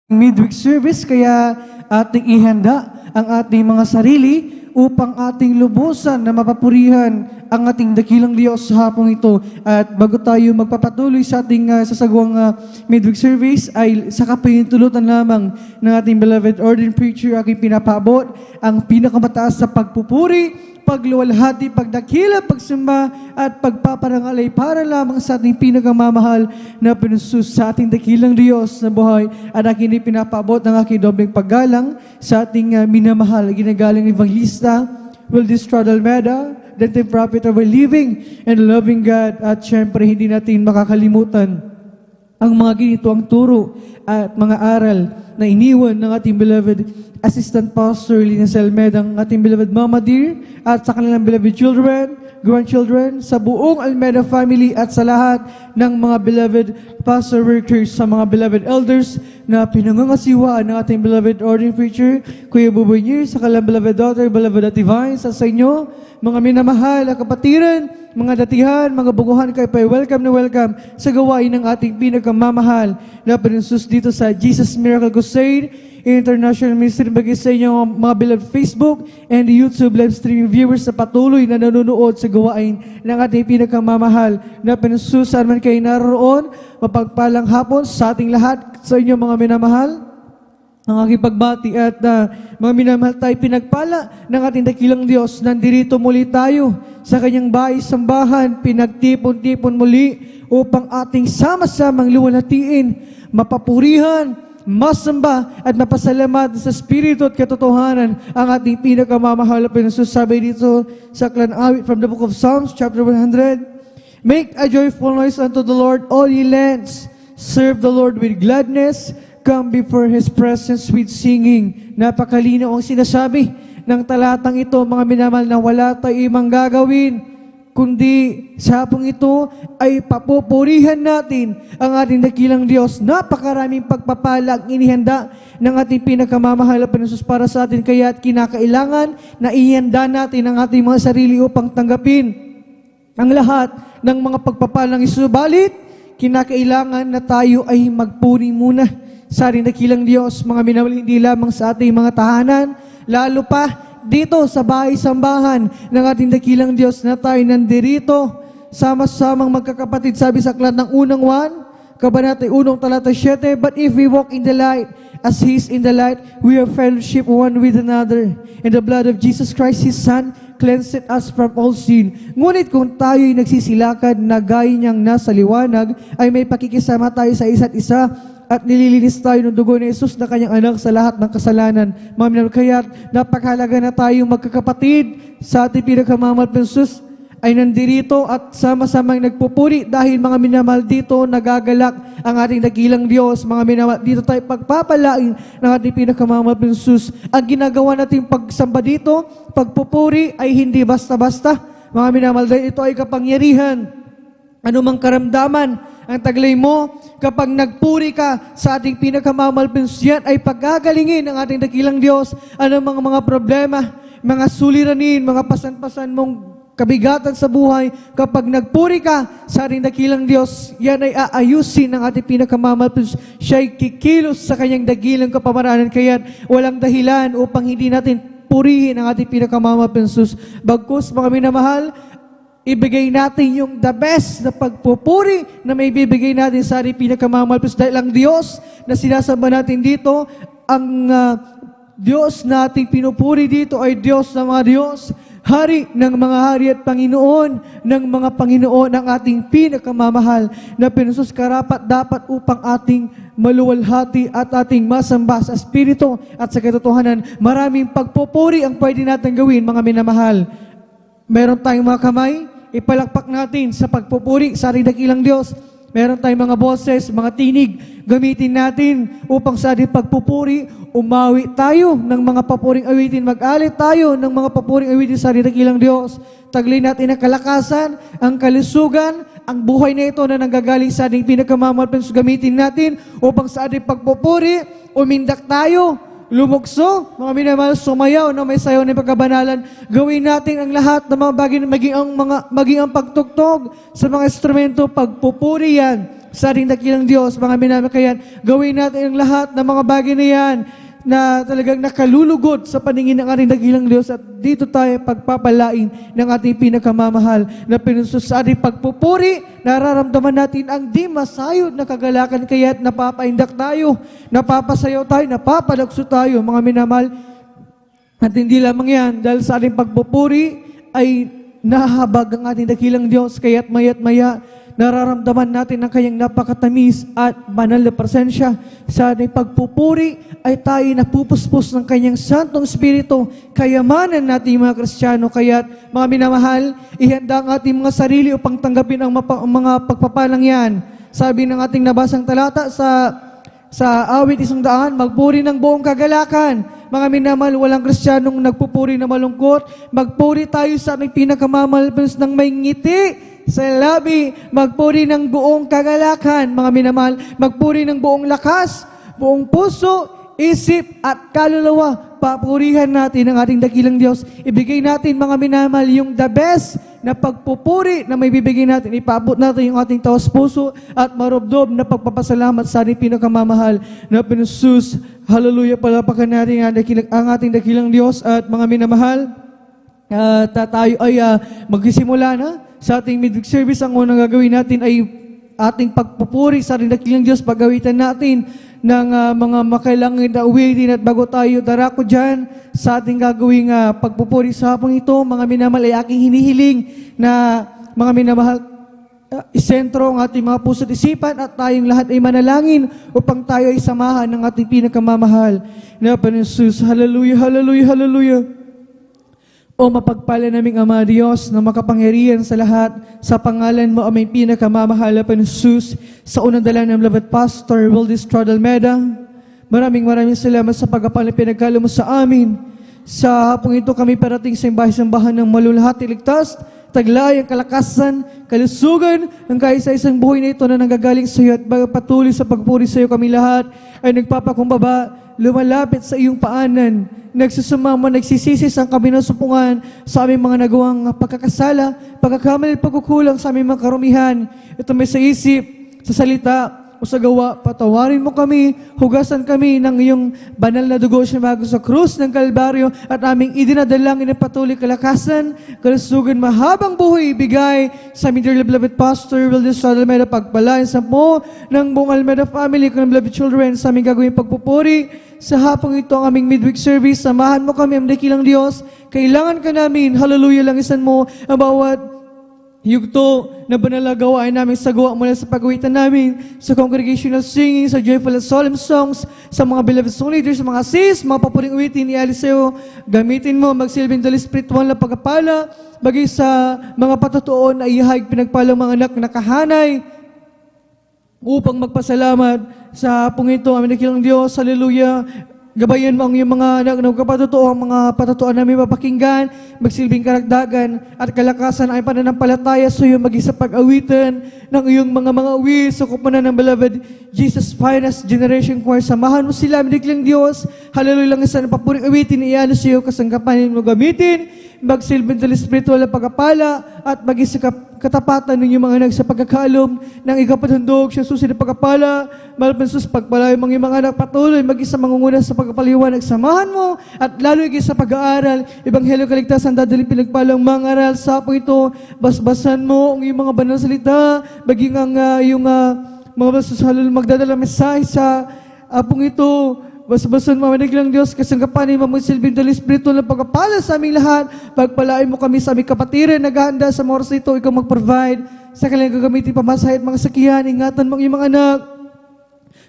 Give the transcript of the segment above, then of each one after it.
midweek service, kaya ating ihanda ang ating mga sarili upang ating lubusan na mapapurihan ang ating dakilang Diyos sa hapong ito. At bago tayo magpapatuloy sa ating sasagawang midweek service, ay sa kapahintulutan lamang ng ating beloved ordained preacher, aking pinapaabot ang pinakamataas sa pagpupuri, pagluwalhati, pagdakila, pagsamba at pagpaparangalay para lamang sa ating pinakamamahal na pinusus sa ating dakilang Diyos na buhay. At aking pinapaabot ng aking dobleng paggalang sa ating minamahal, ginagaling evangelista, Wildistral Almeida, the prophet of a living and loving God. At syempre, hindi natin makakalimutan ang mga ginituang turo at mga aral na iniwan ng ating beloved Assistant Pastor Linus Almeida, ang ating beloved Mama Dear, at sa kanilang beloved children, grandchildren, sa buong Almeida family at sa lahat ng mga beloved pastor workers, sa mga beloved elders na pinangangasiwaan ng ating beloved ordained preacher, Kuya Buboy Nier, sa kanilang beloved daughter, beloved at divine, sa inyo, mga minamahal na kapatiran, mga datihan, mga buguhan, kayo pa welcome na welcome sa gawain ng ating pinakamamahal na pinunsus dito sa Jesus Miracle Crusade International Ministry. Bagay sa inyo mga beloved Facebook and YouTube live streaming viewers na patuloy na nanonood sa gawain ng ating pinakamamahal na pinunsus. Saan man kayo naroon, mapagpalang hapon sa ating lahat, sa inyo mga minamahal. Ang aking pagbati at mga minamahal tayo, pinagpala ng ating dakilang Diyos. Nandirito muli tayo sa kanyang bahay sambahan, pinagtipon-tipon muli upang ating sama-samang luwalhatiin, mapapurihan, masamba at mapasalamat sa Espiritu at katotohanan ang ating pinakamamahal na pinasusabi dito sa aklat ng awit from the book of Psalms chapter 100. Make a joyful noise unto the Lord, all ye lands. Serve the Lord with gladness. Come before His presence with singing. Napakalinaw ang sinasabi ng talatang ito, mga minamahal, na wala tayo ibang gagawin, kundi sa hapong ito ay papupurihan natin ang ating dakilang Diyos. Napakaraming pagpapalang inihanda ng ating pinakamamahal na Panginoon para sa atin, kaya at kinakailangan na ihanda natin ang ating mga sarili upang tanggapin ang lahat ng mga pagpapalang isubalit. Kinakailangan na tayo ay magpuri muna sa ating dakilang Diyos, mga minamahal, hindi lamang sa ating mga tahanan, lalo pa dito sa bahay-sambahan ng ating dakilang Diyos na tayo nandirito, sama-samang magkakapatid. Sabi sa aklat ng unang 1, Kabanata 1, talata 7, but if we walk in the light, as He is in the light, we have fellowship one with another. And the blood of Jesus Christ, His Son, cleanseth us from all sin. Ngunit kung tayo'y nagsisilakad na gaya niyang nasa liwanag, ay may pakikisama tayo sa isa't isa, at nililinis tayo ng dugo ni Jesus na kanyang anak sa lahat ng kasalanan. Mga minamahal, kaya napakahalaga na tayong magkakapatid sa ating pinakamamahal na Jesus ay nandirito at sama-samang nagpupuri dahil mga minamahal dito nagagalak ang ating dakilang Diyos. Mga minamahal, dito tayo pagpapalain ng ating pinakamamahal na Jesus. Ang ginagawa nating pagsamba dito, pagpupuri ay hindi basta-basta. Mga minamahal, dahil ito ay kapangyarihan. Anumang karamdaman ang taglay mo, kapag nagpuri ka sa ating pinakamamahal na Jesus, yan ay paggagalingin ng ating dakilang Diyos. Anumang mga problema, mga suliranin, mga pasan-pasan mong kabigatan sa buhay, kapag nagpuri ka sa ating dakilang Diyos, yan ay aayusin ng ating pinakamamahal na Jesus. Siya'y kikilos sa kanyang dakilang kapamaranan, kaya walang dahilan upang hindi natin purihin ang ating pinakamamahal na Jesus. Bagkus, mga minamahal, ibigay natin yung the best na pagpupuri na may bibigay natin sa ating pinakamamahal na Jesus. Dahil ang Diyos na sinasamba natin dito, ang Diyos na ating pinupuri dito ay Diyos ng mga Diyos, Hari ng mga hari at Panginoon ng mga Panginoon, ang ating pinakamamahal na pinusus, karapat dapat upang ating maluwalhati at ating masamba sa Espiritu at sa katotohanan. Maraming pagpupuri ang pwede natin gawin, mga minamahal. Meron tayong mga kamay, ipalakpak natin sa pagpupuri sa ating dakilang Diyos. Meron tayong mga boses, mga tinig, gamitin natin upang sa ating pagpupuri, umawi tayo ng mga papuring awitin, mag-alit tayo ng mga papuring awitin sa ating dakilang Diyos. Taglay natin ang kalakasan, ang kalusugan, ang buhay na ito na nanggagaling sa ating pinakamamahal na Jesus, gamitin natin upang sa ating pagpupuri, umindak tayo, lumukso, mga minamahal, sumayaw na may sayaw ng pagkabanalan. Gawin natin ang lahat ng mga bagay, maging ang pagtugtog sa mga instrumento, pagpupuri yan sa ating dakilang Diyos. Mga minamakayan, gawin natin ang lahat ng mga bagay na yan na talagang nakalulugod sa paningin ng ating dakilang Diyos at dito tayo pagpapalain ng ating pinakamamahal na pinusos sa ating pagpupuri. Nararamdaman natin ang di masayod na kagalakan kaya't napapaindak tayo, napapasayaw tayo, napapadagso tayo, mga minamahal. At hindi lamang yan, dahil sa ating pagpupuri ay nahabag ang ating dakilang Diyos, kaya't maya't maya nararamdaman natin ang kanyang napakatamis at banal na presensya. Sa ating pagpupuri ay tayo napupuspos ng kanyang Santong Espiritu, kayamanan natin mga Kristiyano. Kaya't mga minamahal, ihanda ang ating mga sarili upang tanggapin ang mga pagpapalang yan. Sabi ng ating nabasang talata sa awit 100, magpuri ng buong kagalakan. Mga minamahal, walang Kristiyanong nagpupuri na malungkot. Magpuri tayo sa aming pinakamamahal ng may ngiti sa labi, magpuri ng buong kagalakan, mga minamahal, magpuri ng buong lakas, buong puso, isip at kaluluwa. Papurihan natin ang ating dakilang Diyos. Ibigay natin, mga minamahal, yung the best na pagpupuri na may bibigay natin. Ipaabot natin yung ating taos puso at marubdob na pagpapasalamat sa ating pinakamamahal na pinusus. Hallelujah, palapakan natin ang ating dakilang Diyos. At mga minamahal, tayo ay magsisimula na sa ating midweek service. Ang unang gagawin natin ay ating pagpupuri sa ating dakilang Diyos. Paggawitan natin ng mga makailangan na awitin. At bago tayo darako dyan sa ating gagawing pagpupuri sa hapong ito, mga minamahal, ay aking hinihiling na mga minamahal, isentro ang ating mga puso at isipan at tayong lahat ay manalangin upang tayo ay samahan ng ating pinakamamahal na Panginoon. Hallelujah, hallelujah, hallelujah. O mapagpala naming Ama Diyos na makapangyarihan sa lahat, sa pangalan mo aming pinakamamahal na Panginoon, sa unang dala ng Beloved Pastor Wildis Almeida, maraming salamat sa pagkapalang pinagkalo mo sa amin. Sa hapong ito kami parating sa imbahan ng malulahati ligtas, taglay ang kalakasan, kalusugan, ng kaisa-isang buhay na ito na nanggagaling sa iyo at patuloy sa pagpuri sa iyo kami lahat ay nagpapakumbaba, lumalapit sa iyong paanan, nagsusumama, nagsisisi sa kami ng supungan sa aming mga nagawang pagkakasala, pagkakamali at pagkukulang sa aming mga karumihan. Ito may sa isip, sa salita, o sa gawa, patawarin mo kami, hugasan kami ng iyong banal na dugo siya bago sa krus ng Kalbaryo at aming idinadalangin na patuloy kalakasan, kalusugan, mahabang buhay ibigay sa aming dear beloved Pastor Wildis Almeida, pagpalain sa po ng buong Almeida family, kung beloved children, sa aming gagawin pagpupuri. Sa hapong ito ang aming midweek service, samahan mo kami ang dakilang Diyos. Kailangan ka namin, hallelujah, langisan mo ang bawat yugto na banal na gawain namin sa gawa mula sa pagawitan namin, sa congregational singing, sa joyful and solemn songs, sa mga beloved song leaders, sa mga sis, mga papuring uwitin ni Eliseo, gamitin mo, magsilbing dali spiritual na pagkapala, bagay sa mga patotoo na ihayag pinagpalang mga anak na nakahanay, upang magpasalamat sa hapong ito, aming dakilang Diyos, hallelujah. Gabayan mo ang iyong mga anak na kapatotoo, ang mga patotoo namin mapakinggan, magsilbing karagdagan at kalakasan ay pananampalataya sa iyo maging sa pag-awitan ng iyong mga awit sa kupunan ng beloved Jesus Finest Generation Choir. Samahan mo sila, aming Diyos. Hallelujah lang isa na papuring awitin, iyan sa iyo kasangkapanin mo gamitin, magsilbing dali spiritual na pagkapala at maging sa katapatan ng iyong mga anak sa pagkakalom ng ikapatundog siya susi na pagkapala, malpansus pagpalayo mga mga anak patuloy maging sa mangunguna sa pagkapaliwanag. Samahan mo at lalo higit sa pag-aaral, Ebanghelyo kaligtasan, dadaling pinagpalang mga aral sa hapong ito. Basbasan mo ang iyong mga banal na salita, maging ang iyong mga basos halal magdadala mensahe sa hapong ito. Basbasan mo, maniglang Diyos, kasangkapanin mo magsilbing dali espiritu ng pagkapala sa aming lahat. Pagpalain mo kami sa aming kapatiran, naghahanda sa mga oras ito, ikaw mag-provide sa kanilang gagamitin pamasahe at mga sakyan. Ingatan mo ang iyong mga anak.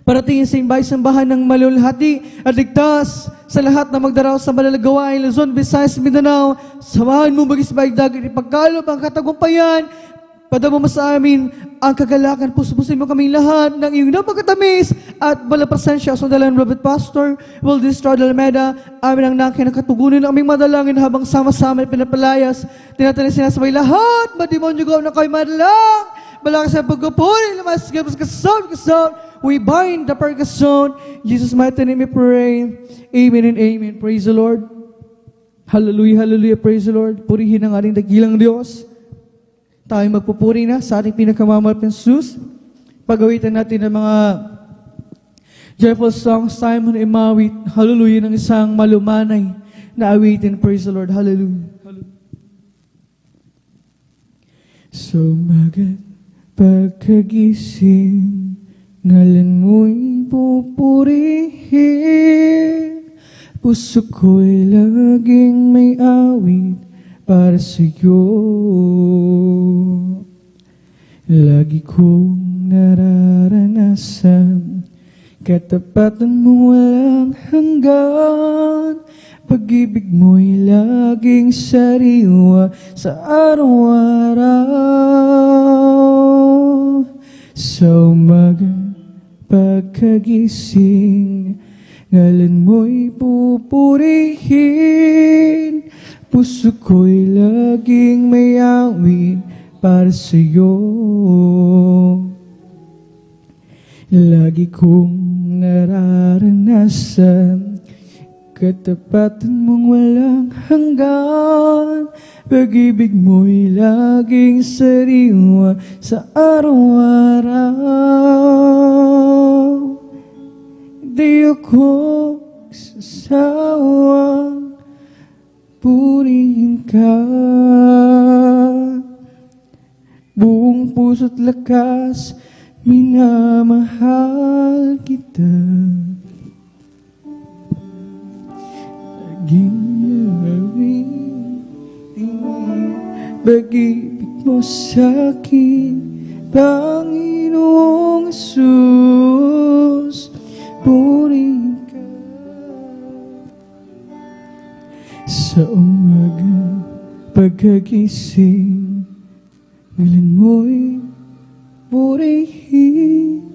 Paratingin sa imbay-sambahan ng malulhati at ligtas sa lahat na magdaraw sa malalagawain, Luzon, Visayas, Mindanao. Samahan mo mag-isbayag dagit, ipagkalop ang katagumpayan. Padama mo sa amin ang kagalakan, puso-pusin mo kaming lahat ng iyong napagkatamis at balapasensya sa dalang Beloved Pastor Wildis Almeida. Amin ang nakinakatugunan ng aming madalangin habang sama-sama at pinapalayas. Tinatanin sinasabay lahat, madimonyo gaw na kayo madalang. Malakas ang pagkapuri, lamas kason. We bind the percussion. Jesus' mighty name we pray. Amen and amen. Praise the Lord. Hallelujah, hallelujah. Praise the Lord. Purihin ang ating dakilang Diyos. Tayo magpupuri na sa ating pinakamamahal na Jesus. pagawitan natin ng mga joyful songs tayo man imawit. Hallelujah, ng isang malumanay na awitin. Praise the Lord. Hallelujah. Sumagat pagkagising, ngalan mo'y pupurihin. Puso ko'y laging may awit para sa'yo. Lagi kong nararanasan katapatan mo walang hanggan. Pag-ibig mo'y laging sariwa sa araw-araw. Sa umaga pagkagising, ngalan mo'y pupurihin. Puso ko'y laging may awit para sa'yo. Lagi kong nararanasan katapatan mong walang hanggan. Pag-ibig mo'y laging sariwa sa araw-araw. Di ako sasawang purihin ka. Buong puso't lakas, minamahal kita. Pag-ibig mo sa'kin, Panginoong Jesus, purihin ka. Sa umaga pagkagising, ngalan mo'y purihin.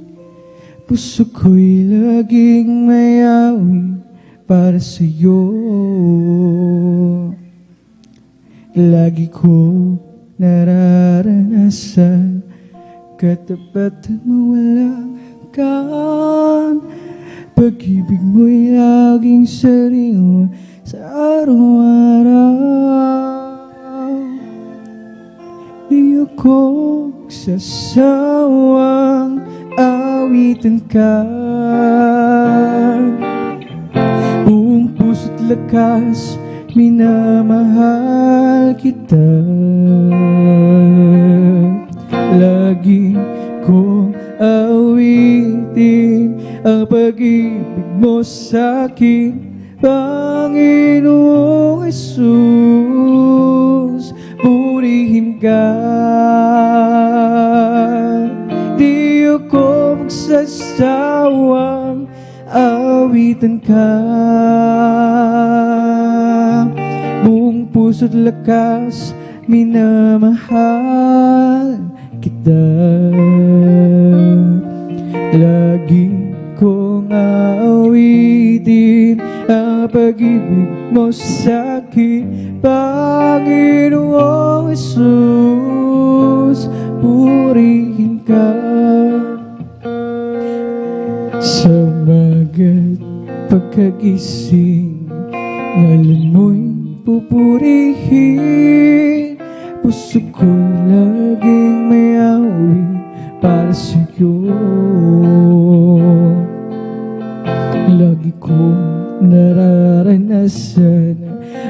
Puso ko'y laging may awit para sa'yo. Lagi ko nararanasan katapatan mo walang hanggan. Pag-ibig mo'y laging sariwa sa araw-araw. Di ako sasawang awitan ka. Buong puso't lakas, minamahal kita. Lagi kong awitin ang pag-ibig mo sa'kin, Panginoong Jesus, purihin ka. Di ako magsasawang awitan ka. Buong puso't lakas, minamahal kita. Lagi kong aawitin ang pag-ibig mo sa'kin, Panginoong Jesus, purihin ka. Sa umagat pagkagising, ngalan mo'y pupurihin. Puso ko'y laging may awit para sa'yo. Lagi kong nararanasan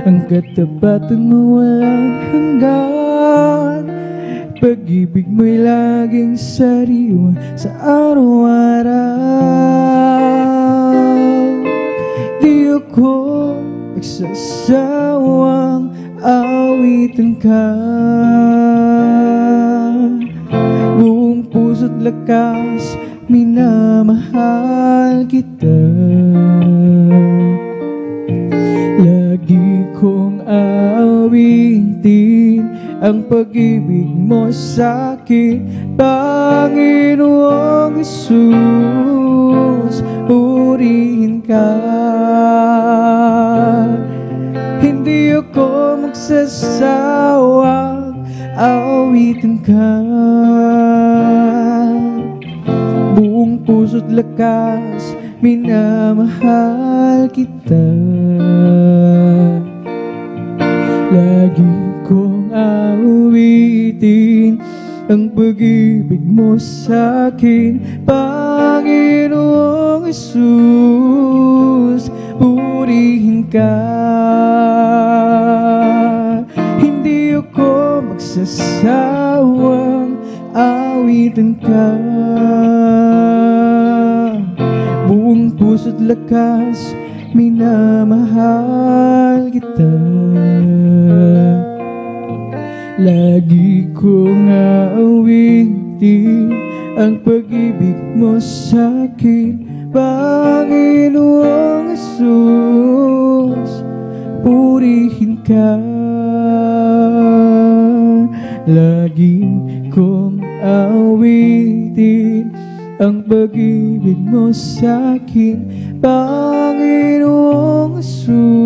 ang katapatan mo walang hanggan. Pag-ibig mo'y laging sariwa sa araw-araw. Di ako magsasawang awitan ka. Buong puso't lakas, minamahal kita. Lagi kong aawitin ang pag-ibig mo sa'kin, Panginoong Jesus, purihin ka. Hindi ako magsasawang awitin ka. Buong puso't lakas, minamahal kita. Lagi kong aawitin ang pag-ibig mo sa'kin, Panginoong Jesus. Purihin ka, hindi ako magsasawang awitin ka. Buong puso't lakas, minamahal kita. Lagi kong aawitin ang pag-ibig mo sa'kin, Panginoong Jesus. Purihin ka, lagi kong aawitin ang pag-ibig mo sa'kin, Panginoong Jesus.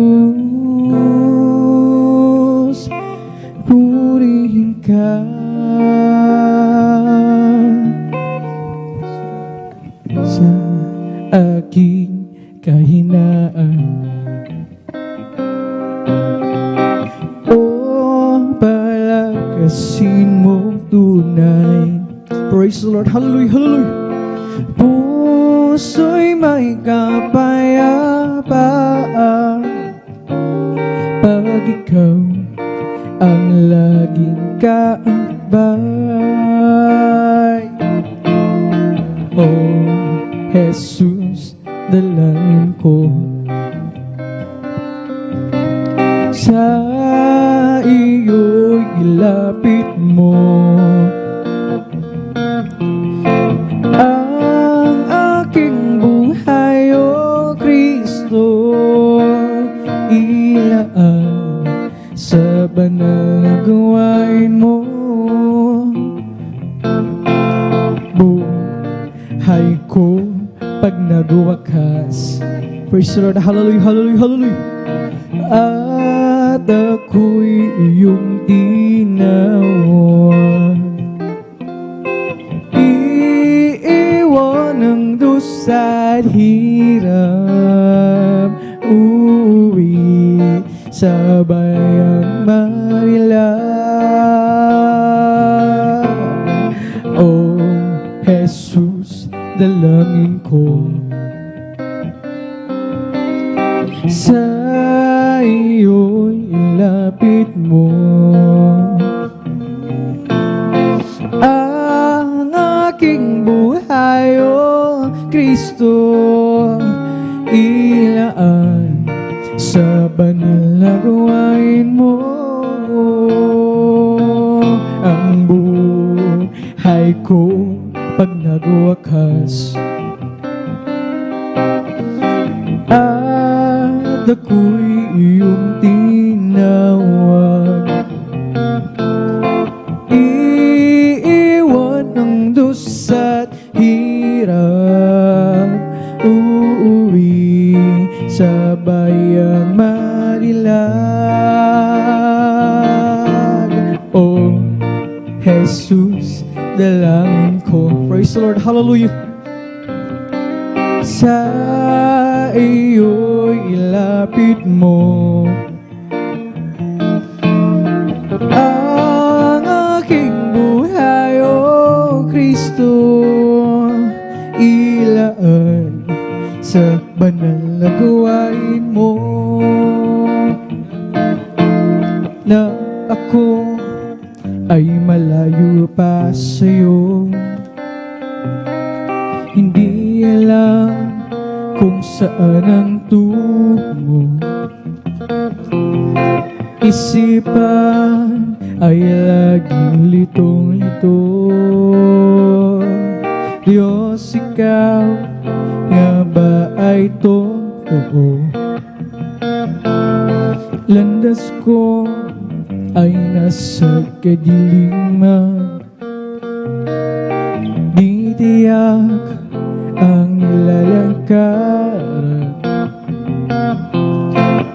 Purihin ka. Sa aking kahinaan, o palakasin mong tunay. Praise the Lord, hallelujah, hallelujah. Puso'y may kapayapaan pag ikaw ang laging kaakbay. Oh Jesus, dalangin ko sa iyo'y ilapit mo ang aking buhay, O Kristo. Ilaan sa banal na gawain mo, buhay ko pag nagwakas. Praise the Lord, hallelujah, hallelujah, hallelujah. At ako'y iyong tinawag, iiwan ang dusa at hirap, uuwi sa bayang Manila. Oh Jesus, dalangin ko sa iyo'y ilapit mo ang aking buhay, O Kristo. Ilaan sa banal na gawain mo ang buhay ko pag nagwakas. At ako'y iyong tinawag, iiwan ang dusa't hirap, uuwi sa bayang malilag. Oh Jesus, dalangin ko. Praise the Lord, hallelujah. Sa iyo'y ilapit mo ang aking buhay, O Kristo. Ilaan sa banal na gawain mo na ako ay malayo pa sa'yo. Hindi alam kung saan ang tungo, isipan ay laging litong-lito. Diyos, ikaw nga ba ay totoo? Landas ko ay nasa kadiliman, di tiyak ang nilalangkaran.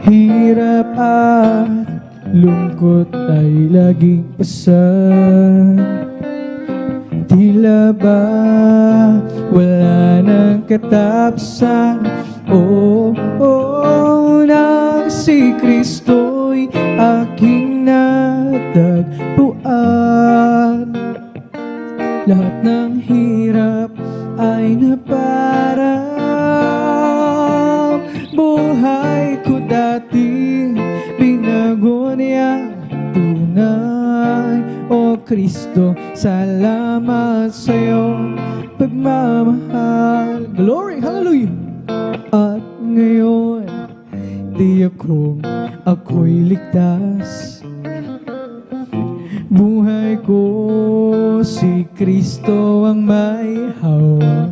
Hirap at lungkot ay laging pasan. Tila ba wala nang katapusan? Nang si Kristo'y aking natagpuan. Lahat ng hirap ay naparang buhay ko dati, binago niya tunay. O Kristo, salamat sa'yo pagmamahal. Glory, hallelujah. At ngayon, di ako'y ligtas. Buhay ko, si Kristo ang may hawak.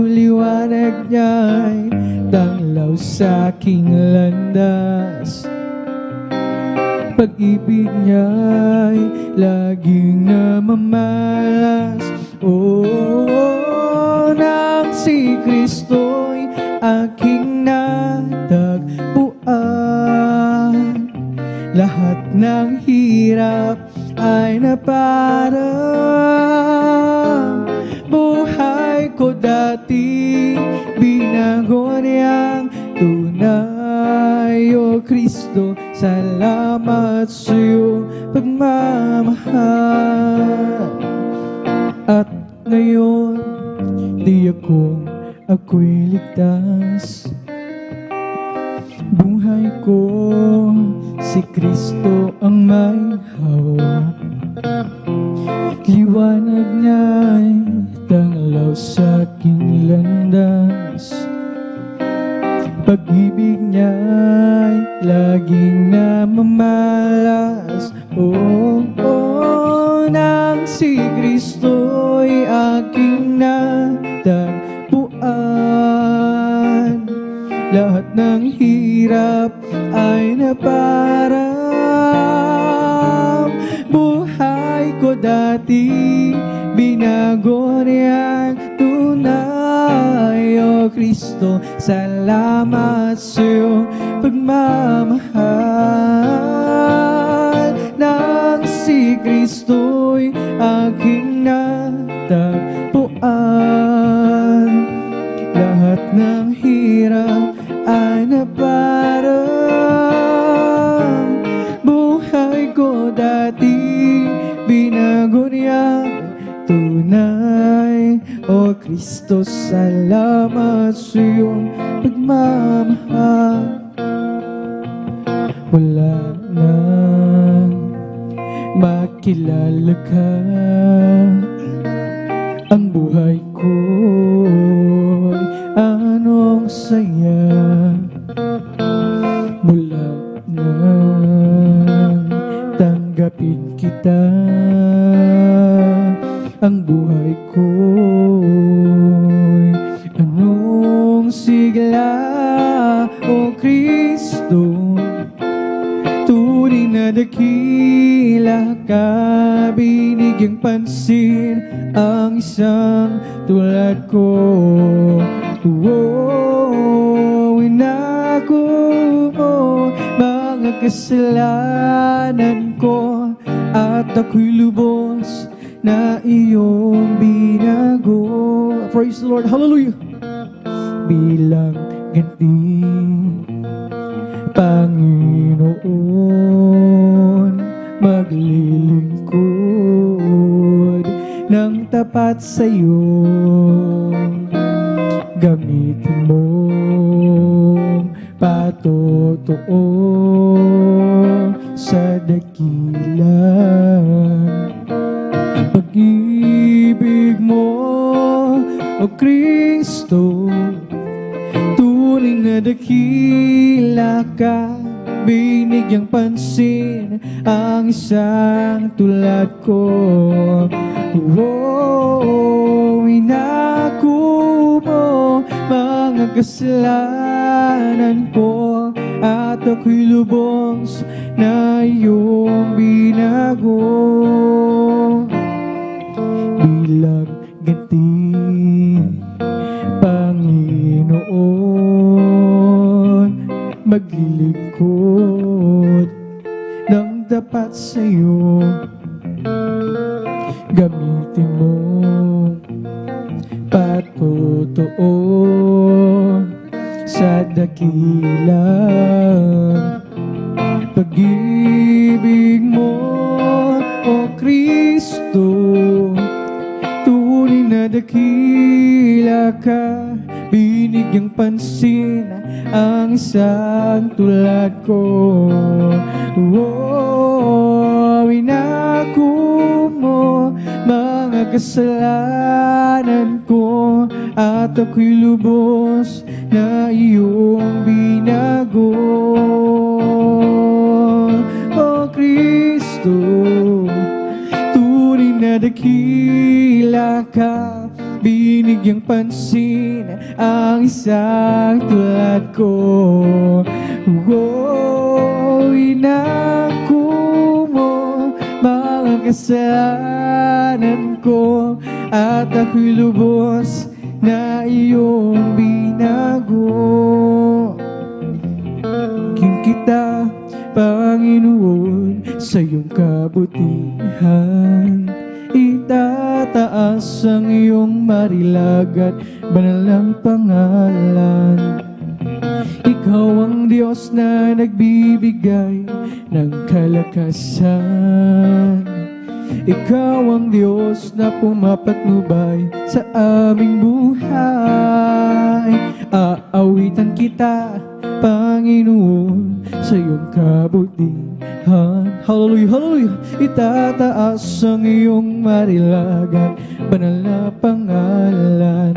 Liwanag niya'y tanglaw sa aking landas. Pag-ibig niya'y laging namamalas. Nang si Kristo'y aking natagpuan, lahat ng hirap ay naparang buhay ko dati, binago niyang tunay. O Kristo, salamat sa'yo pagmamahal. At ngayon, di ako'y ligtas. Buhay ko, si Kristo ang may hawak. Liwanag niya'y tanglaw sa aking landas. Pag-ibig niya'y laging namamalas. Nang si Kristo'y aking natagpuan, lahat ng hirap ay naparang buhay ko dati, binago niyang tunay. O Kristo, salamat sa'yo pagmamahal. Nang si Kristo'y aking natagpuan, lahat ng hirap ay naparang buhay ko dati, binago niya tunay. O Kristo, salamat sa iyong pagmamahal. Wala nang makilala ka, ang buhay ko'y anong saya. Mula nang tanggapin kita, ang buhay ko'y anong sigla. O Kristo, tunay na dakila ka, binigyang pansin ang isang tulad ko. Inako mo mga kasalanan ko, at ako'y lubos na iyong binago. Praise the Lord, hallelujah. Bilang ganti, Panginoon, maglilingkod ng tapat sa'yo. Gamitin mo patotoo sa dakilang pag-ibig mo, O Kristo. Tunay na dakila ka, binigyang pansin ang isang tulad ko. Inako mo mga kasalanan ko, at ako'y lubos na iyong binago. Bilang ganti, Panginoon, maglilingkod ng tapat sa'yo. Gamitin mo patotoo sa dakilang pag-ibig mo, O Kristo. tulad ko. Inako mo mga kasalanan ko, at ako'y lubos na iyong binago. O Kristo, tunay na dakila ka, binigyang pansin ang isang tulad ko. Inako mo mga kasalanan ko, at ako'y lubos na iyong binago. King kita, Panginoon, sa iyong kabutihan. Itataas ang iyong marilag at banal ng pangalan. Ikaw ang Diyos na nagbibigay ng kalakasan. Ikaw ang Diyos na pumapatnubay sa aming buhay. Aawitan kita, Panginoon, sa iyong kabutihan. Hallelujah, hallelujah. Itataas ang iyong marilagan, banal na pangalan.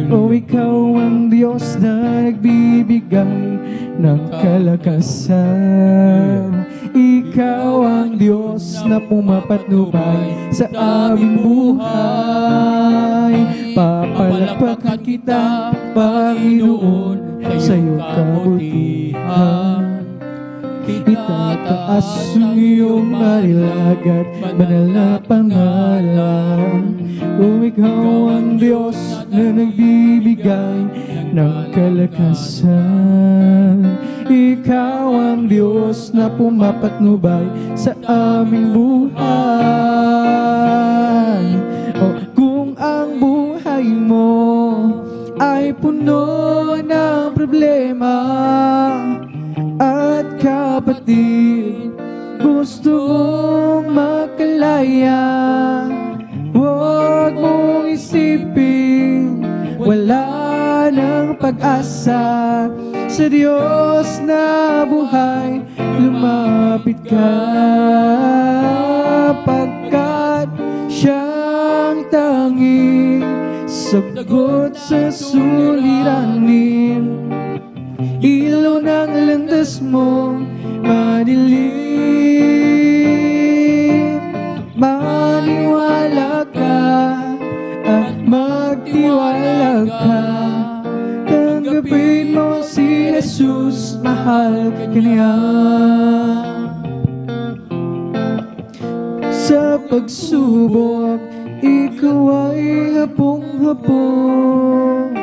O ikaw ang Diyos na nagbibigay ng kalakasan. Ikaw ang Diyos na pumapatnubay sa aming buhay. Papalakpakan kita, Panginoon, sa iyong kabutihan. Itataas ang iyong marilagat, banal na pangalan. O ikaw ang Diyos na nagbibigay ng kalakasan. Ikaw ang Diyos na pumapatnubay sa aming buhay. O kung ang buhay mo ay puno ng problema at kapatid, gusto mong makalaya, huwag mong isipin wala ng pag-asa. Sa Diyos na buhay, lumapit ka, pagkat siyang tanging sagot sa suliranin. Ilaw ng landas mo madilim. Maniwala ka at magtiwala ka. Tanggapin mo si Jesus, mahal ka niya. Sa pagsubok, ikaw ay hapong-hapong.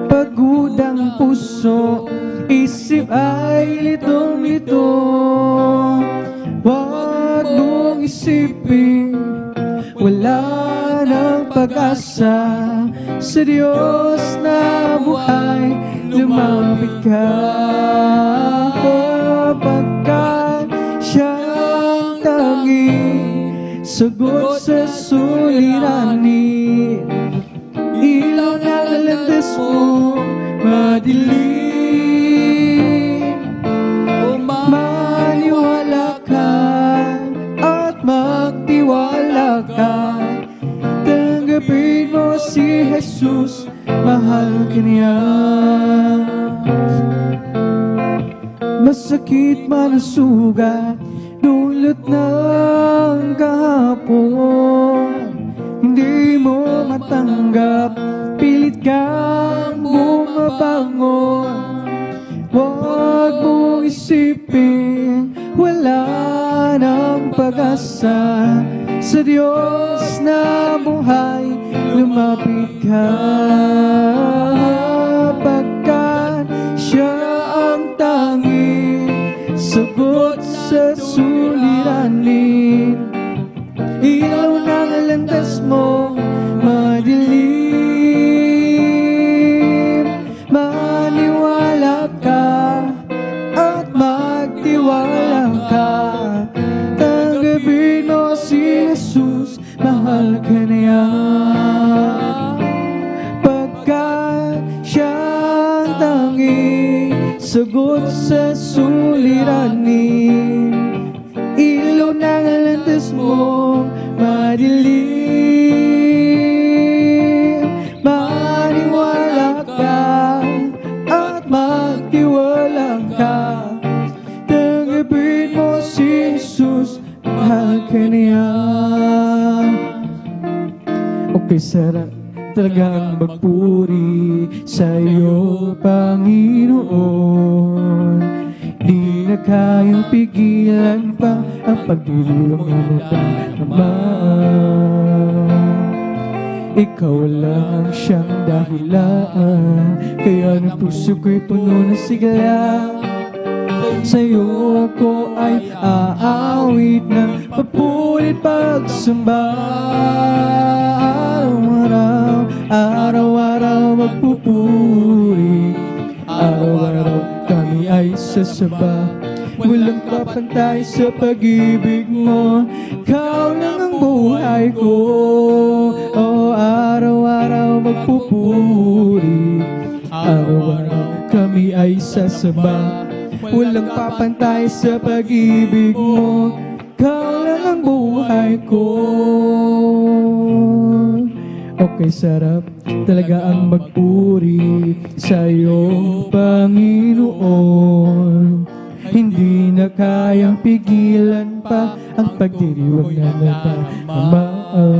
Pagod ang puso, isip ay litong-lito. Huwag mong isipin wala ng pag-asa. Sa Diyos na buhay, lumapit ka, pagkat siyang tanging sagot sa suliranin. Ilaw na landas mo madilim. Maniwala ka at magtiwala ka. Tanggapin mo si Jesus, mahal ka niya. Masakit man ang sugat, dulot ng kahapon. Hindi mo matanggap, pilit kang bumabangon. Huwag mong isipin wala ng pag-asa. Sa Diyos na buhay, lumapit ka, pagkat siya ang tanging sagot sa suliranin. Ilaw ng landas mo madilim. Maniwala ka at magtiwala ka. Tanggapin mo si Jesus, mahal ka niya. Pagkat siyang tanging sagot sa suliranin. Ilaw ng landas mong madilim. Maniwala ka at magtiwala ka. Tanggapin mo si Jesus, mahal ka niya. Okay, sarap talagang magpuri sa'yo, Panginoon. Di na kayang pigilan pa ang pagdiriwang na nagmamahal. Ikaw lang ang siyang dahilan, kaya ng puso ko'y puno ng sigla. Sa'yo ako ay aawit ng papulit pagsamba. Araw-araw magpupuri, araw-araw kami ay sasamba. Walang kapantay sa pag-ibig mo, ikaw lang ang buhay ko. Oh, araw-araw magpupuri, araw-araw kami ay sasamba. Walang papantay sa pag-ibig mo, ikaw lang ang buhay ko. Okay, sarap talaga ang magpuri sa'yo, Panginoon. Hindi na kayang pigilan pa ang pagdiriwang na nagmamahal.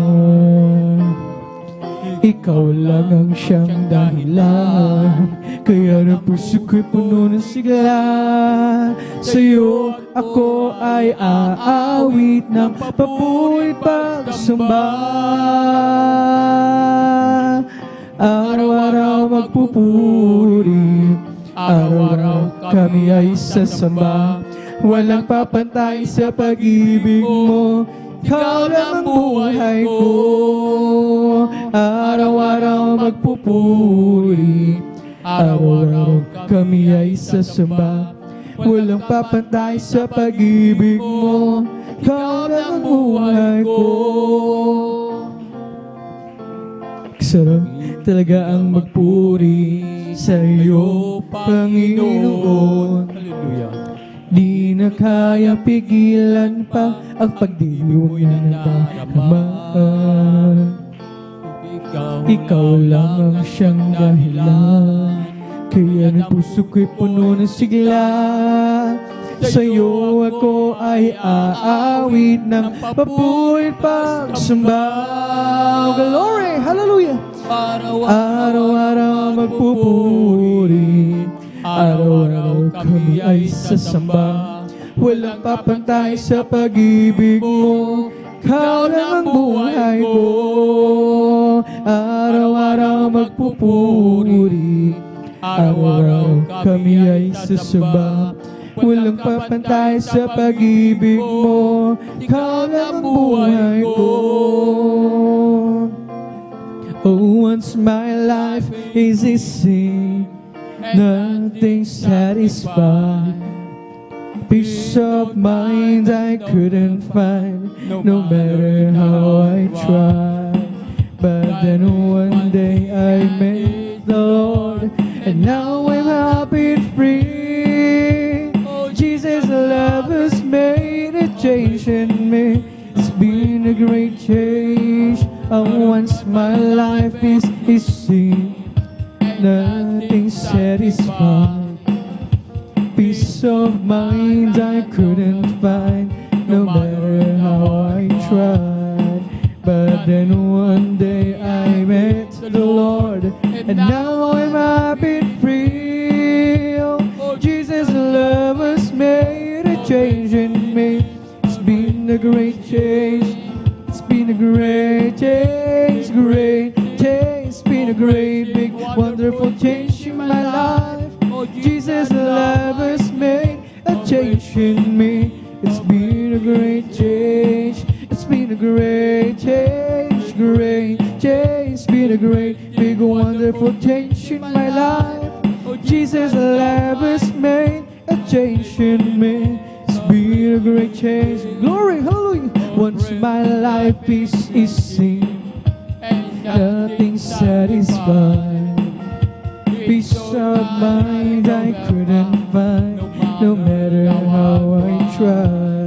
Ikaw lang ang siyang dahilan, kaya ng puso ko'y puno ng sigla. Sa'yo ako ay aawit ng papulit pagsamba. Araw-araw magpupuri, araw-araw kami ay sasamba. Walang papantay sa pag-ibig mo, ikaw lang ang buhay ko. Araw-araw magpupuri, araw-araw kami ay sasamba. Walang papantay sa pag-ibig mo, ikaw lang ang buhay ko. Sarap talaga ang magpuri sa'yo, Panginoon. Hallelujah. Di na kaya pigilan pa ang pagdiriwang na nagmamahal. Ikaw lang ang siyang dahilan, kaya ng puso ko'y puno ng sigla. Sa'yo ako ay aawit ng papulit pagsamba. Glory! Hallelujah! Araw-araw magpupuri, araw-araw kami ay sasamba. Walang papantay sa pag-ibig mo, ikaw lang ang buhay ko. Araw-araw magpupuri, araw-araw kami ay sasamba. Walang papantay sa pag-ibig mo, ikaw lang ang buhay ko. Oh, once my life is easy, nothing satisfied. Peace of mind I couldn't find, no matter how I tried. But then one day I met the Lord, and now I'm happy and free. Jesus' love has made a change in me. It's been a great change. Oh, once my life is easy, nothing satisfied. Peace of mind I couldn't find, no matter how I tried. But then one day I met the Lord, and now I'm happy and free. Oh, Jesus' love has made a change in me. It's been a great change. It's been a great change, great change. It's been a great, big, wonderful change in my life. Jesus' love has made a change in me. It's been a great change. It's been a great change, great change. It's been a great, big, wonderful change in my life. Jesus' love has made a change in me. It's been a great change. Glory, hallelujah. Once my life is easy, nothing satisfied. Peace of mind I couldn't find, no matter how I try.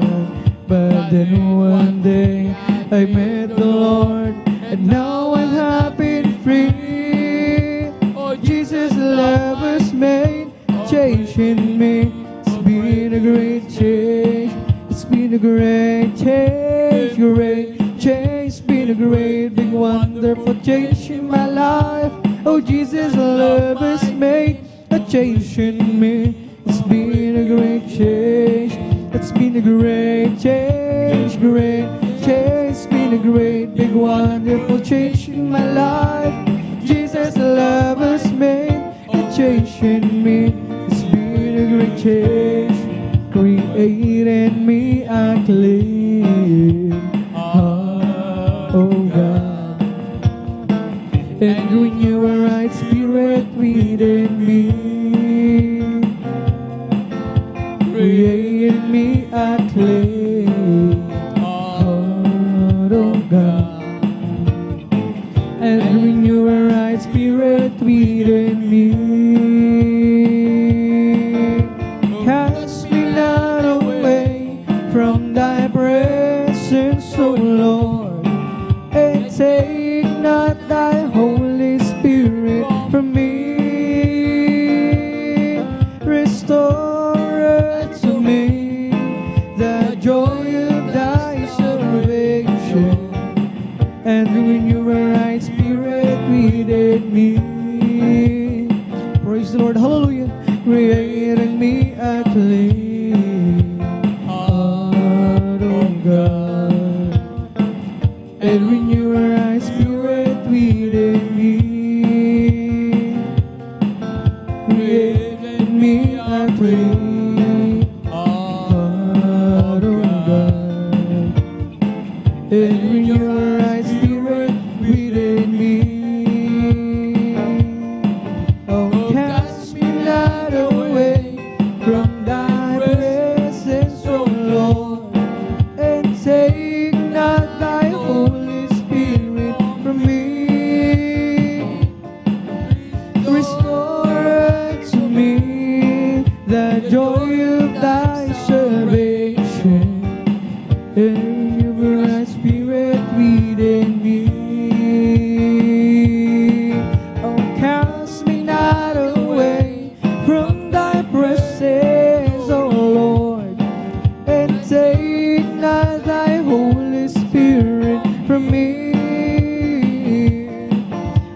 But then one day I met the Lord, and now I'm happy and free. Oh, Jesus' love has made a change in me. It's been a great change. It's been a great change, great change. It's been a great, big, wonderful change in my life. Oh, Jesus' love has made a change in me. It's been a great change. It's been a great change, great change. It's been a great, big, wonderful change in my life. Jesus' love has made a change in me. It's been a great change. Created me a clean heart, oh God, and renew a right spirit within me. Created me a clean heart, oh God, and renew a right spirit within me. Cast me not away from thy presence, O Lord, and take not thy Holy Spirit from me. Restore to me the joy of thy salvation, and renew a right spirit within me. Praise the Lord, hallelujah. Creating me a clean heart, oh God, and renew a right spirit within me. Creating me a clean heart, oh God, and renew a right spirit within me. Oh, cast me not away from thy presence, O Lord, and take not thy Holy Spirit from me. Restore to me the joy of thy salvation, and renew a right spirit within me. Oh, cast me not away from thy presence, O Lord, and take not thy Holy Spirit from me.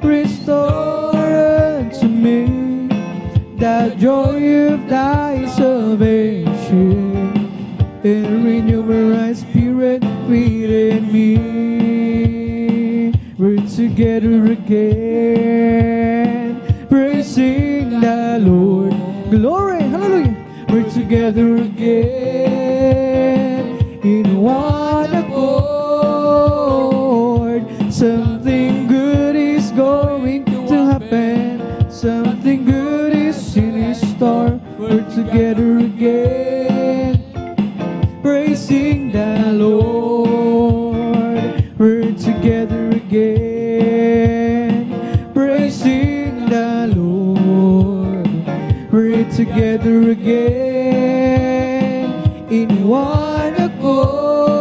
Restore unto me the joy of thy salvation, and renew a right spirit within me. We're together again, praising the Lord. Glory, hallelujah. We're together again in one accord. Something good is going to happen. Something good is in store. We're together again, praising the Lord. We're together again, praising the Lord. We're together again in one accord.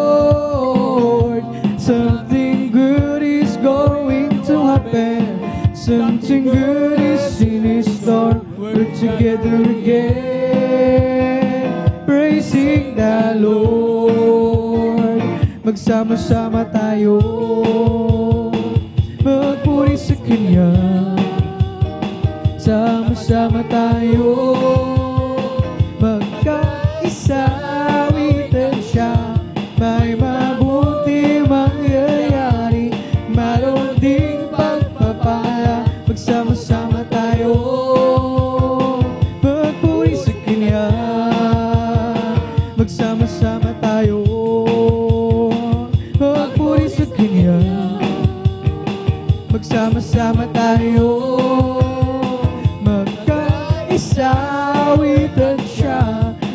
Something good is going to happen. Something good is in store. We're together again, praising the Lord. Magsama-sama tayo, magpuri sa Kanya. Sama-sama tayo, magkaisa, awitin siya. May mabuti mangyayari, mayroon ding pagpapala. Magsama-sama tayo, magpuri sa Kanya. Magsama-sama tayo, magpuri sa Kanya. Magsama-sama tayo, magkaisawitan siya.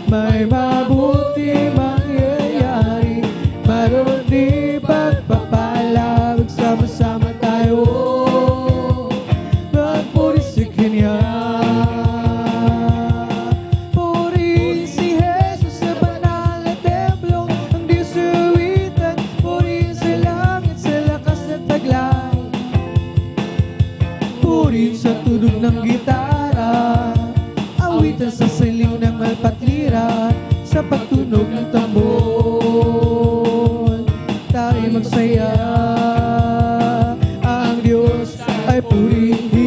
May mabuti mangyayari, mayroon di pagpapala. Magsama-sama tayo, magpuri sa Kanya. Puri ng alpat lira sa pagtunog ng tambol. Tayo magsaya, ang Diyos ay purihin.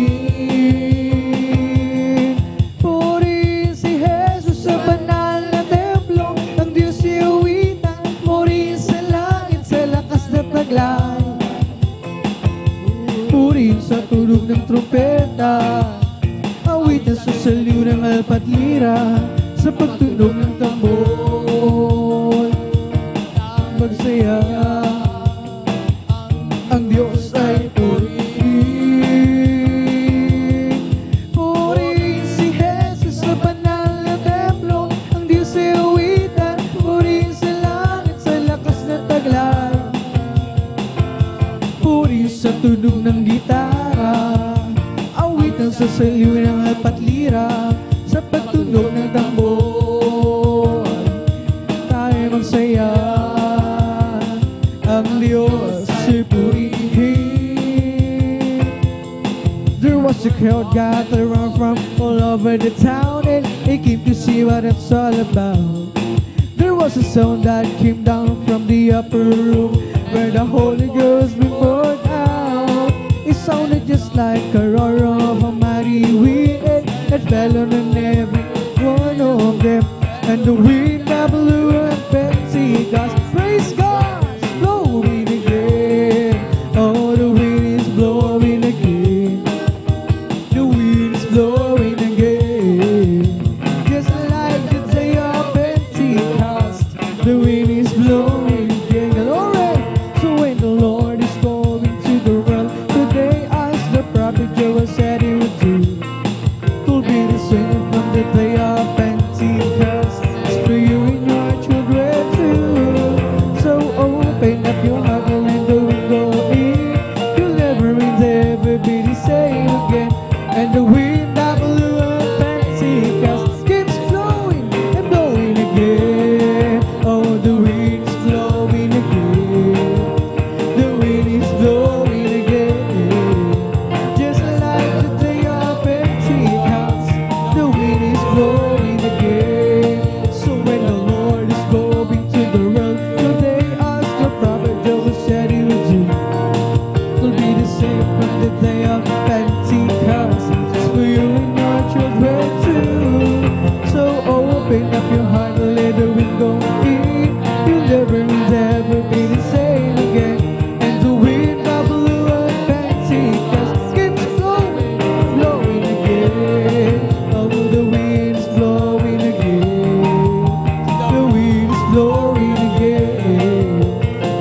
Purihin si Jesus sa banal na templo, ang Diyos iuwitan. Purihin sa langit sa lakas na taglay. Purihin sa tunog ng trumpeta, awitan sa saliw ng alpat lira sa pagtunog ng tambol. Magsaya, ang Diyos ay purihin. Purihin si Jesus sa banal na templo, ang Diyos ay awitan. Purihin sa langit sa lakas na taglay. Purihin sa tunog ng gitara, awitan sa saliw ng alpat lira sa pagtunog ng tambol. Tayo magsaya, ang Diyos ay purihin. There was a crowd gathered around from all over the town, and they came to see what it's all about. There was a sound that came down from the upper room where the Holy Ghost been poured out. It sounded just like a roar of a mighty wind that fell on every one of them. And the wind that blew at Pentecost, praise God, it's blowing again. Oh, the wind is blowing again. The wind is blowing again. Just like the day of Pentecost, the wind is blowing again. Glory! So when the Lord is going to the world today, as the prophet Joel said he would do, will be the same from the day of Pentecost. It's for you and your children too. So open up your heart and let the wind go in. You'll never be the same again. And the wind that blew on Pentecost keeps blowing and blowing again. Oh, the wind is blowing again. The wind is blowing again. Just like the day of Pentecost, the wind is blowing again. So when the Lord is going to the world today, as the prophet Joel said he would do, it'll be the same from the day of Pentecost. It's for you and your children too. So open up your heart and let the wind go in. You'll never be the same again. And the wind that blew on Pentecost keeps blowing, blowing again. Oh, the wind is blowing again. The wind is blowing again.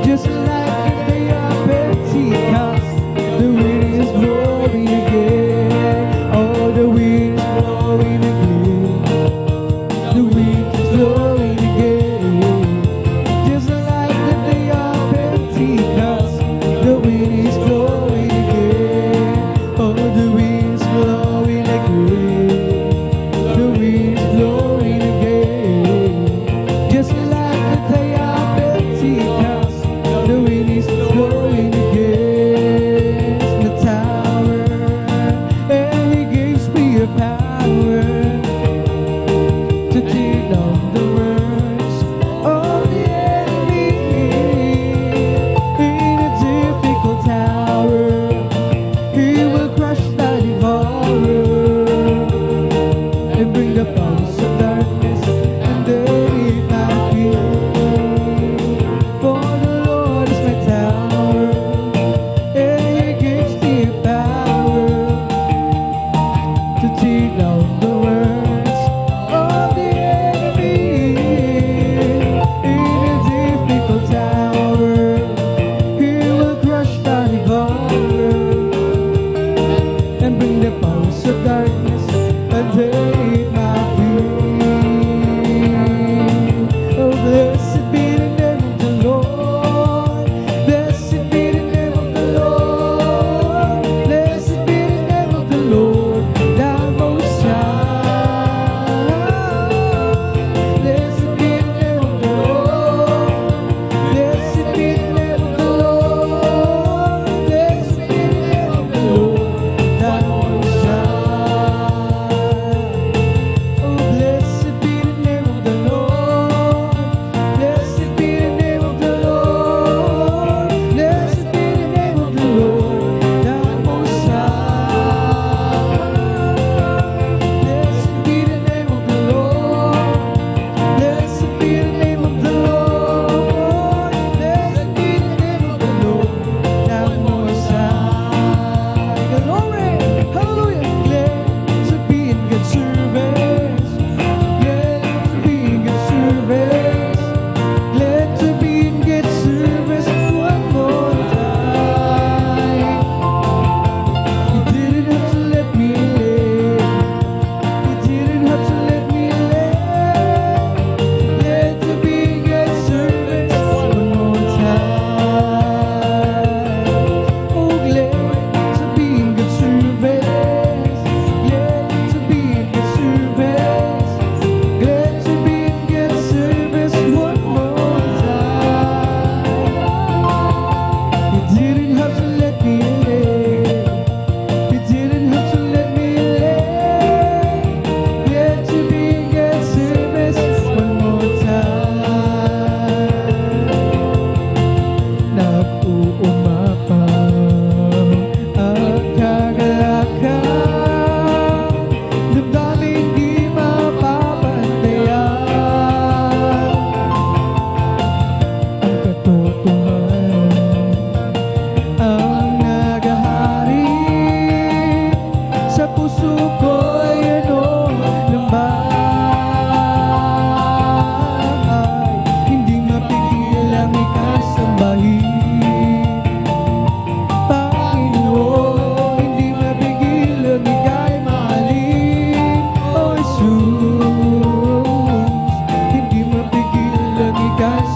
Just like the day of Pentecost, the wind is blowing again. Oh, the wind is blowing again. The wind is blowing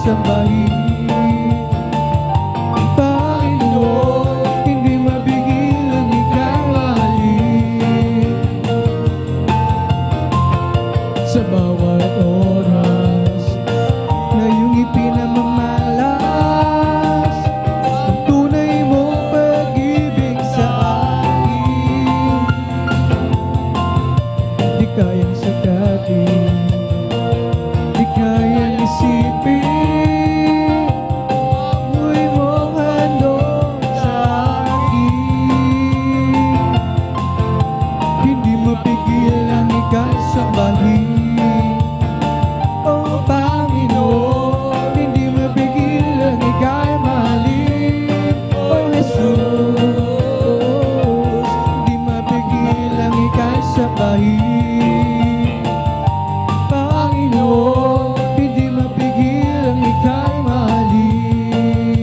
sambahin. Panginoon, hindi mapigil ang ika'y mahalin. Sa bawat oras na iyong ipinamamalas ang tunay mong pag-ibig sa akin, di kayang sakatin, di kayang isipin, amoy mong handog sa akin. Hindi mapigil ang ika'y sambahin. Oh Panginoon, hindi mapigil ang ika'y mahalin. Oh Jesus, hindi mapigil ang ika'y sambahin. Panginoon, hindi mapigil ang ika'y mahalin.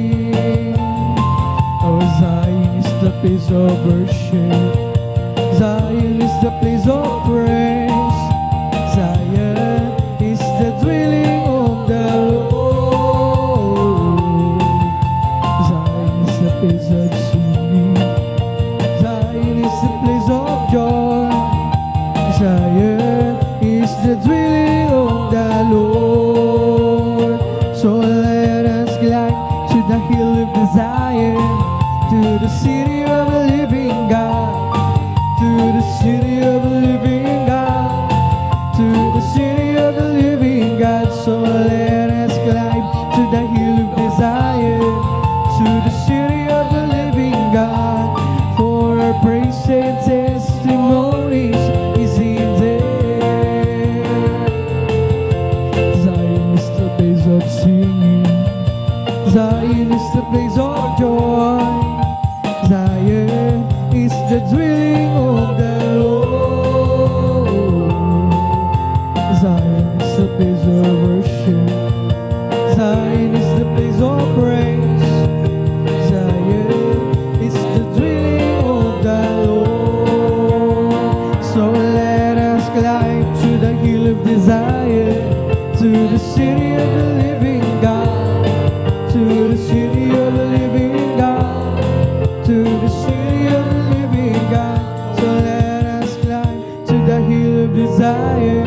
Oh Zion is the place of worship, Zion is the place of praise, Zion is the dwelling of the Lord. Zion is the place of singing, Zion is the place of joy, Zion is the dwelling of the Lord. So let us climb to the hill of the Zion, to the city of the living God, to the city of the living God, to the city of the living God. So let us climb to the hill of the Zion, to the city of the living God, for our praise and testimonies is in there. Zion is the place of singing, Zion is the place of joy, Zion is the dwelling of the Lord. Zion is the place of worship, Zion is the place of praise, Zion is the dwelling of the Lord. So let us climb to the hill of the Zion, to the city of the living God, to the city of the living God, to the city of the living God. So let us climb to the hill of the Zion,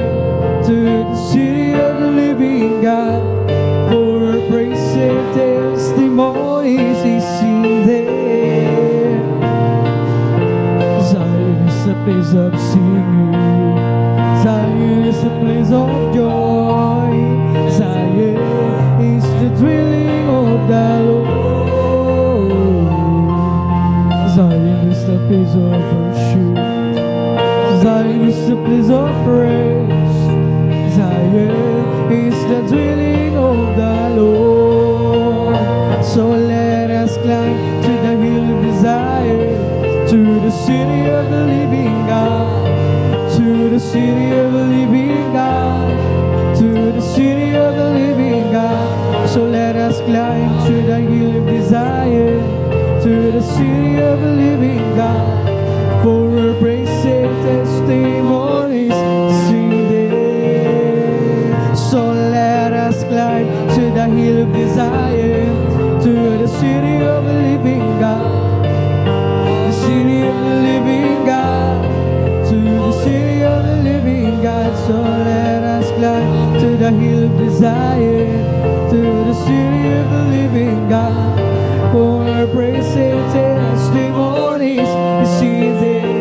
to the city of the living God, for our praise and testimonies is in there. Zion is the place of singing, Zion is the place of joy, Zion is the dwelling of the Lord. Zion is the place of worship, Zion is the place of praise, Zion is the dwelling of the Lord. So let us climb to the hill of the Zion, to the city of the living God, to the city of the living God, to the city of the living God. So let us climb to the hill of the Zion, to the city of the living God, for our praise and testimonies sing there. So let us climb to the hill of the Zion, to the city of the living God, the city of the living God, to the city of the living God. So let us climb to the hill of the Zion, to the city of the living God, for our praise and testimonies is in there.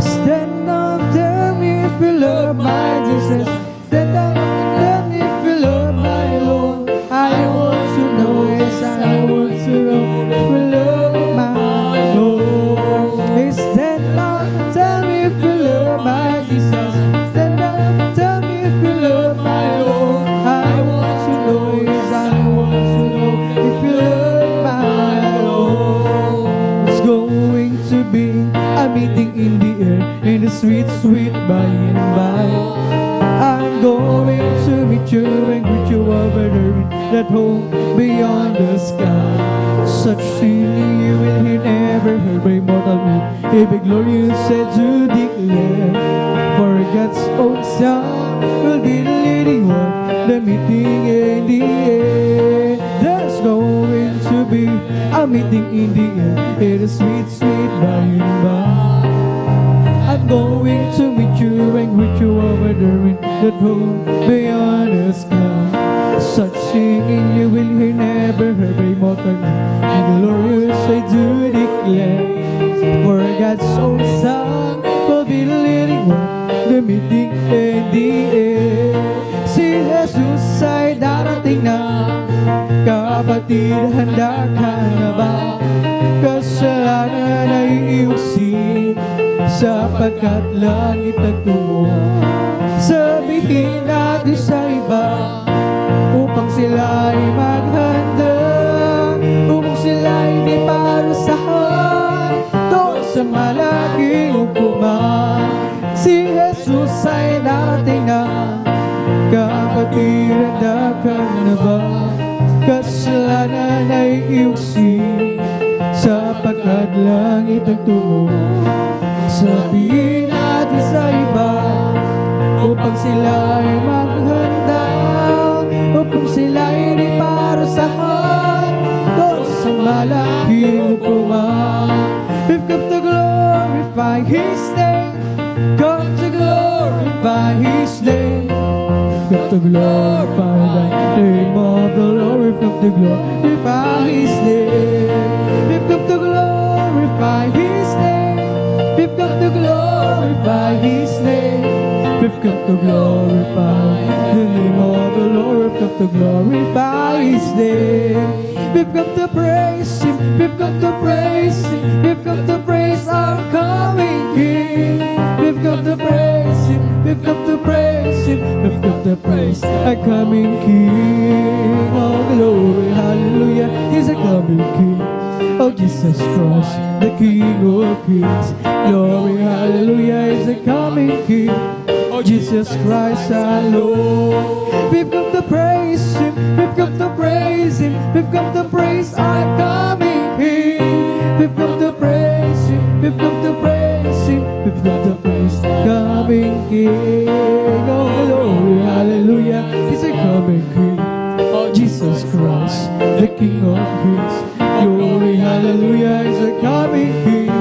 Stand up, tell me if you love my Jesus. Stand up and tell me if you love my Lord. I want to know, yes, I want to know if you love my Lord. Hey, stand up and tell me if you love my Jesus. Stand up and tell me if you love my Lord. I want to know, yes, I want to know if you love my Lord. It's going to be a meeting in the air, in the sweet, sweet by and by. I'm going to meet you and greet you over there in that home beyond the sky. Such feeling you will hear never heard by mortal man. A big glorious said to declare. For God's own Son will be the leading one, the meeting in the end. There's going to be a meeting in the end. It is sweet, sweet by and by. I'm going to meet you and greet you over there in that home beyond the sky. Such singing you will hear, never heard by mortal man. Glorious I do declare. For God's own Son will be the leading one, the meeting in the end. Si Jesus ay darating na. Kapatid, handa ka na ba? Kasalanan ay iusin, sapagkat langit nagtungo. Sabihin natin sa iba, upang sila ay maghanda, upang sila ay di parusahan doon sa malaking hukuman. Si Jesus ay darating na. Kapatid, handa ka na ba? Kasalanan ay iusin, sapagkat langit nagtungo. Sabihin natin sa iba, upang sila ay maghanda, upang sila ay di parusahan doon sa malaking hukuman. We've come to glorify His name, come to glorify His name. We've come to glorify the name of the Lord. We've come to glorify His name. We've come to glorify His name. We've come to glorify His name. We've come to glorify the name of the Lord. We've come to glorify His name. We've come to praise Him. We've come to praise Him. We've come to praise our coming King. We've come to praise Him. We've come to praise Him. We've come to praise our coming King. Oh glory, hallelujah, He's a coming King. Oh Jesus Christ, the King of Kings. Glory, hallelujah, He's a coming King. Oh Jesus Christ our Lord. We've come to praise Him. We've come to praise Him. We've come to praise our coming King. We've come to praise Him. We've come to praise Him. We've come to praise coming King. Oh glory, hallelujah, He's a coming King. Oh Jesus Christ, the King of Kings. Glory, hallelujah, He's a coming King.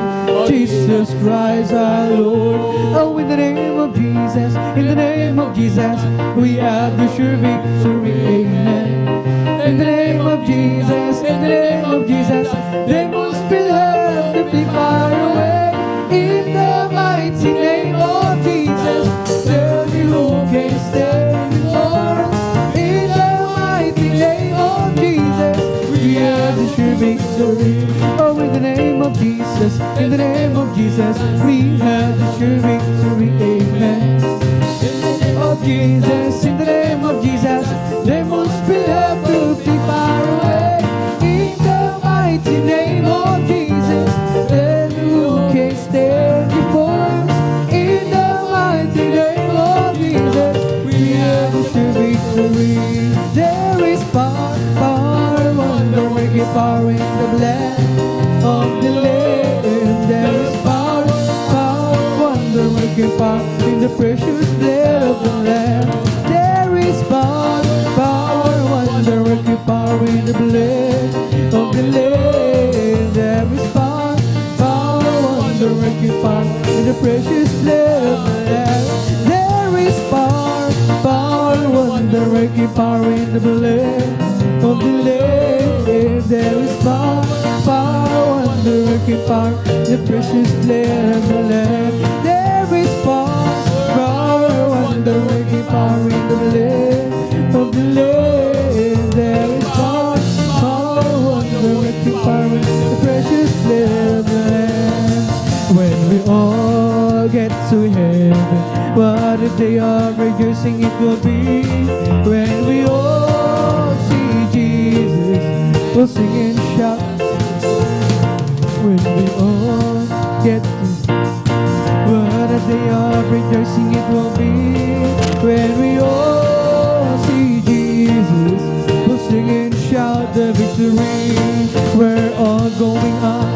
Jesus Christ our Lord. Oh, in the name of Jesus, in the name of Jesus, we have the sure victory. Amen. In the name of Jesus, in the name of Jesus, demons will have to be far away. In the mighty name of Jesus, tell me who can stand before us. In the mighty name of Jesus, we have the sure victory. Oh, in the name of Jesus, in the name of Jesus, we have the sure victory. Amen. In the name of Jesus, in the name of Jesus, demons will have to be far away. In the mighty name of Jesus, then who can stand before us? In the mighty name of Jesus, we have the sure victory. There is power, power, wonder, working power in the blood of the Lamb. There is power, power, wonder, working power in the precious blood of the Lamb. There is power, power, wonder, working power in the blood of the Lamb. There is power, power, wonder, working power in the precious blood of the Lamb. There is power, power, wonder, working power in the blood of the Lamb. There is power, power, wonder, working power in the precious blood of the Lamb. There is power, power, wonder, working power in the blood of the Lamb. There is power, power, wonder, working power in the precious blood of the Lamb. When we all get to heaven, what a day of rejoicing it will be. When we all see Jesus, we'll sing and shout. When we all get to what a day of rejoicing it will be. When we all see Jesus, we'll sing and shout the victory. We're all going up,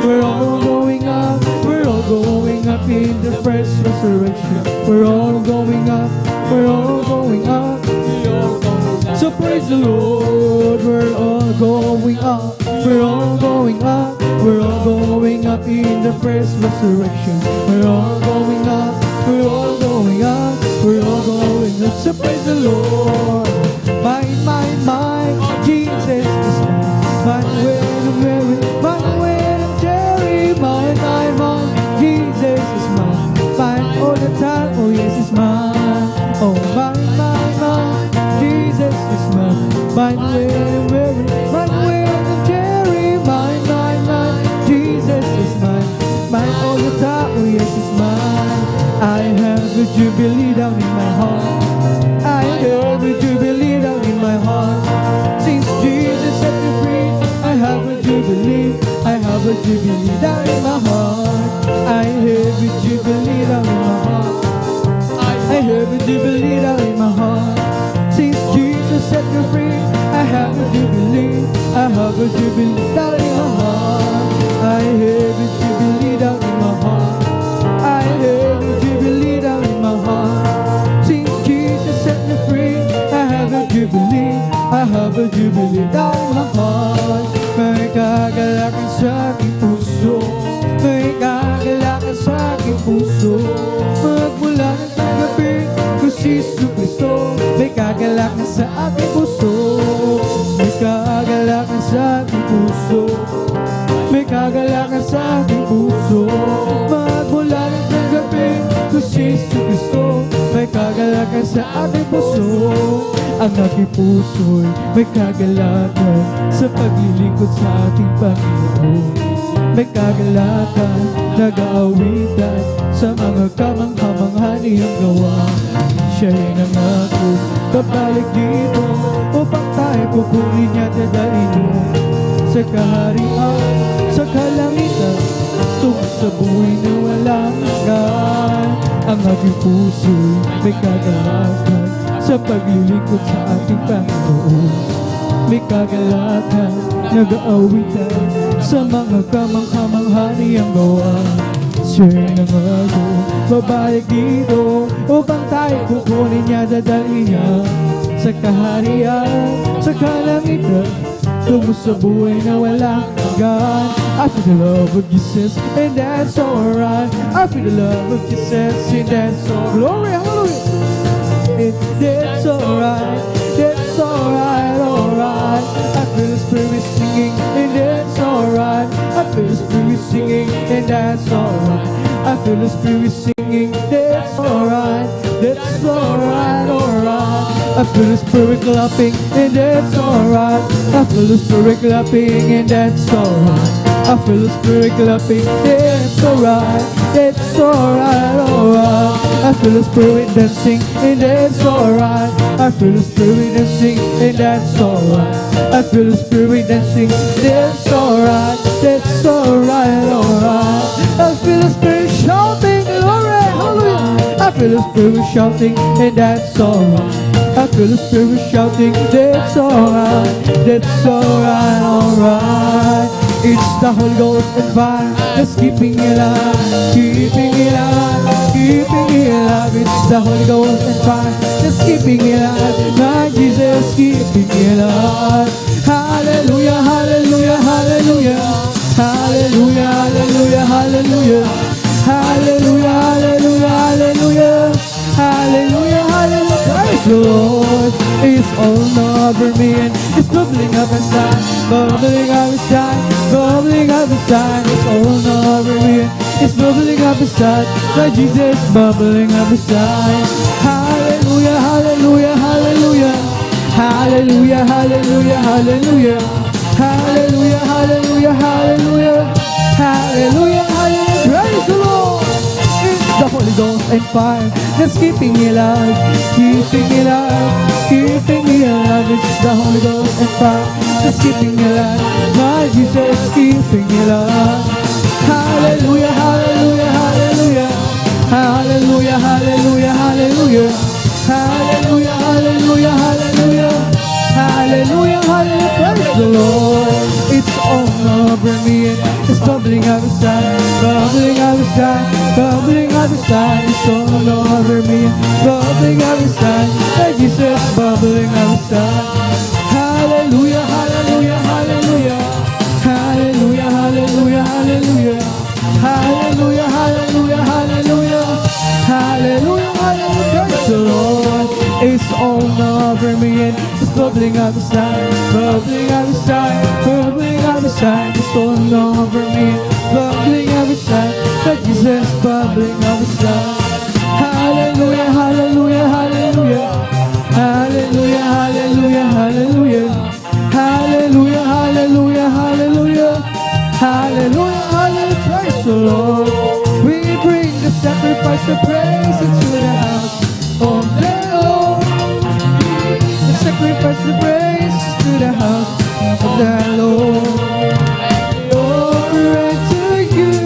we're all going up, we're all going up up in the first resurrection. We're all going up, we're all going up. So praise the Lord, we're all going up, we're all going up, we're all going up in the first resurrection. We're all going up, we're all going up, we're all going up. So praise the Lord. My, Jesus is mine. My way to Mary, my way to Jerry, my, Jesus is mine. Mine all the time, oh yes, it's mine. Oh my, Jesus is mine. Mine way to Mary, my way to Jerry, my, Jesus is mine. Mine all the time, oh yes, it's mine. I have a jubilee down in my heart. I have a jubilee down in my heart. Since Jesus set me free, I have a jubilee. I have a jubilee down in my heart. I have a jubilee down in my heart. I have a jubilee down in my heart. Since Jesus set me free, I have a jubilee. I have a jubilee down in my heart. I have a jubilee down in my heart. I have a jubilee down in my heart. Since Jesus set me free, I have a jubilee. I have a jubilee down in my heart. May kagalakan sa aking puso, may kagalakan sa aking puso. Magmula ng gabi ko si Jesucristo, may kagalakan sa aking puso. May kagalakan sa aking puso, may kagalakan sa aking puso. Magmula ng gabi ko si Jesucristo, may kagalakan sa aking puso. Ang aking puso'y may kagalakan sa paglilingkod sa ating Panginoon. May kagalakan, nag-aawitan sa mga kamangha-mangha niyang gawa. Siya'y nangako, babalik dito upang tayo kukunin niya at dadalhin sa kaharian, sa kalangitan, tungo sa buhay na walang hanggan. Ang aking puso'y may kagalakan sa paglilingkod sa ating Panginoon. May kagalakan, nag-aawitan sa mga kamangha-mangha niyang gawa. Siya'y nangako, babalik dito upang tayo kukunin niya, dadalhin niya sa kaharian, sa kalangitan, tungo sa buhay na walang hanggan. I feel the love of Jesus, and that's alright. I feel the love of Jesus, and that's all. Glory, hallelujah. That's alright, that's alright, alright. I feel the Spirit singing, and that's alright. I feel the Spirit singing, and that's alright. I feel the Spirit singing, that's alright, that's alright, alright. I feel the Spirit clapping, and that's alright. I feel the Spirit clapping, and that's alright. I feel the Spirit clapping, that's alright, that's alright, alright. I feel the Spirit dancing, and that's alright. I feel the Spirit dancing, and that's alright. I feel the Spirit dancing, that's alright, that's alright, alright. I feel the Spirit shouting, glory, hallelujah. I feel the Spirit shouting, and that's alright. I feel the Spirit shouting, that's alright, that's alright, alright. It's the Holy Ghost and fire that's keeping it alive, keeping it alive, keeping it alive. It's the Holy Ghost and fire that's keeping it alive. My Jesus keeping it alive. Hallelujah, hallelujah, hallelujah, hallelujah, hallelujah, hallelujah, hallelujah, hallelujah, hallelujah, hallelujah, hallelujah. Praise the Lord. It's all over me and it's bubbling up inside, bubbling up inside, bubbling up inside. It's all over me and it's bubbling up inside. My Jesus bubbling up inside. Hallelujah, hallelujah, hallelujah, hallelujah, hallelujah, hallelujah, hallelujah, hallelujah, hallelujah, hallelujah, hallelujah. Praise the Lord. The Holy Ghost and fire that's keeping me alive, keeping me alive, keeping me alive. It's the Holy Ghost and fire that's keeping me alive. My Jesus keeping me alive. Hallelujah, hallelujah, hallelujah, hallelujah, hallelujah, hallelujah, hallelujah, hallelujah, hallelujah, hallelujah, hallelujah. Praise the Lord. It's all over me and it's bubbling up inside, bubbling up inside, bubbling up inside, it's all over me. Bubbling up inside, like Jesus, bubbling up inside. Hallelujah, hallelujah, hallelujah. Hallelujah, hallelujah, hallelujah. Hallelujah, hallelujah, hallelujah. Hallelujah, hallelujah. Praise the Lord. It's all over me and it's bubbling up inside, bubbling up inside, bubbling up inside. It's all over me, bubbling up inside. That Jesus bubbling up inside. Hallelujah, hallelujah, hallelujah. Hallelujah, hallelujah, hallelujah. Hallelujah, hallelujah, hallelujah. Hallelujah, hallelujah. Praise the Lord. We bring the sacrifice of praise into the house of the Lord. The sacrifice of praise to the house of the Lord. Offer to you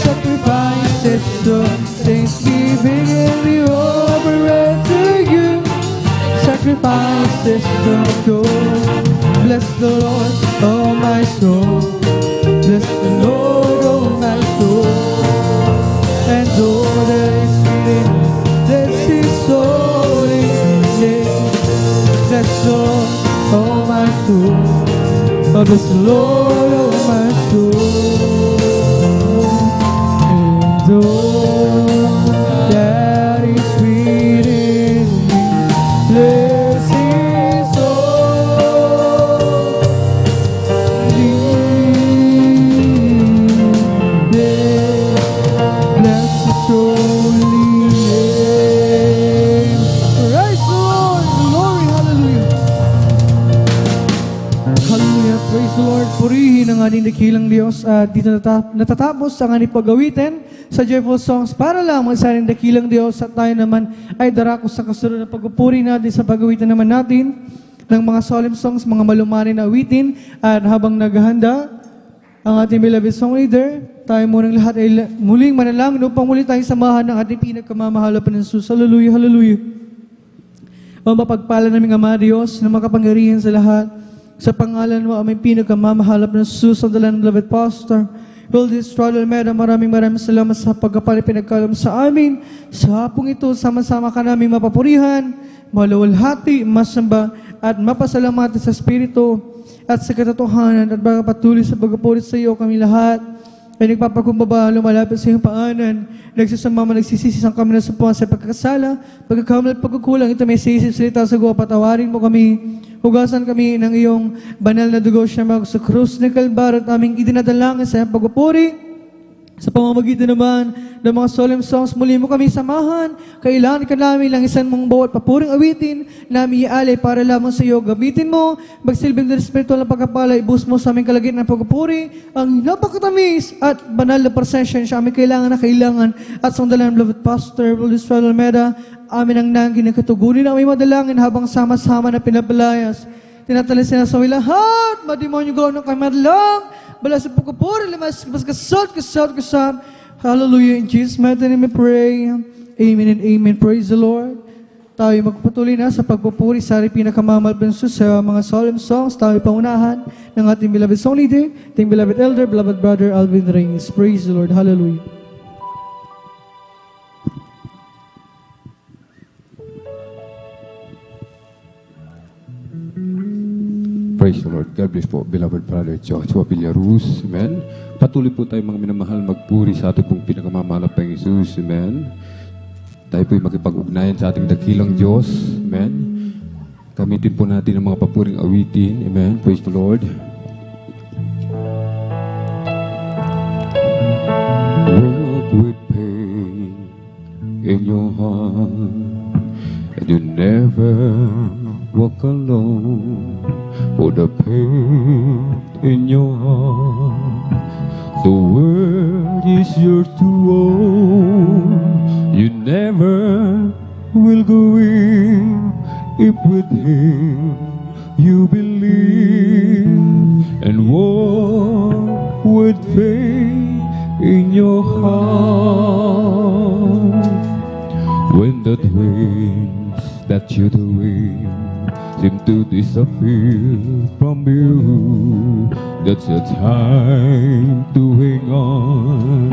sacrifices of thanksgiving, and we offer to you sacrifices of joy. Bless the Lord, oh my soul. Bless the Lord, oh my soul. And all that is within, bless His holy name. Bless the Lord, oh my soul. Oh, bless the Lord, oh my soul. And all that is within me, bless His holy name. Bless His holy name. Praise the Lord, glory, hallelujah. Hallelujah, praise the Lord. Purihin ang ating dakilang Diyos. At dito natatapos ang ating pag-awitin sa Joyful Songs para lamang sa ating dakilang Diyos. At tayo naman ay darako sa kasunod na pagpupuri natin sa pag-awitin naman natin ng mga solemn songs, mga malumanin na awitin. At habang naghahanda ang ating beloved song leader, tayo munang lahat ay muling manalangin upang muli tayong samahan ng ating pinagkamamahal na Panginoon. Hallelujah, hallelujah. O mapagpala naming Ama Diyos na makapangyarihan sa lahat, sa pangalan mo aming pinagkamamahalap ng susandalan ng beloved pastor, Wildis Strudel Meda, maraming salamat sa pagkapali pinagkalam sa amin. Sa hapong ito, sama-sama ka namin mapapurihan, malawalhati, masamba, at mapasalamatan sa Espiritu at sa katotohanan at patuloy sa pagkapulit sa iyo kami lahat ay nagpapakumbaba, lumalapit sa iyong paanan, nagsasama, nagsisisisang kami na supuan sa pagkakasala, pagkakamala at pagkukulang, ito may sisip salita sa gawa, patawarin mo kami, hugasan kami ng iyong banal na dugo siya sa krus ng Kalbaryo at aming idinadalangin sa iyong pagpupuri. Sa pamamagitan naman ng mga solemn songs, muli mo kami samahan. Kailangan ka namin lang isan mong bawat papuring awitin na iaalay para lamang sa iyo. Gamitin mo, magsilbing ng espiritual na pagkapala, ibus mo sa aming kalagit ng pagpupuri, ang napakatamis at banal na presensya siya aming kailangan na kailangan. At sa dalang beloved pastor, Wildis Strudel Meda, amin ang nangin ng katugunin na aming madalangin habang sama-sama na pinapalayas. Tinatalisin na sa aming lahat, madimonyo gawin ng kami madlang, bala sa pagkapuri, mas kasod. Hallelujah, in Jesus' mighty name we pray. Amen and amen. Praise the Lord. Tayo magpatuloy na sa pagpupuri sa ating pinakamamahal na Diyos sa mga solemn songs. Tayo pangunahan ng ating beloved song leader, ating beloved elder, beloved brother Alvin Reyes. Praise the Lord. Hallelujah. Praise the Lord. God bless po, beloved brother Joshua Villaruz. Amen. Patuloy po tayo mga minamahal magpuri sa ating pong pinakamamahal na Panginoon Jesus. Amen. Tayo po'y makipag-ugnayan sa ating dakilang Diyos. Amen. Gamitin po natin ang mga papuring awitin. Amen. Praise the Lord. Walk with pain in your heart, and you never walk alone. For the pain in your heart, the world is yours to own. You never will go in if with Him you believe and walk with faith in your heart. When the winds that you the wind seem to disappear from you, that's a time to hang on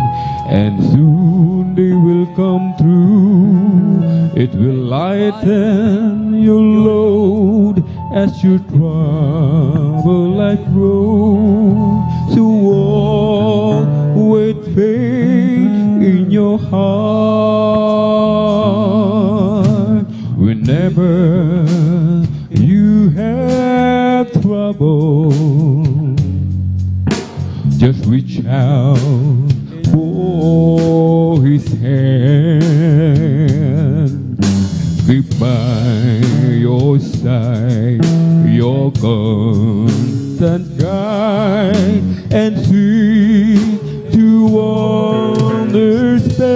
and soon they will come through. It will lighten your load as you travel like road. So walk with faith in your heart. Whenever you have trouble, just reach out for His hand. Keep by your side, your constant guide, and seek to understand.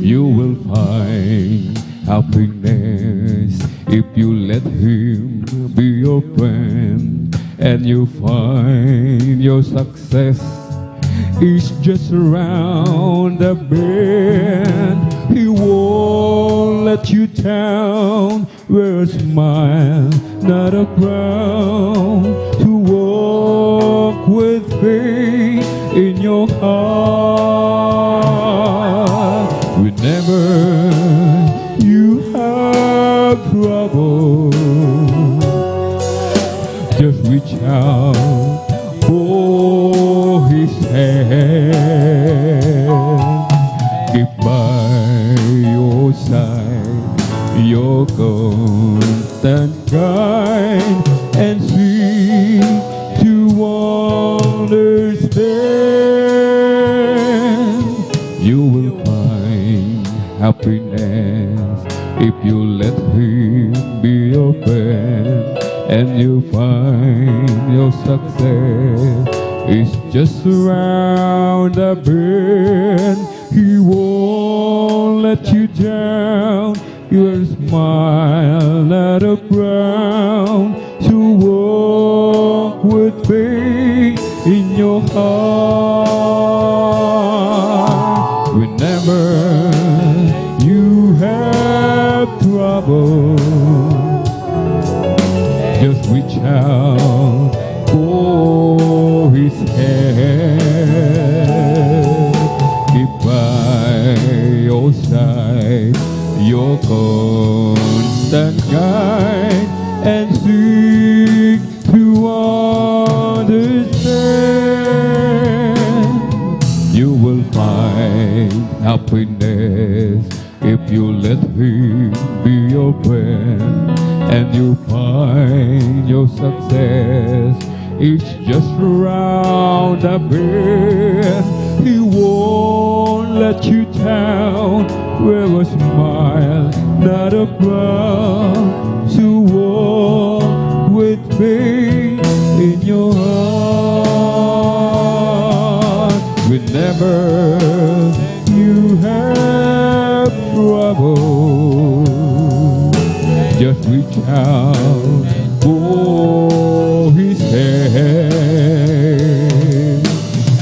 You will find happiness if you let Him be your friend, and you find your success is just around the bend. He won't let you down. Wear a smile, not a frown. To walk with faith in your heart. Whenever you have trouble, just reach out for His hand. Keep by your side, your constant guide, and seek to understand. You will find happiness if you let Him be your friend, and you find your success is just around the bend. He won't let you down. Your smile, not a frown. To walk with faith in your heart. Whenever you have trouble, just reach out for His hand. Keep by your side, your constant guide, and seek to understand. You will find happiness if you let Him be your friend, and you find your success is just around the bend. He won't let you down. Wear a smile, not a frown. To walk with faith in your heart. Whenever you have trouble, just reach out for His hand.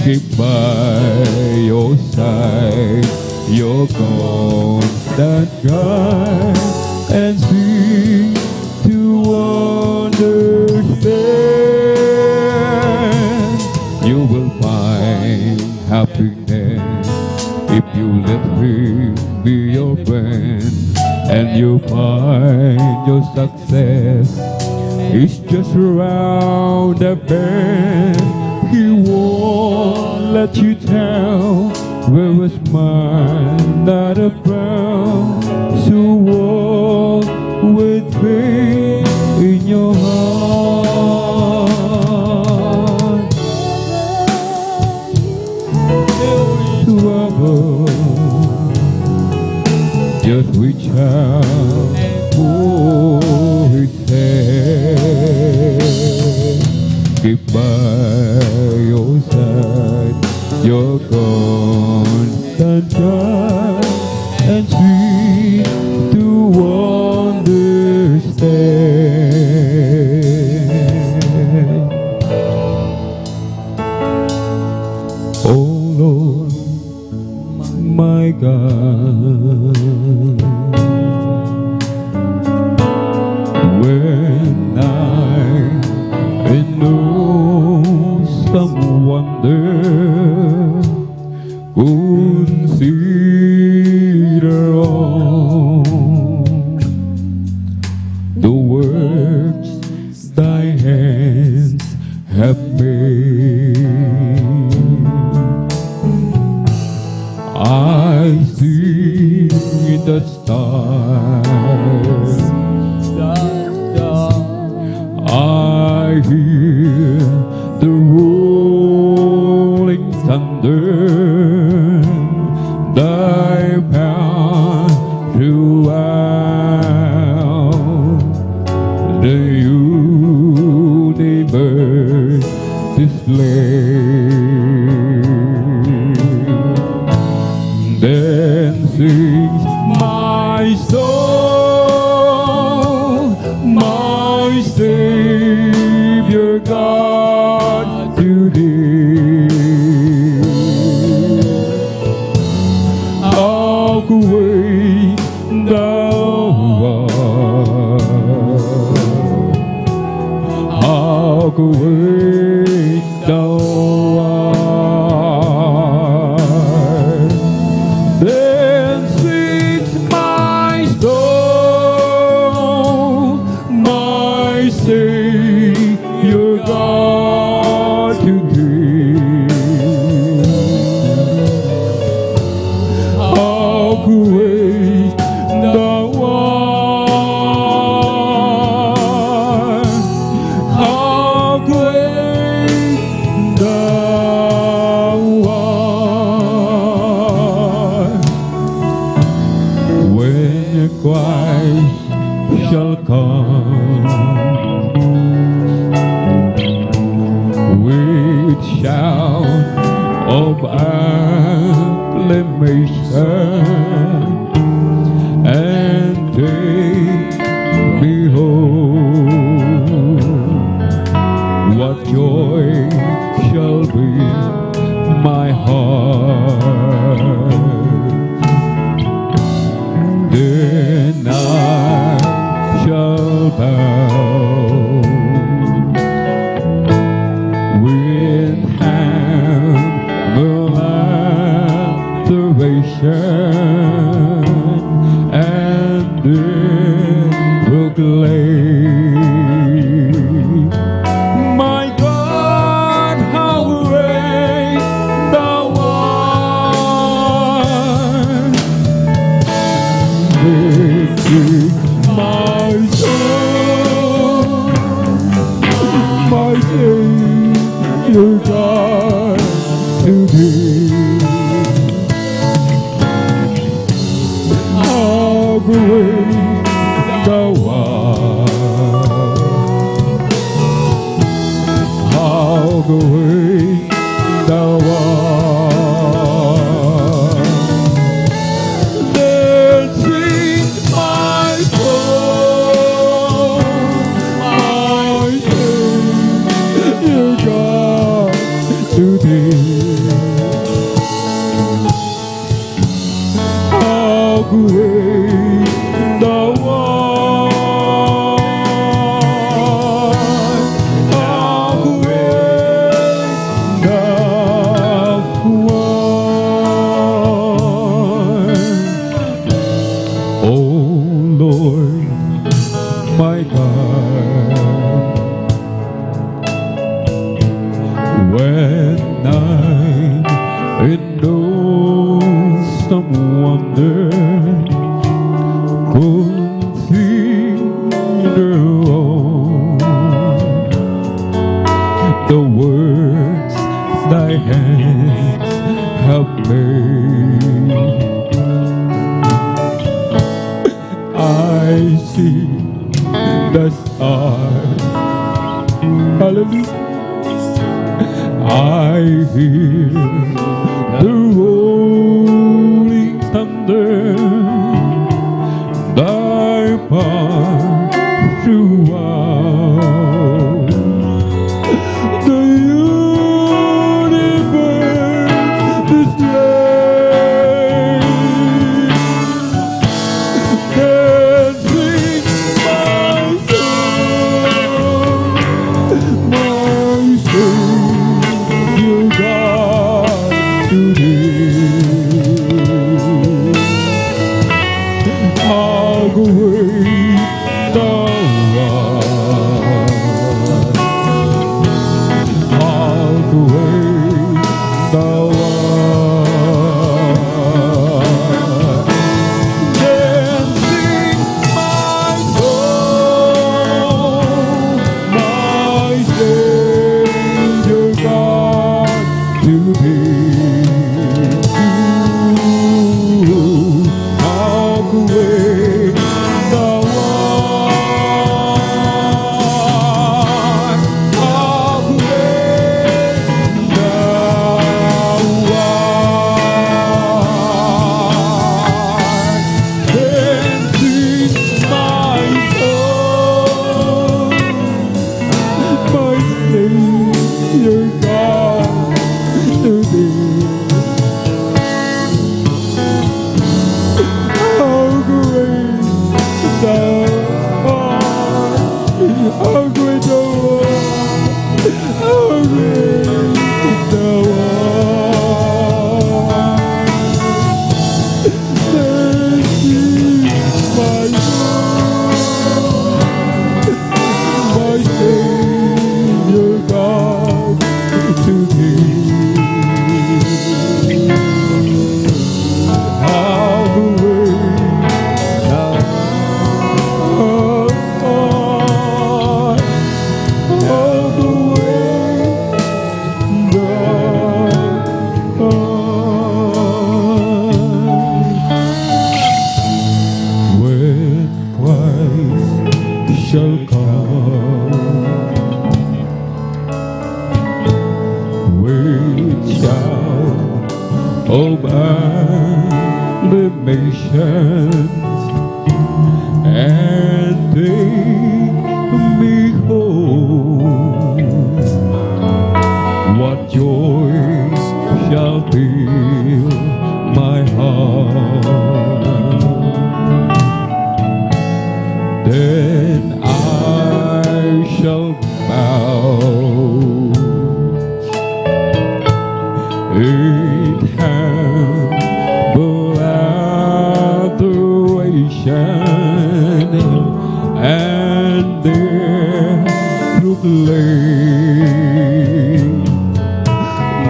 Keep by your side, your constant guide, and seek to understand. You will find happiness if you let Him be your friend, and you find your success is just around the bend. He won't let you down. Wear a smile, not a frown. So walk with faith in your heart. Trouble, just reach out for His hand. Keep by your side, your constant guide, and seek to understand. Oh Lord, my God, when I know some wonder Consider all the works thy hands have made. I see the stars, I hear the rolling thunder, thy power throughout the universe displayed. Then sings my soul, my Savior God, to thee. How great thou art, how great thou art. Then sings my soul, my Savior God, to thee. How great thou art, how great thou art. When Christ shall come with shout of acclamation, and take me home, what joy shall be my heart. Then I shall bow with humble adoration, and then proclaim, my God, how great thou art. This is my soul, my Savior God, to thee. How great thou art, how great thou art. Then sings my soul, my Savior God, to thee. How great thou art, how great thou art. Oh Lord, my God, when I'm in some wonder, consider all the works thy hands have made. I see the stars, hallelujah. I hear the rolling thunder, the sublimations and take me home. What joy shall fill my heart? Then I shall bow in humble adoration and there proclaim,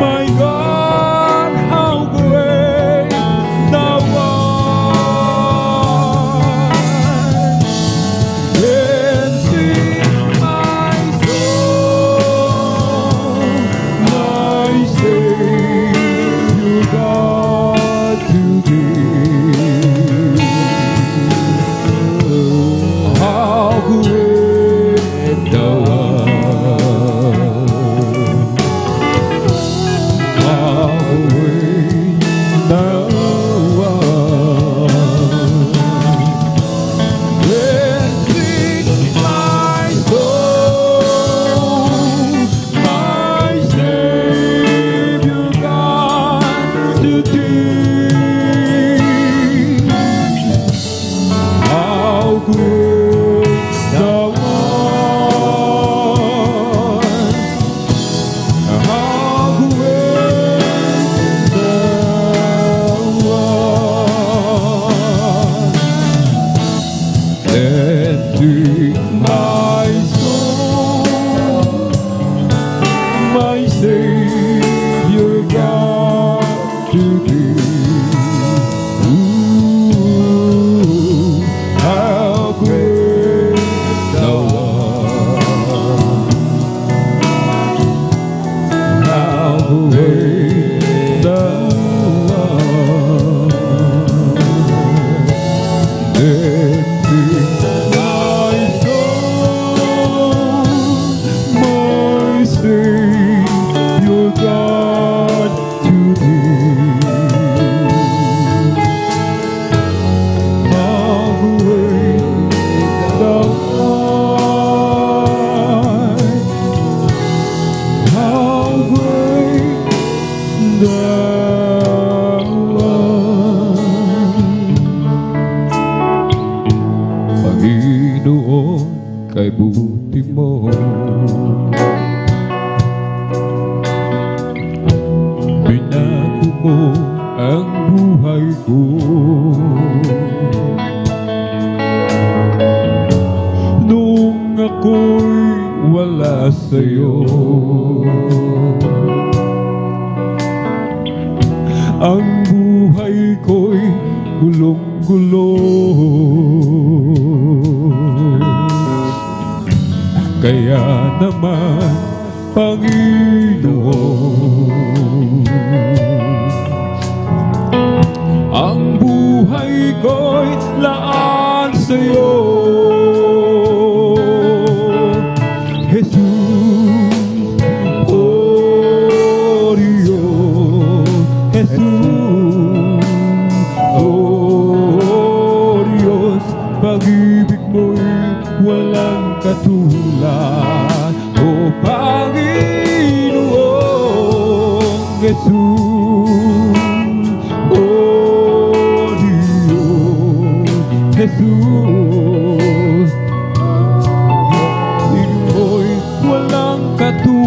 my God, how great thou art. Then sing my soul, my Savior God to thee. How great thou art. How great thou art. Then sing my soul, my Savior God to thee. How great thou art. How great thou art. Then sing my soul, my Savior God to thee. Ooh, how great thou art. How great thou art. Then sing my soul, my Savior God to thee. How great thou art. How great thou art. Panginoon, kay buti mo binago mo ang buhay ko. Nung ako'y wala sa'yo, ang buhay ko'y gulong-gulo. Kaya naman, Panginoon, ang buhay ko'y laan sa'yo. Jesus, oh Dios, Jesus, oh Dios, pag-ibig mo'y walang katulad. O Panginoong Jesus, oh Dios, Jesus, pag-ibig mo'y walang katulad.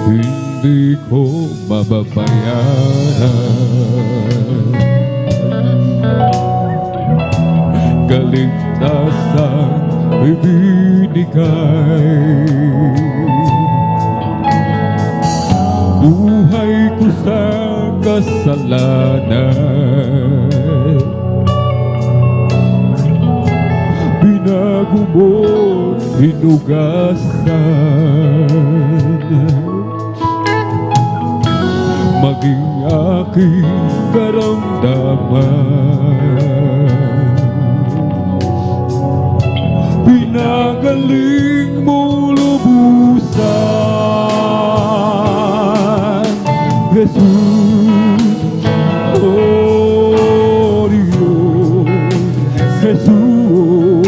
Hindi ko mababayaran kaligtasan ibinigay. Buhay ko sa kasalanan, binago mo, hinugasan. Maging aking karamdaman, pinagaling mo lubusan. Jesus, oh Diyos, Jesus.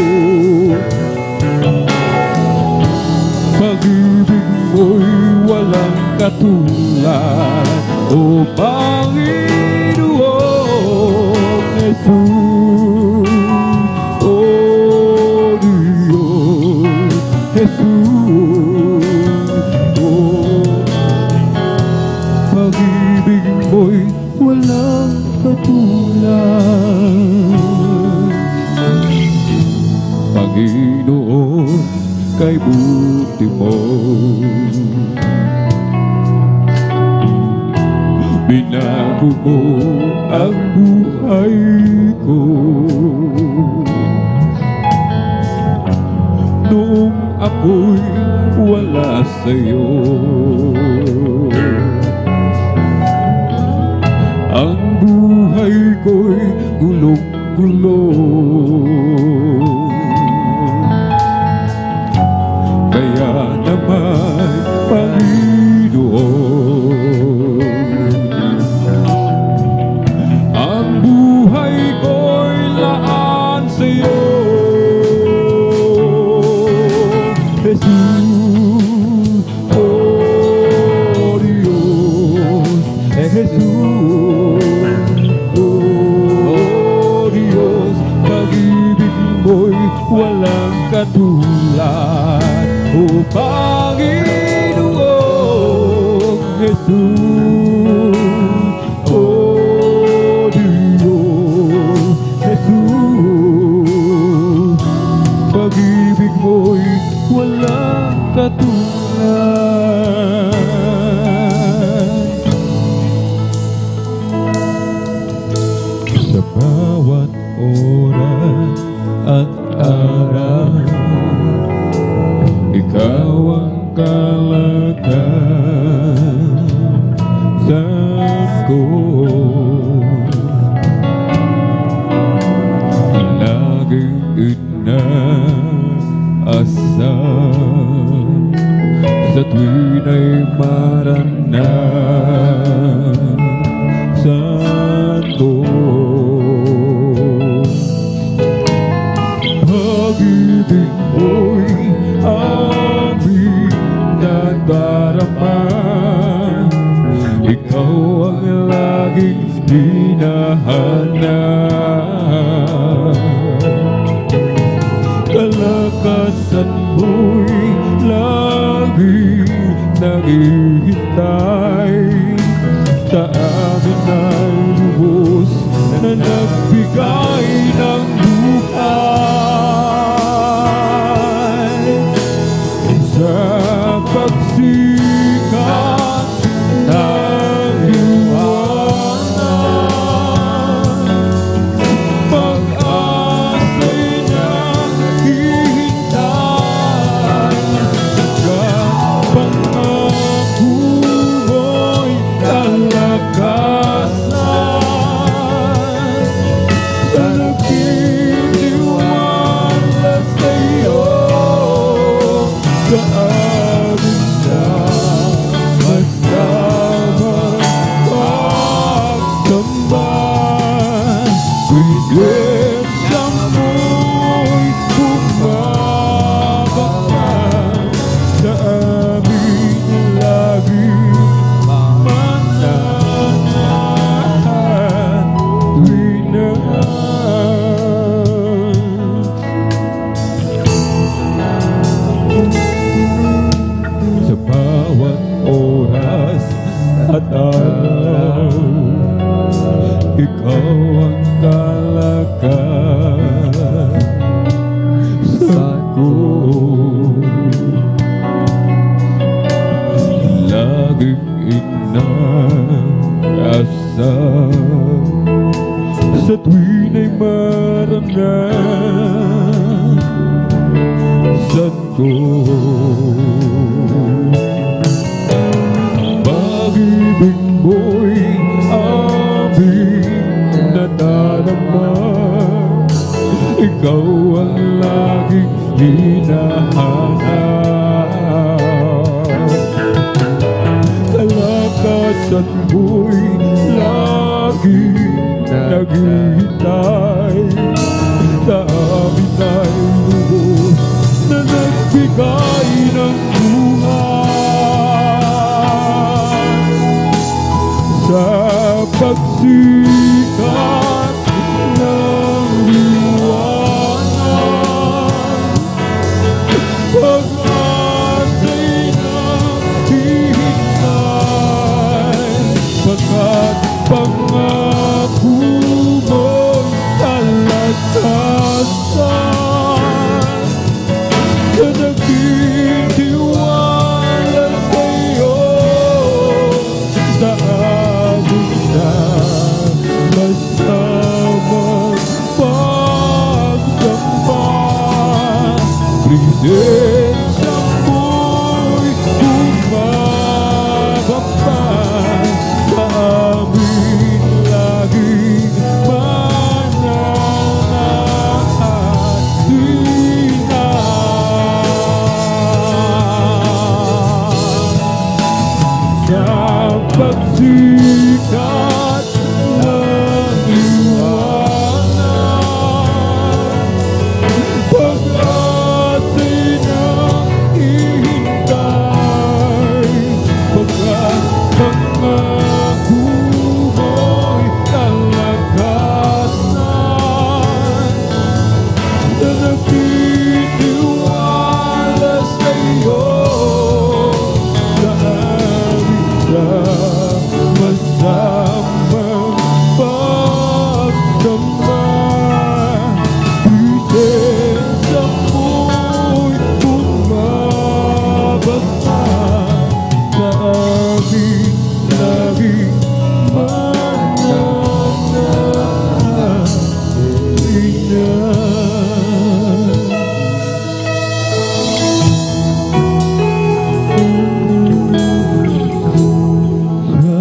Pag-ibig mo'y walang katulad, o Panginoon Jesus, o Diyos Jesus, pag-ibig mo'y walang katulad. Panginoon, kay buti mo, binago mo ang buhay ko. Noong ako'y wala sa'yo, ang buhay ko'y gulong-gulo. Kaya naman, Panginoon, ang buhay ko'y laan sa'yo. Jesus, oh Diyos, Jesus, oh Diyos, pag-ibig mo'y walang katulad, o Panginoon Jesus, oh Diyos, Jesus, pag-ibig mo'y walang katulad. Sa bawat oras at araw, ikaw ang kalakasan ko. Laging inaasahan sa tuwin ay maranasan ko. Pag-ibig mo'y aming nadarama, ikaw ang laging hinahanap. Kalakasan mo'y laging naghihintay, sa amin ay lubos na nagbigay ng buhay. Sa pagsikat ng liwanag, pag-asa'y naghihintay, pangako mo'y kalakasan, sa nagtitiwala sa'yo, sa amin na masamang pagsamba. Presensya mo'y bumababa sa amin laging mananahan tuwing na sa bawat oras at araw, ikaw ang kalakasan ko. Laging inaasahan sa tuwin ay maranasan ko. Pag-ibig mo'y aming nadarama, ikaw ang laging hinahanap. Kalakasan minsan mo'y laging naghihintay. Sa amin ay lubos na nagbigay ng buhay. Sa pagsikat ng liwanag, pag-asa'y naghihintay, pagkat pangako mo'y kalakasan. Sa nagtitiwala sa'yo, sa amin na masamang pagsamba. Presensya mo'y bumababa sa amin laging mananatinan. Sa pagsikat ng liwanag, pag-asa'y naghihintay, pagkat pangako mo'y kalakasan. Sa nagtitiwala sa'yo, sa amin na masamang pagsamba. Presensya mo'y bumababa sa amin laging mananatinan. Sa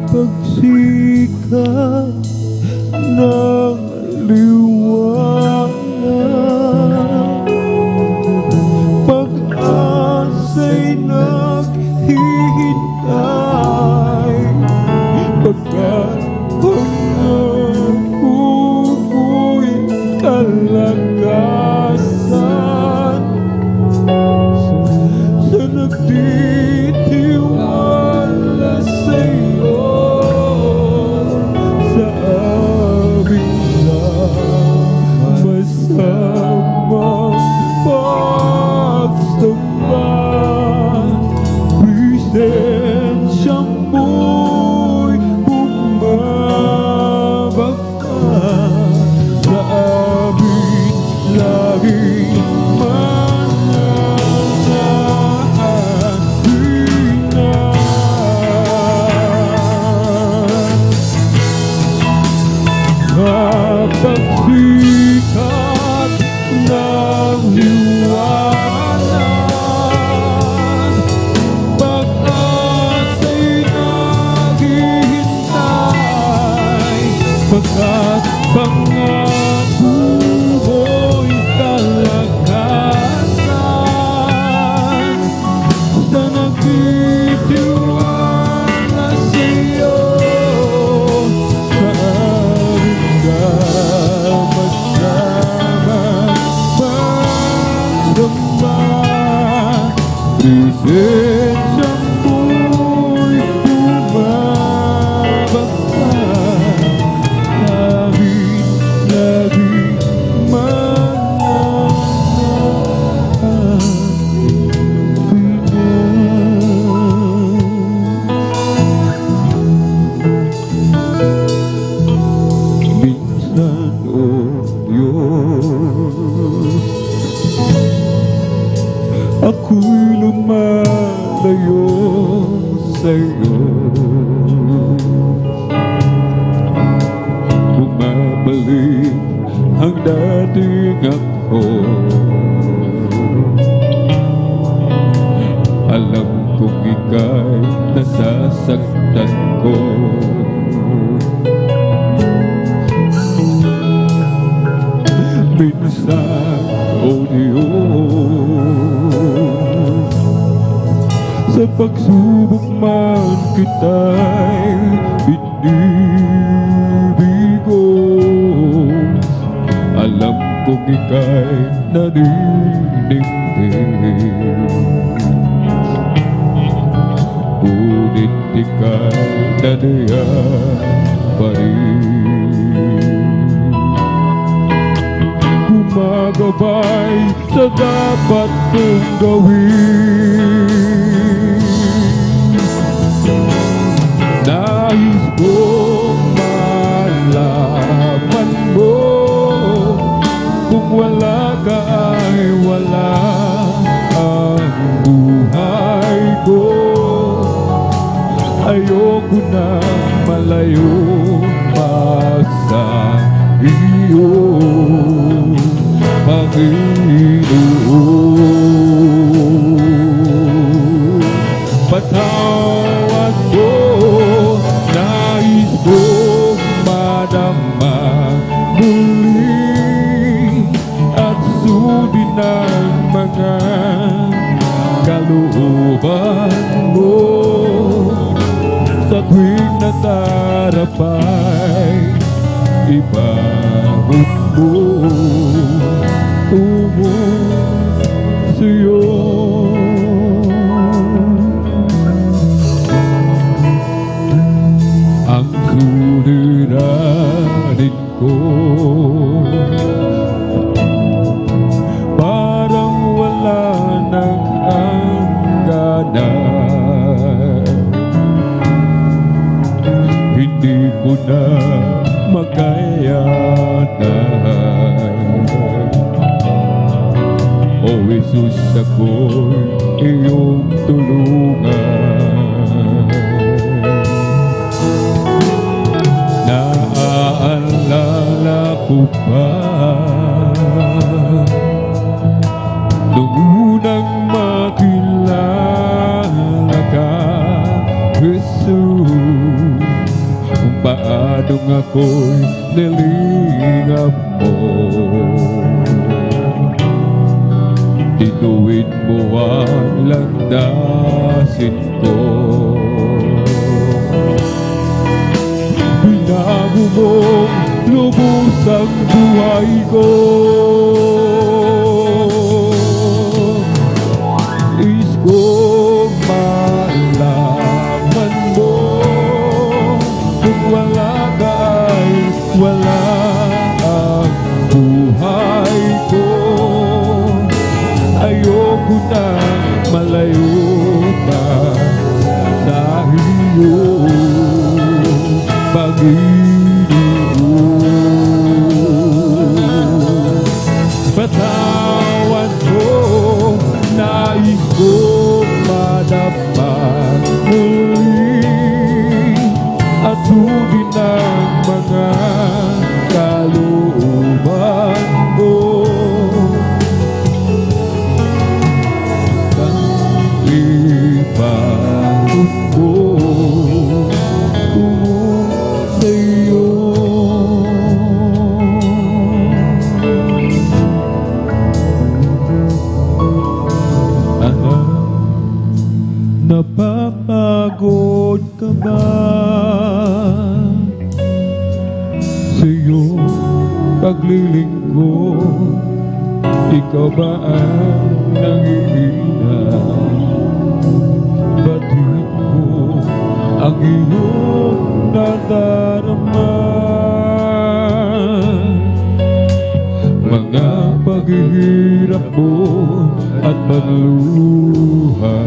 pagsikat ng liwanag, pag-asa'y naghihintay, pagkat pangako mo'y kalakasan. Sa nagtitiwala sa'yo, sa amin lang masamang pagsamba. Presensya mo'y bumababa sa amin laging mananatinan. Sa pagsikat ng liwanag, pag-asa'y naghihintay, pagkat pangako mo'y kalakasan. Sa nagtitiwala sa'yo, sa amin na masamang pagsamba. Presensya mo'y bumababa sa amin laging mananatinan. Minsan, oh Diyos, ako'y lumalayo sa'yo. Bumabalik ang dating ako. Alam kong ika'y nasasaktan ko. Minsan, oh Diyos, sa pagsubok man kita'y inibigo. Alam kong ika'y naniningning, ngunit ika'y nadiyan pa rin. Gumagabay sa dapat kong gawin. Nais kong malaman mo, kung wala ka ay wala ang buhay ko. Ayoko na malayo pa sa iyo, Panginoon. Patawad mo, nais kong madama muli at sundin ang mga kalooban mo. Sa tuwing natarapay, ibahog mo tungo sa'yo. Ang suliranin ko parang wala nang hangganan. Hindi ko na makayanan. O Jesus, ako'y iyong tulungan. Naaalala ko pa nung unang makilala ka, Jesus, kung paanong ako'y nilingap mo. Tinuwid mo ang landasin ko. Binago mong lubos ang buhay ko. Is kong malaman mo, kung wala ka ay wala ang buhay ko. Ayoko na malayo pa sa iyo, Panginoon. Patawad mo, nais kong madapat muli at sundin ang mga kalooban mo. Ipahog ko tungo sa'yo. Anak, napapagod ka ba sa iyong paglilingkod? Ikaw ba ang nangihina? Batid mo ang iyong nadarama. Mga paghihirap mo at pagluha,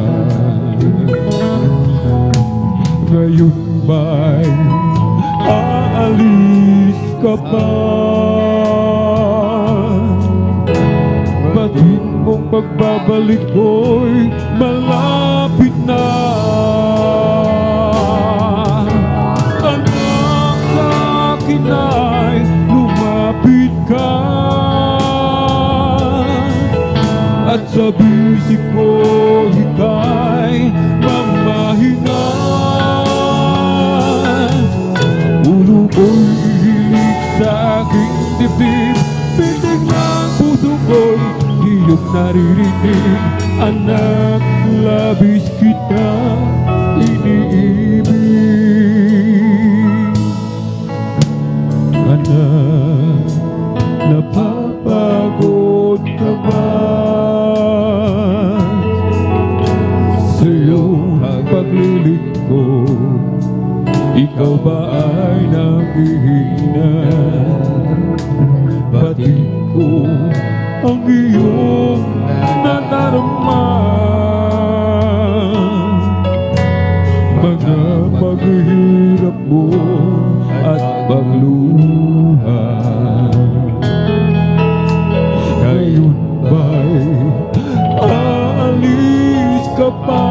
ngayon ba'y aalis ka pa? Batid mong pagbabalik ko'y malapit na. Anak, sa akin ay lumapit ka at sa bisig ko ika'y mamahina. Ulo ko'y ihilig sa aking dibdib, pitig ng puso ko'y iyong naririnig. Anak, labis kita iniibig. ikaw ba ay nakihina? Batid ko ang iyong nadarama, mga paghihirap mo at pagluha. Ngayon ba'y aalis ka pa?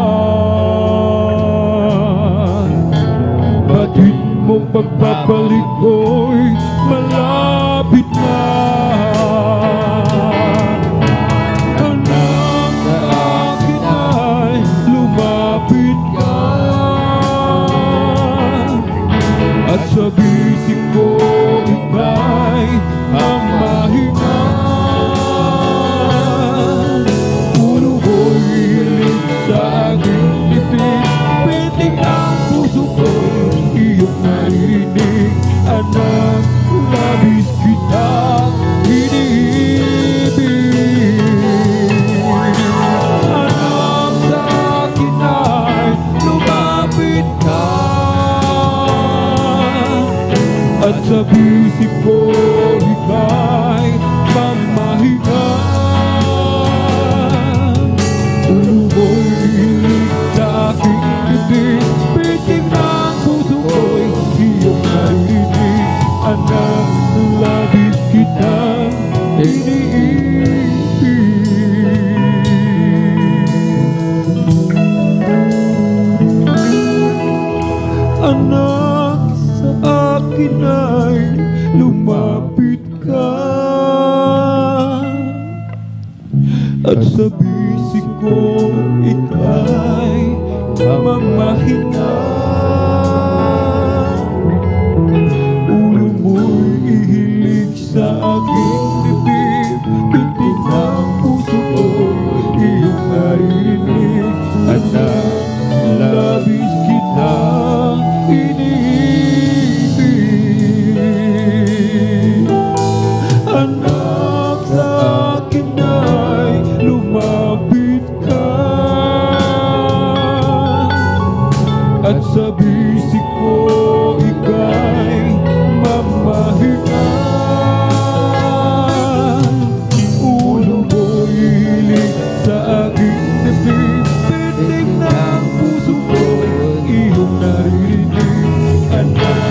Batid mong pagbabalik ko'y malapit na. Anak, sa akin ay lumapit ka, at sa bisig ko ika'y ang mahinga. Puro ko'y hilig sa aking titig, pitik ang puso ko'y iyong narinig. Anak, labis kitang iniibig. Anak, sa akin ay lumapit ka, at sa bisig ko ika'y mamahinga. Puro ko'y hilig sa aking titig, pitik ng puso ko'y iyong narinig. Anak, labis kitang iniibig. Anak, sa akin ay lumapit ka, at sa bisig ko ika'y mamahinga. Ulo mo'y ihilig sa aking bibig, pitik ng puso ko'y iyong narinig. Anak, labis kitang iniibig. Anak, sa akin ay lumapit ka, at sa bisig ko ika'y mamahinga. Ulo mo'y hilig sa aking bibig, pitik ng puso ko'y iyong narinig. Anak,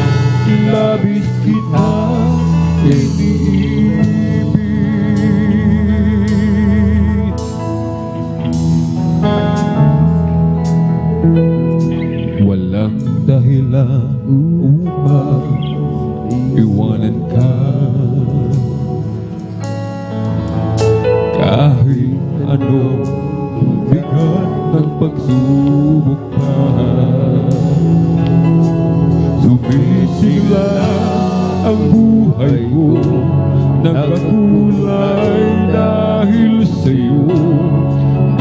labis kitang iniibig. Walang dahilan upang iwanan ka, kahit anong bigat ng pagsubok pa. Sumisila ang buhay ko, nagkakulay dahil sa'yo.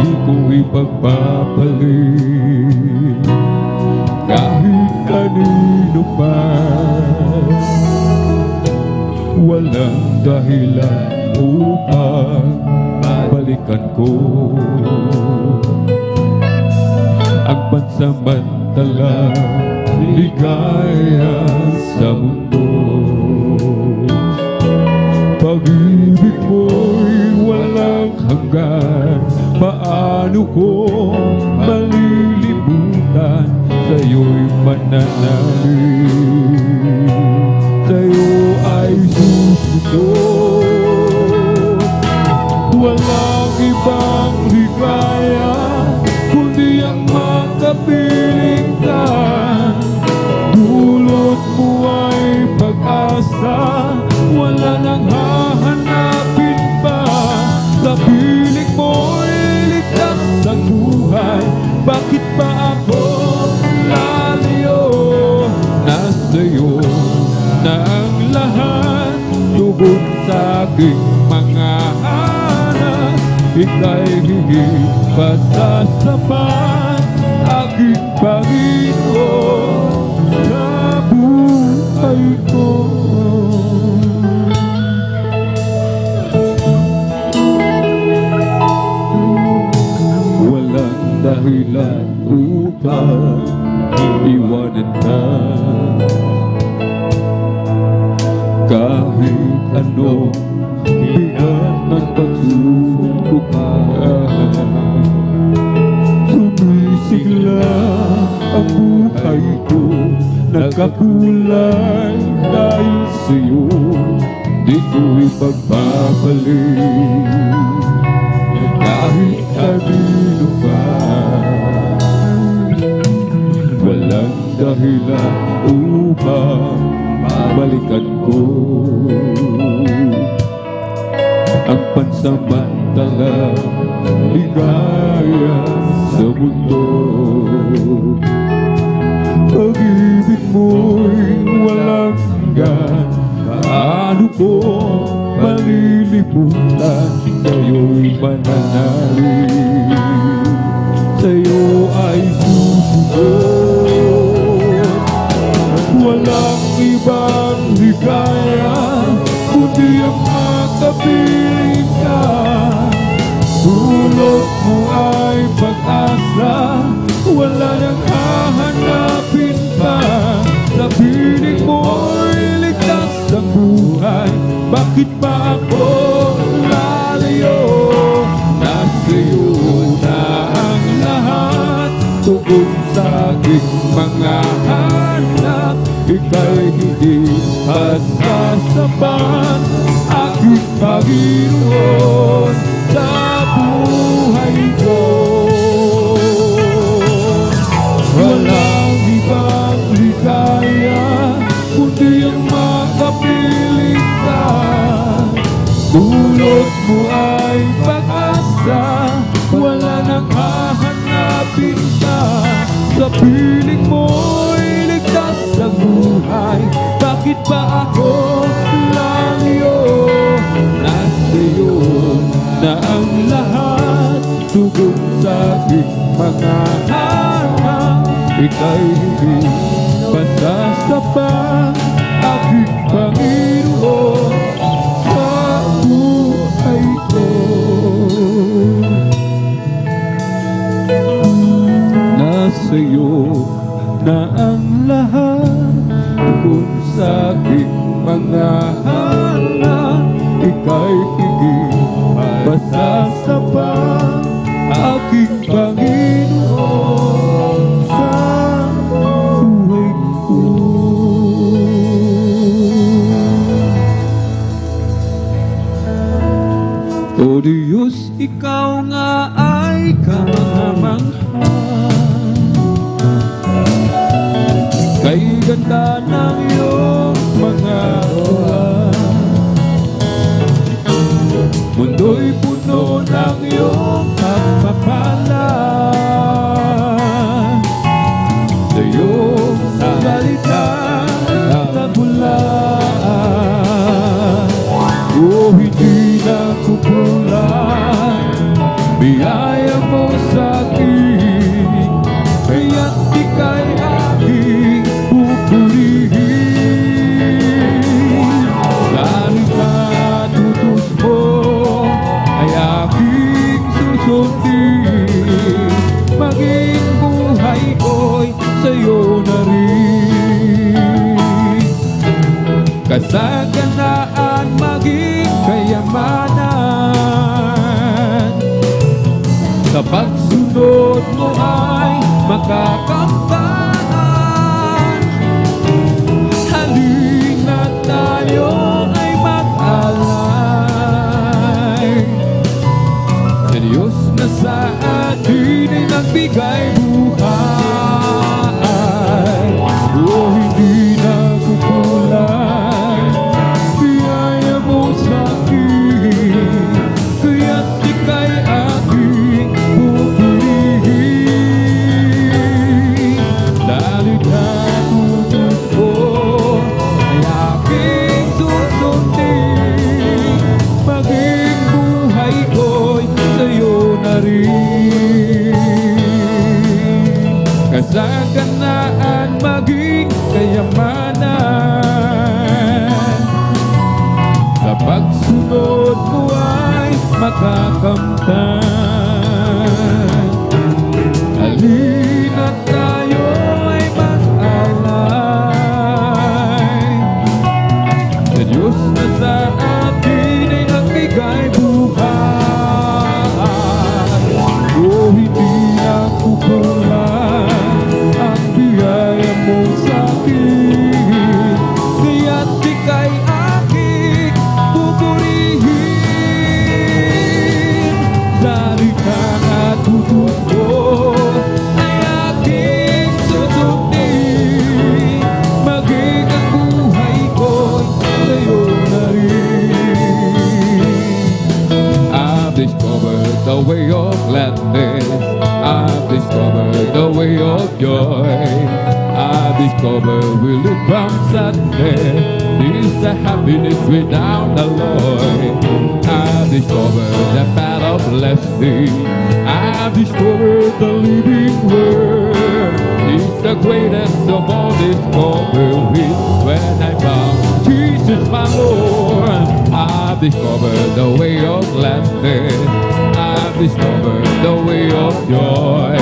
Di ko ipagpapalit kahit kanino pa. Walang dahilan upang balikan ko ang pansamantalang ligaya sa mundo. Pag-ibig mo'y walang hanggan, paano ko malilimutan? Sa'yo'y mananalig, sa'yo ay susunod. Walang ibang ligaya kundi ang makapiling ka. Dulot mo ay pag-asa, wala nang hahanapin pa. Sa piling mo'y ligtas ang buhay, bakit ba ako lalayo? Nasa'yo na ang lahat, tugod sa aking mga hanap. Ika'y higit pa sa sapat, aking Panginoon sa buhay ko. Walang dahilan upang iwanan ka, Kahit ano bigat ng pagsusubukan, sumisigla ang buhay ko, nagkakulay dahil sa'yo. Di ko'y pagbabalik kahit kanino pa. Walang dahilan upang mabalikan ko ang pansamantalang ligaya sa mundo. Pag-ibig mo'y walang hanggan, paano ko malilimutan? Sa'yo'y mananalig, sa'yo ay susunod. Walang ibang ligaya kundi ang makapiling ka. Dulot mo ay pag-asa, wala nang hahanapin pa. Sa piling mo'y ligtas ang buhay, bakit ba ako lalayo? Nasa'yo na ang lahat, tungkol sa aking mga hanap. Ika'y hindi pasasapat, aking Panginoon sa buhay ko. Walang ibang ligaya kundi ang makapiling ka. Dulot mo ay pag-asa, wala nang hahanapin ka. Sa piling mo'y ligtas ang buhay, bakit ba ako lalayo? Nasa'yo na ang lahat, tugod sa aking mga hanap. Ika'y hindi pasasapat, aking Panginoon sa buhay ko. Nasa'yo na ang lahat, tugod sa aking mga hanap. Ika'y hindi pasasapat, aking Panginoon sa buhay ko. O Diyos, ikaw nga ay kamangha-mangha, kay ganda ng iyong mga uwan. Mundo'y puno ng iyong pagpapala, sa iyong salita nagulaan. O hindi na kukulang biyaya mo sa akin, kaya't ika'y aking pupurihin. Salita tutus mo ay aking susundin, maging buhay ko'y sa'yo na rin. Kasaganaan maging kayamanan, sa pagsunod mo ay makakamtan. Halina tayo ay mag-alay, sa Diyos na sa atin ay nagbigay buhay. O hindi na kukulang biyaya mo sa akin, kaya't ika'y aking pupurihin. Dahil natutus ko ay aking susundin, maging buhay ko'y sa'yo na rin. Kasaganaan maging kayamanan, sa pagsunod mo ay makakamtan. Halina tayo ay mag-alay, sa Diyos discover really from sadness. This a happiness without alloy. I've discovered the path of blessing. I've discovered the living word. It's the greatest of all discoveries. When I found Jesus my Lord, I've discovered the way of gladness. I've discovered the way of joy.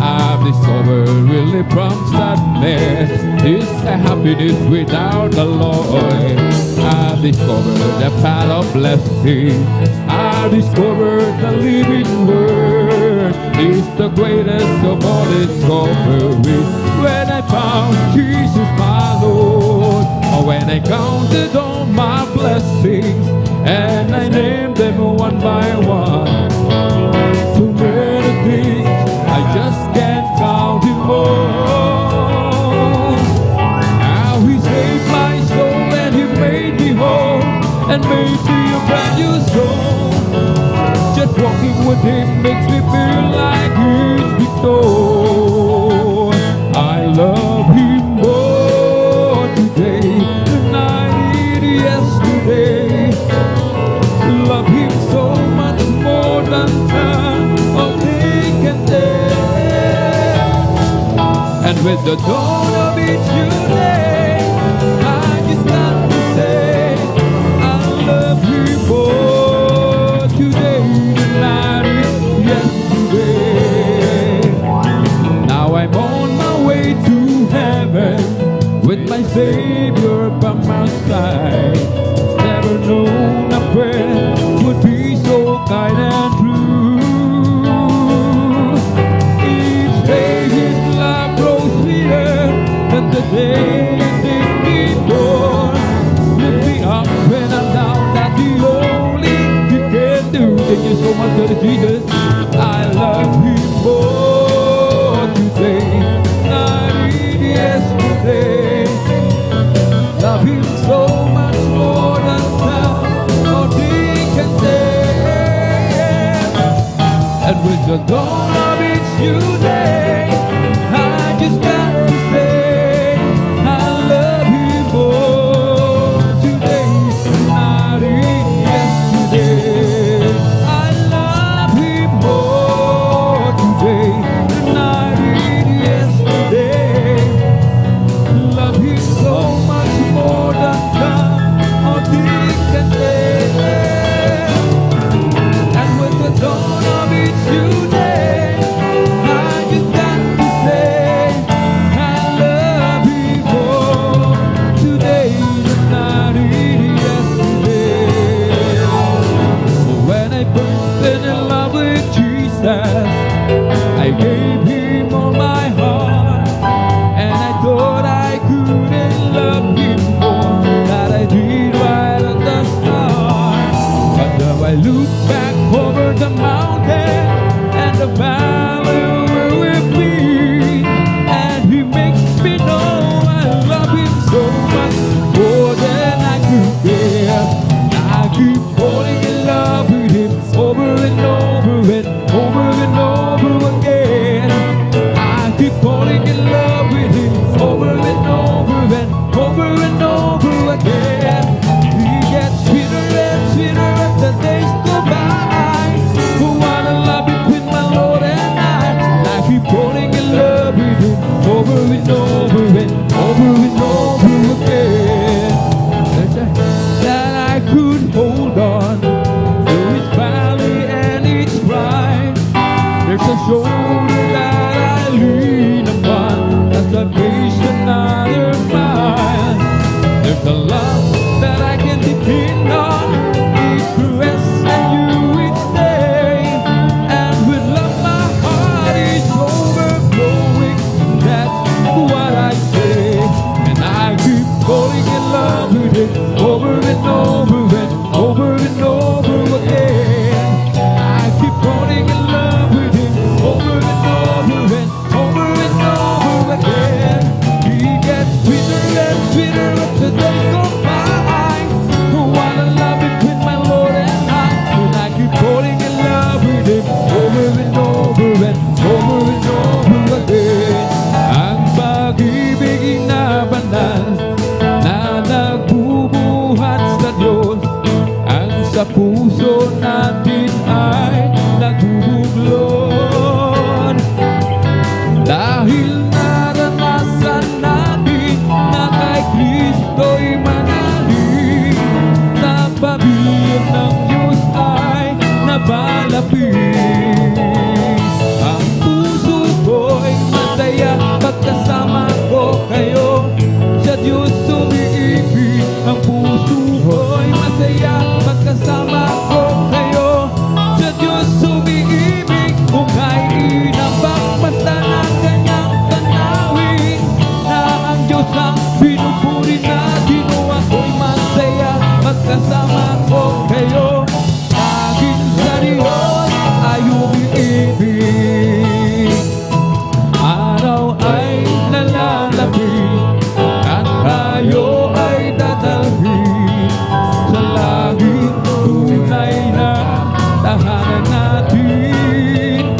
I've discovered really from sadness. This a happiness without alloy. I've discovered the path of blessing. I've discovered the living word. It's the greatest of all discoveries. When I found Jesus my Lord, or when I counted all my blessings and I named them one by one. So many things I just can't count them all. How He saved my soul and He made me whole and made me a brand new soul. Just walking with Him makes me feel like He's victor. I love Him more today than I did yesterday. Love Him so much more than time or day can tell. And with the dawn of each new day, I just got to say, I love Him more today than I did yesterday. Now I'm on my way to heaven with my Savior by my side. Never known a friend would be so kind and true. Each day His love grows sweeter than the day it before. Lift me up when I'm down, that's the only He can do. Thank you so much, Lord Jesus. I love Him more today than I did yesterday. Love Him so much more than time or day can tell. And with the dawn of each new day, I just got to say, I love Him more today than I did yesterday. I love Him more today than I did yesterday. Love Him so much more than time or day can tell. And with the dawn of each new day, puso natin ay nagbubuglod. Dahil naranasan natin na kay Kristo'y manalig, sa pabiyag ng Diyos ay nabalapit. Ang puso ko'y masaya pagkasama ko kayo, sa Diyos umiibig. Ang puso ko'y masaya pagkasama ko kayo, sa Diyos umiibig. Kung kay inambak basta ng kanyang tanawin, na ang Diyos ang pinupuri natin. O ako'y masaya pagkasama ko kayo, aking sa Diyos ay umiibig. Araw ay nalalapit at tayo ay dadalhin sa langit, tunay na tahanan natin.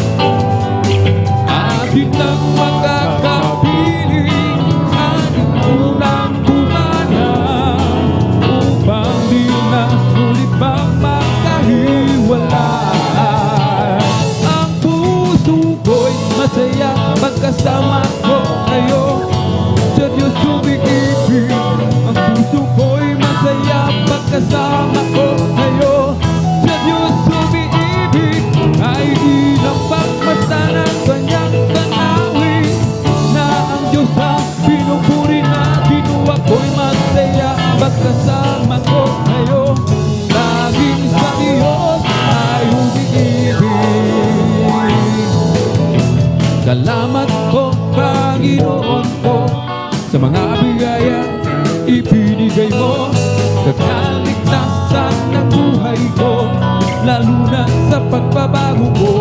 Atin ang makakapiling, ating unang bumana, upang di na sulit pang makahiwalay. Ang puso ko'y masaya pagkasama ko kayo, sa Diyos umiibig. Ang puso ko'y masaya pagkasama ko kayo, sa Diyos umiibig. Ay inambak basta ng kanyang tanawin, na ang Diyos ang pinupuri natin. O ako'y masaya pagkasama ko kayo, laging sa Diyos ay umiibig. Salamat po, Panginoon ko, sa mga biyayang ibinigay mo, sa kaligtasan ng buhay ko, lalo na sa pagbabago ko.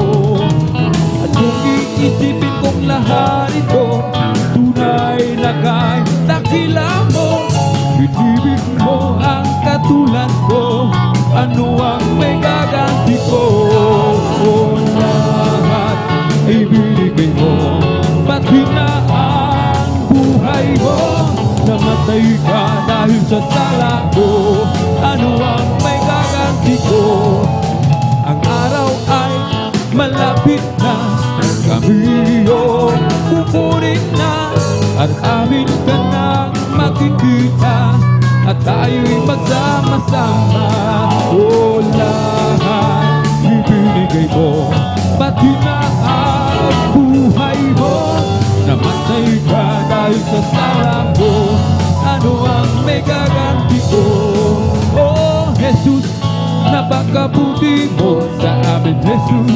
At kung iisipin kong lahat ito, tunay na kay dakila mo. Pinibig mo ang katulad ko, ano ang may gaganti ko? O lahat ay binigay mo, pati na ang buhay mo. Namatay ka dahil sa sala ko, ano ang may gaganti ko? Ang araw ay malapit na, kami iyong pupunin na, at amin ka nang makikita, at tayo'y magsama-sama. O lahat ibinigay mo, pati na ang buhay mo. Namatay ka dahil sa sala ko, ano ang may gaganti ko? Oh Jesus, napakabuti mo sa amin, Jesus.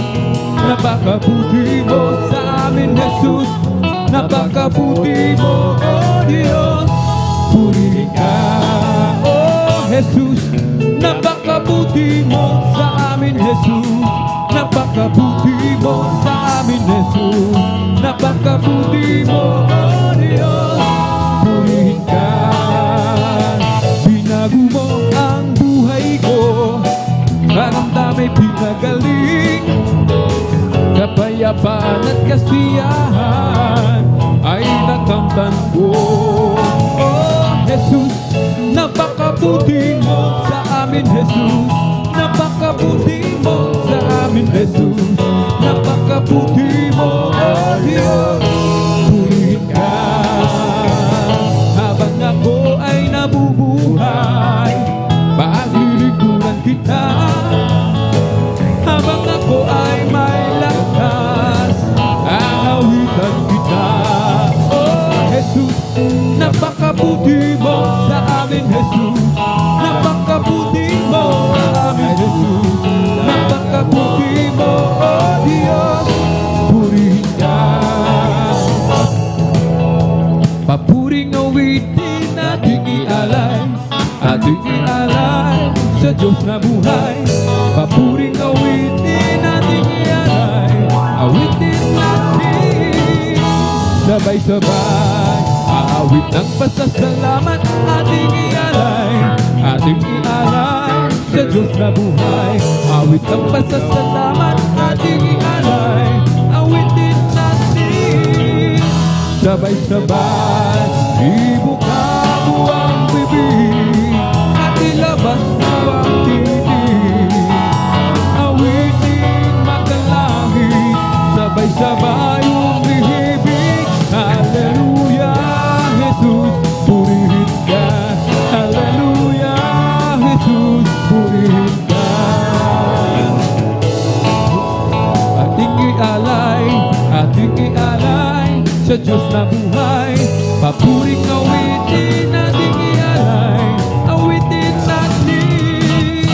Napakabuti mo sa amin, Jesus. Napakabuti mo, oh Diyos. Purihin ka, oh Jesus. Napakabuti mo sa amin, Jesus. Napakabuti mo sa amin, Jesus. Napakabuti mo, oh Diyos. Purihin ka. Binago mo ang buhay ko, karamdamay pinagaling. Kapayapaan at kasiyahan ay nakamtan ko. Oh Jesus, napakabuti mo sa amin, Jesus. Napakabuti mo sa amin, Jesus. Napakabuti mo, oh Diyos. Purihin ka. Habang ako ay nabubuhay, paglilingkuran kita. Habang ako ay may lakas, aawitan kita. Oh Jesus, napakabuti mo sa amin, Jesus. Napakabuti mo sa amin, Jesus. Napakabuti mo, oh Diyos. Purihin ka. Papuring awitin ating ialay, ating ialay sa Diyos na buhay. Papuring awitin ating ialay, awitin natin sabay-sabay. Aawit ng pasasalamat ating ialay, ating ialay sa Diyos na buhay. Awit ng pasasalamat ating ialay, awitin natin sabay-sabay. Ibuka mo ang bibig at ilabas mo ang tinig. Diyos na buhay. Papuring awitin nating ialay, awitin natin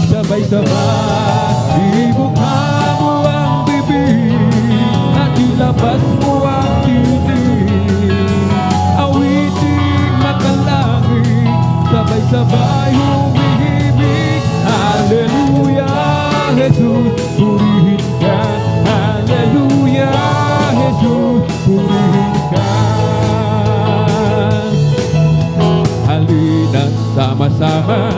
sabay-sabay. Ibukha mo ang bibig at ilabas mo ang tinig, awitin makalangit, sabay-sabay humihimig. Hallelujah, Jesus, purihin ka. Hallelujah, Jesus, purihin ka. Halina't sama-sama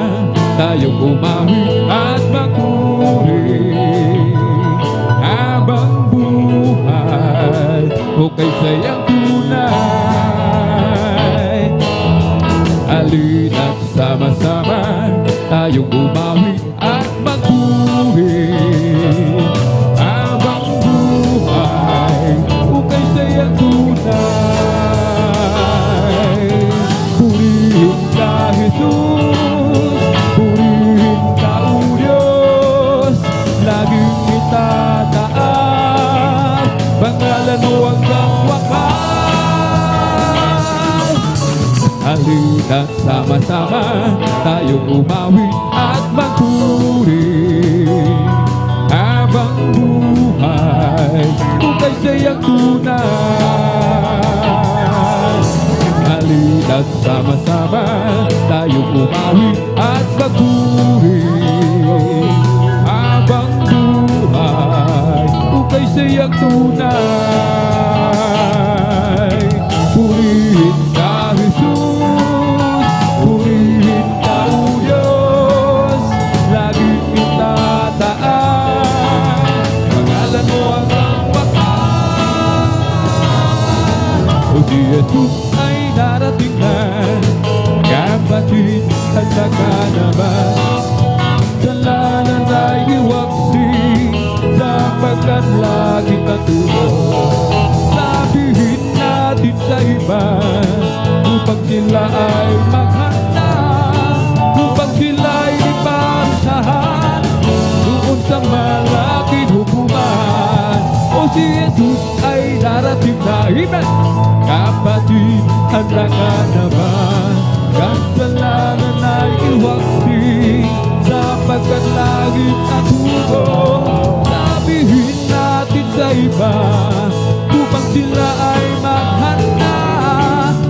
tayong umawit at magpuri habang buhay o kay sayang tunay. Halina't sama-sama tayong umawit at magpuri habang buhay o kay sayang tunay. Purihin ka, Jesus, purihin ka, O Diyos, laging itataas pangalan mo hanggang wakas. Halina't sama-sama tayong umawit at magpuri habang buhay o kay sayang tunay. Halina't sama-sama tayong umawit at magpuri habang buhay o kay sayang tunay. Purihin ka, Jesus, purihin ka, O Diyos, laging itataas pangalan mo hanggang wakas. O si Jesus ay darating na, kapatid, handa ka naman. Kasalanan ay iwaksi, sapagkat lagi kang tulong. Sabihin natin sa iba, upang sila ay maghanda, upang sila ay iparusahan doon sa malaking hukuman. O si Jesus ay darating na, amen. Kapatid, handa ka naman. Kasalanan ay iwaksi, sapagkat lagi kang tulong. Sabihin natin sa iba, upang sila ay maghanda,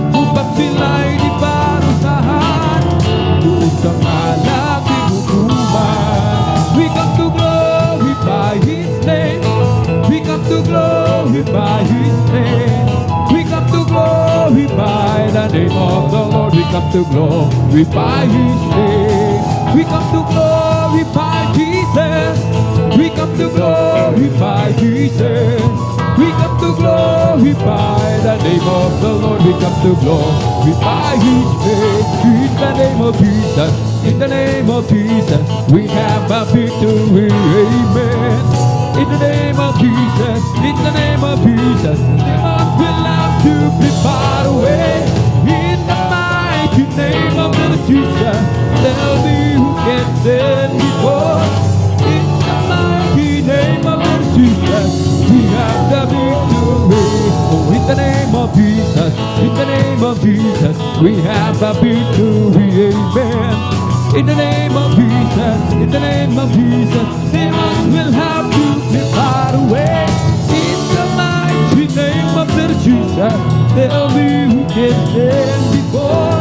upang sila ay iparusahan doon sa malaking hukuman. We come to glorify His name, we come to glorify His name, we come to glorify the name of the Lord. We come to glorify His name, we come to glorify Jesus, we come to glorify Jesus, we come to glorify the name of the Lord. We come to glorify His name. In the name of Jesus, in the name of Jesus, we have a victory. Amen. In the name of Jesus, in the name of Jesus, demons will have to be far away. In the mighty name of the Jesus, there'll be who can stand before. In the mighty name of the Jesus, we have the victory. Oh, in the name of Jesus, in the name of Jesus, we have the victory. Amen. In the name of Jesus, in the name of Jesus, demons will have to depart away. In the mighty name of the Jesus, there'll be who can stand before.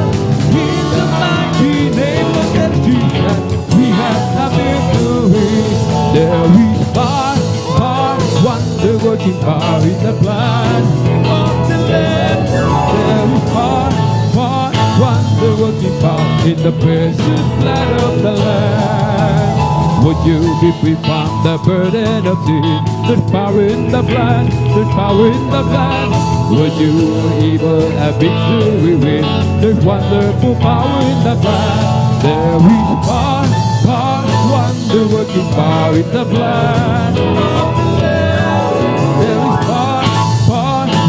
In the mighty name of the Jesus, we have the victory. There is power, wonder-working power in the blood of the Lamb. There is power, wonder-working power in the precious blood of the Lamb. Would you be free from the burden of sin? There's power in the blood, there's power in the blood. Would you evil have victory win? There's wonderful power in the blood. There is power, wonder-working power in the blood of the Lamb. There is power,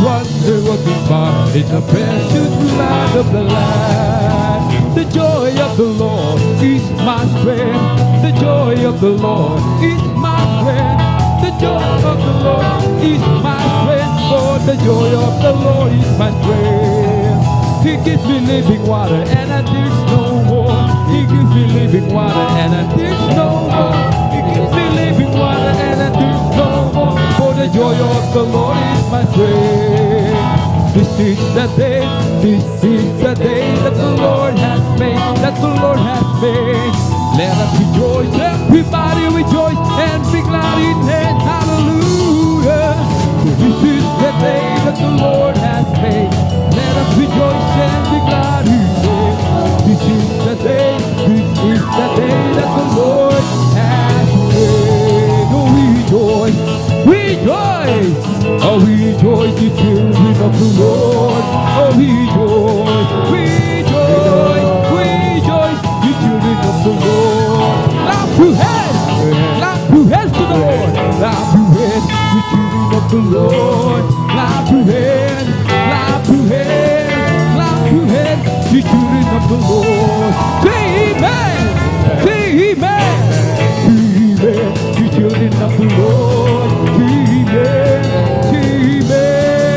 wonder-working power in the precious blood of the Lamb. The joy of the Lord is my strength. The joy of the Lord is my strength. The joy of the Lord is my strength. For the joy of the Lord is my strength. He gives me living water and I thirst no more. He gives me living water and I thirst no more. He gives me living water and I thirst no more. For the joy of the Lord is my strength. This is the day that the Lord has made, that the Lord has made. Let us rejoice, everybody rejoice and be glad in it. Hallelujah. This is the day that the Lord has made. Let us rejoice and be glad in it. This is the day that the Lord has made. Oh, rejoice, rejoice. Oh, rejoice, you children of the Lord. Oh, rejoice, rejoice, rejoice, you children of the Lord. Clap your hands to the Lord. Clap your hands, you children of the Lord. Clap your hands, clap your hands, clap your hands, you children of the Lord. Say amen, say amen, amen, you children of the Lord. Amen, amen,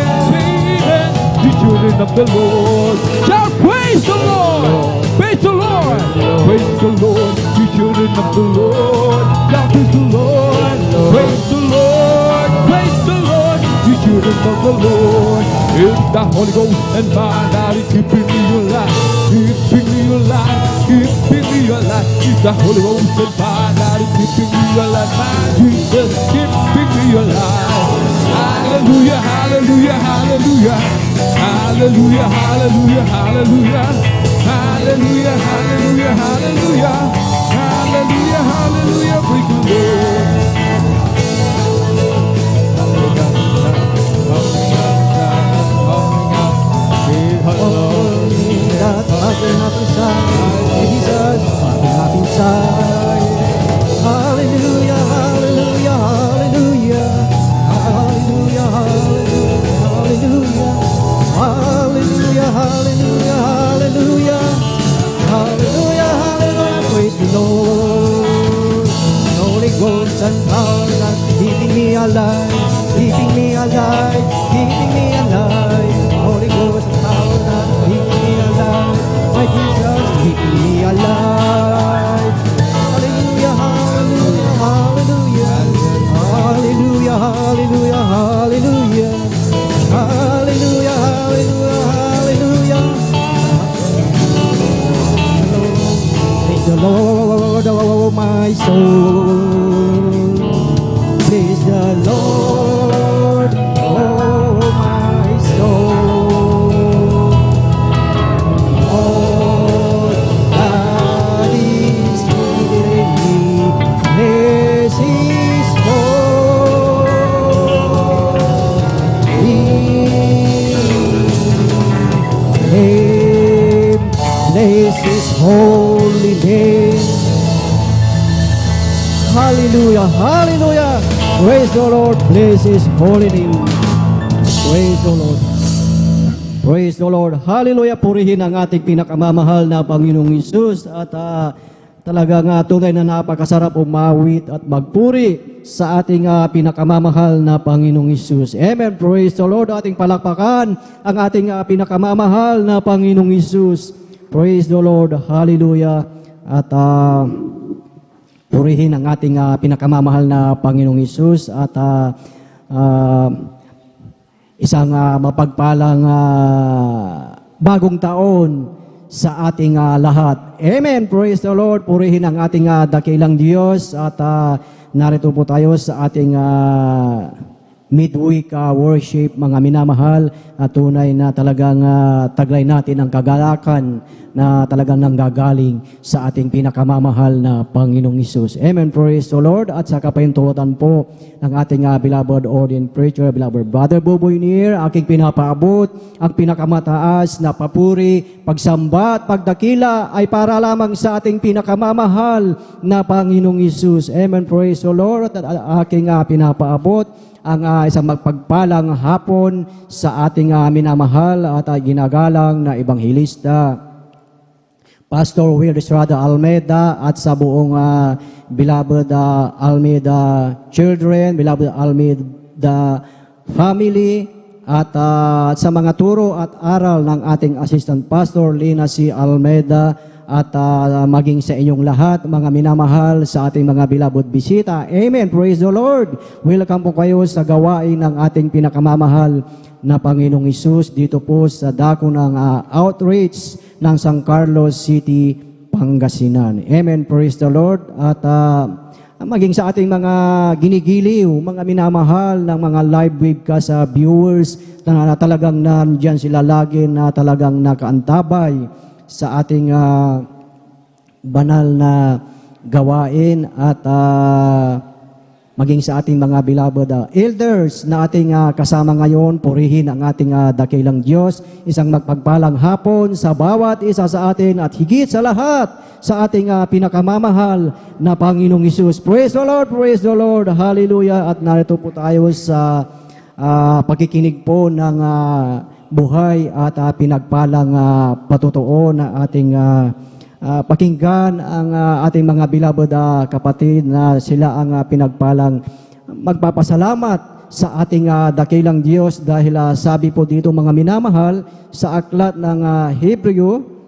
you children of the Lord. Shout praise the Lord, praise the Lord, praise the Lord, you children of the Lord. Shout praise the Lord, praise the Lord, praise the Lord, you children of the Lord. It's the Holy Ghost and my God is keeping me alive, keeping me alive, keeping me alive. It's the Holy Ghost and my God is keeping me alive. My Jesus keeping me alive. Hallelujah, hallelujah, hallelujah, hallelujah, hallelujah, hallelujah, hallelujah, hallelujah, hallelujah, hallelujah, hallelujah, praise the Lord. Jesus, happy side. Hallelujah, hallelujah, hallelujah, hallelujah, hallelujah, hallelujah, hallelujah, hallelujah, hallelujah, hallelujah, praise the Lord. Holy Ghost and power that's keeping me alive, keeping me alive, keeping me alive. Holy Ghost and power that's keeping me alive. My Jesus, keeping me alive. Hallelujah, hallelujah, hallelujah, hallelujah, hallelujah, hallelujah, hallelujah, hallelujah, hallelujah. Praise the Lord, oh my soul. Praise the Lord, oh my soul. All that is within me, bless His holy name, bless His holy name. Hallelujah, hallelujah. Praise the Lord, bless His holy name. Praise the Lord. Praise the Lord. Hallelujah. Purihin ang ating pinakamamahal na Panginoong Hesus. At talagang tunay na napakasarap umawit at magpuri sa ating pinakamamahal na Panginoong Hesus. Amen. Praise the Lord. Ating palakpakan ang ating pinakamamahal na Panginoong Hesus. Praise the Lord. Hallelujah. At purihin ang ating pinakamamahal na Panginoong Hesus at isang mapagpalang bagong taon sa ating lahat. Amen. Praise the Lord. Purihin ang ating dakilang Diyos at narito po tayo sa ating midweek worship, mga minamahal, tunay na talagang taglay natin ang kagalakan na talagang nanggagaling sa ating pinakamamahal na Panginoong Hesus. Amen. Praise the Lord. At sa kapahintulutan po ng ating beloved ordained preacher, beloved Brother Boboy Nier, aking pinapaabot ang pinakamataas na papuri, pagsamba at pagdakila ay para lamang sa ating pinakamamahal na Panginoong Hesus. Amen. Praise the Lord. At aking pinapaabot ang isang magpagpalang hapon sa ating minamahal at ginagalang na Ebanghelista, Pastor Will Estrada Almeida at sa buong beloved Almeida children, beloved Almeida family, at sa mga turo at aral ng ating Assistant Pastor Lina C. Almeida, at maging sa inyong lahat, mga minamahal sa ating mga beloved bisita. Amen. Praise the Lord. Welcome po kayo sa gawain ng ating pinakamamahal na Panginoong Hesus dito po sa dako ng outreach ng San Carlos City, Pangasinan. Amen. Praise the Lord. At maging sa ating mga ginigiliw, mga minamahal ng mga live webcast viewers na talagang nandyan sila lagi na talagang nakaantabay sa ating banal na gawain, at maging sa ating mga beloved elders na ating kasama ngayon. Purihin ang ating dakilang Diyos. Isang magpagpalang hapon sa bawat isa sa atin, at higit sa lahat sa ating pinakamamahal na Panginoong Hesus. Praise the Lord, praise the Lord, hallelujah. At narito po tayo sa pakikinig po ng buhay at pinagpalang patutuo na ating pakinggan ang ating mga beloved kapatid na sila ang pinagpalang magpapasalamat sa ating dakilang Diyos, dahil sabi po dito, mga minamahal, sa aklat ng Hebreo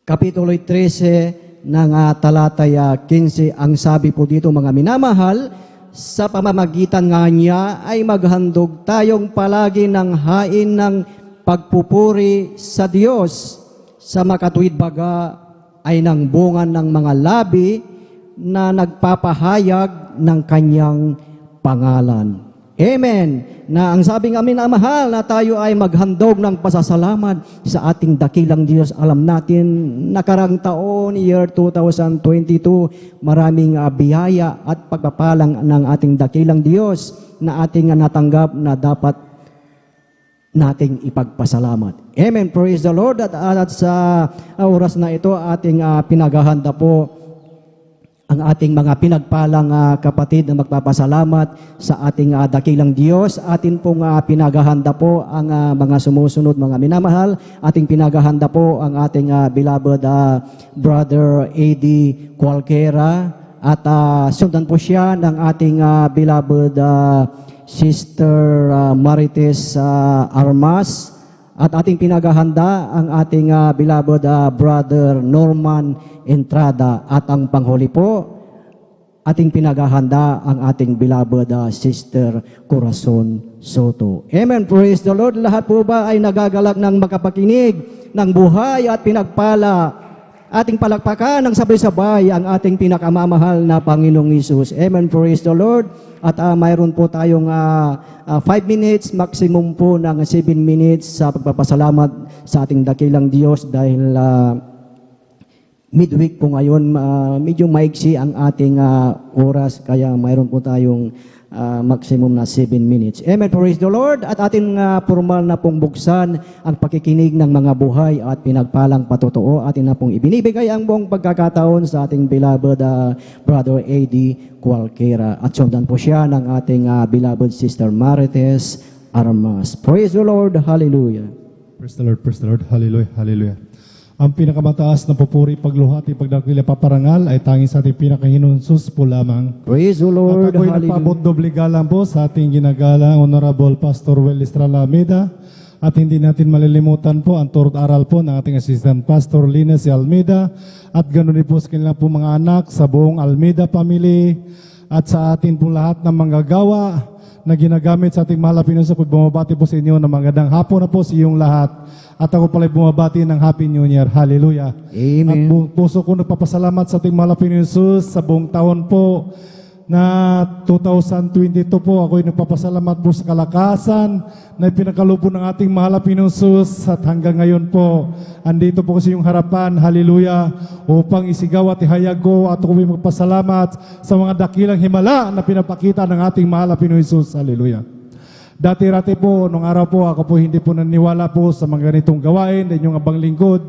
Kapitulo 13 ng talatay 15, ang sabi po dito, mga minamahal, sa pamamagitan nga niya ay maghandog tayong palagi ng hain ng pagpupuri sa Diyos, sa makatuwid baga ay ng bunga ng mga labi na nagpapahayag ng kanyang pangalan. Amen. Na ang sabi ng amin na mahal na tayo ay maghandog ng pasasalamat sa ating dakilang Diyos. Alam natin, nakarang taon, year 2022, maraming biyaya at pagpapalang ng ating dakilang Diyos na ating natanggap na dapat nating ipagpasalamat. Amen. Praise the Lord. At sa oras na ito, ating pinaghahanda po ang ating mga pinagpalang kapatid na magpapasalamat sa ating dakilang Diyos. Atin pong pinaghahanda po ang mga sumusunod, mga minamahal. Ating pinaghahanda po ang ating beloved Brother A.D. Cualquiera, at sundan po siya ng ating beloved Sister Marites Armas, at ating pinaghahanda ang ating beloved Brother Norman Entrada, at ang panghuli po, ating pinaghahanda ang ating beloved Sister Corazon Soto. Amen. Praise the Lord. Lahat po ba ay nagagalak ng makapakinig ng buhay at pinagpala? Ating palakpakan ng sabay-sabay ang ating pinakamamahal na Panginoong Hesus. Amen. Praise the Lord. At mayroon po tayong 5 minutes, maximum po ng 7 minutes sa pagpapasalamat sa ating dakilang Diyos, dahil midweek po ngayon, medyo maiksi ang ating oras, kaya mayroon po tayong maximum na 7 minutes. Amen. Praise the Lord. At ating formal na pong buksan ang pakikinig ng mga buhay at pinagpalang patutuo. Atin na pong ibinibigay ang buong pagkakataon sa ating beloved Brother A.D. Cualquiera. At sundan po siya ng ating beloved Sister Marites Armas. Praise the Lord. Hallelujah. Praise the Lord, hallelujah, hallelujah. Ang pinakamataas na pupuri, pagluhati, pagdakila, paparangal ay tanging sa ating pinakahinunsus po lamang. Praise the Lord. At ako'y Hallelujah. nagpaabot doble galang po sa ating ginagalang Honorable Pastor Will Estrada Almeida. At hindi natin malilimutan po ang turo at aral po ng ating Assistant Pastor Lina C. Almeida. At ganoon din po sa kanilang po mga anak, sa buong Almeida family, at sa atin po lahat ng manggagawa na ginagamit sa ating mahal na Panginoon. Bumabati po sa inyo ng magandang hapon na po sa iyong lahat. At ako pala bumabati ng Happy New Year. Hallelujah. Amen. At puso ko nagpapasalamat sa ating mahal na Panginoon Jesus sa buong taon po na 2022 po. Ako'y nagpapasalamat po sa kalakasan na pinakalupo ng ating mahal na Panginoon Jesus. At hanggang ngayon po, andito po sa iyong harapan. Hallelujah. Upang isigaw at ihayag ko at ako'y magpasalamat sa mga dakilang himala na pinapakita ng ating mahal na Panginoon Jesus. Hallelujah. Dati-rati po, nung araw po, ako po hindi po naniwala po sa mga ganitong gawain, din yung abang lingkod.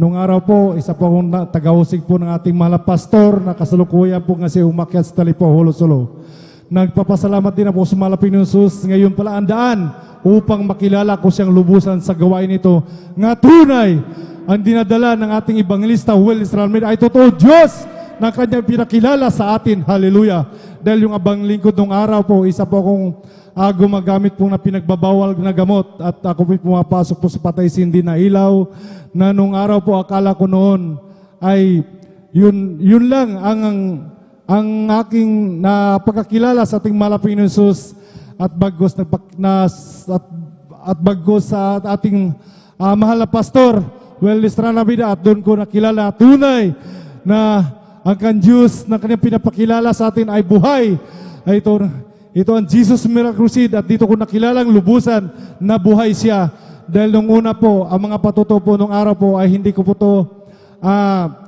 Nung araw po, isa po akong tagausig po ng ating mahal na pastor na kasalukuyan po nga si umakyat sa Talipo, Holo-Solo. Nagpapasalamat din ako sa mahal na Panginoon Jesus. Ngayon pala ang daan upang makilala ko siyang lubusan sa gawain ito. Nga tunay ang dinadala ng ating Evangelista Will Israelmed ay totoo Diyos na kanyang pinakilala sa atin. Hallelujah. Dahil yung abang lingkod nung araw po, isa po akong gumagamit po na pinagbabawal na gamot at ako po pumapasok po sa patay sindi na ilaw na nung araw po akala ko noon ay yun lang ang aking napagkakilala sa ating malaping Jesus at bagos at bagos sa ating mahal na pastor Well Estranavida at doon ko nakilala tunay na ang kan Diyos na kanyang pinapakilala sa atin ay buhay. Ay ito ang Jesus Miracrucid at dito ko nakilalang lubusan na buhay siya. Dahil nung una po, ang mga patuto po nung araw po ay hindi ko po ito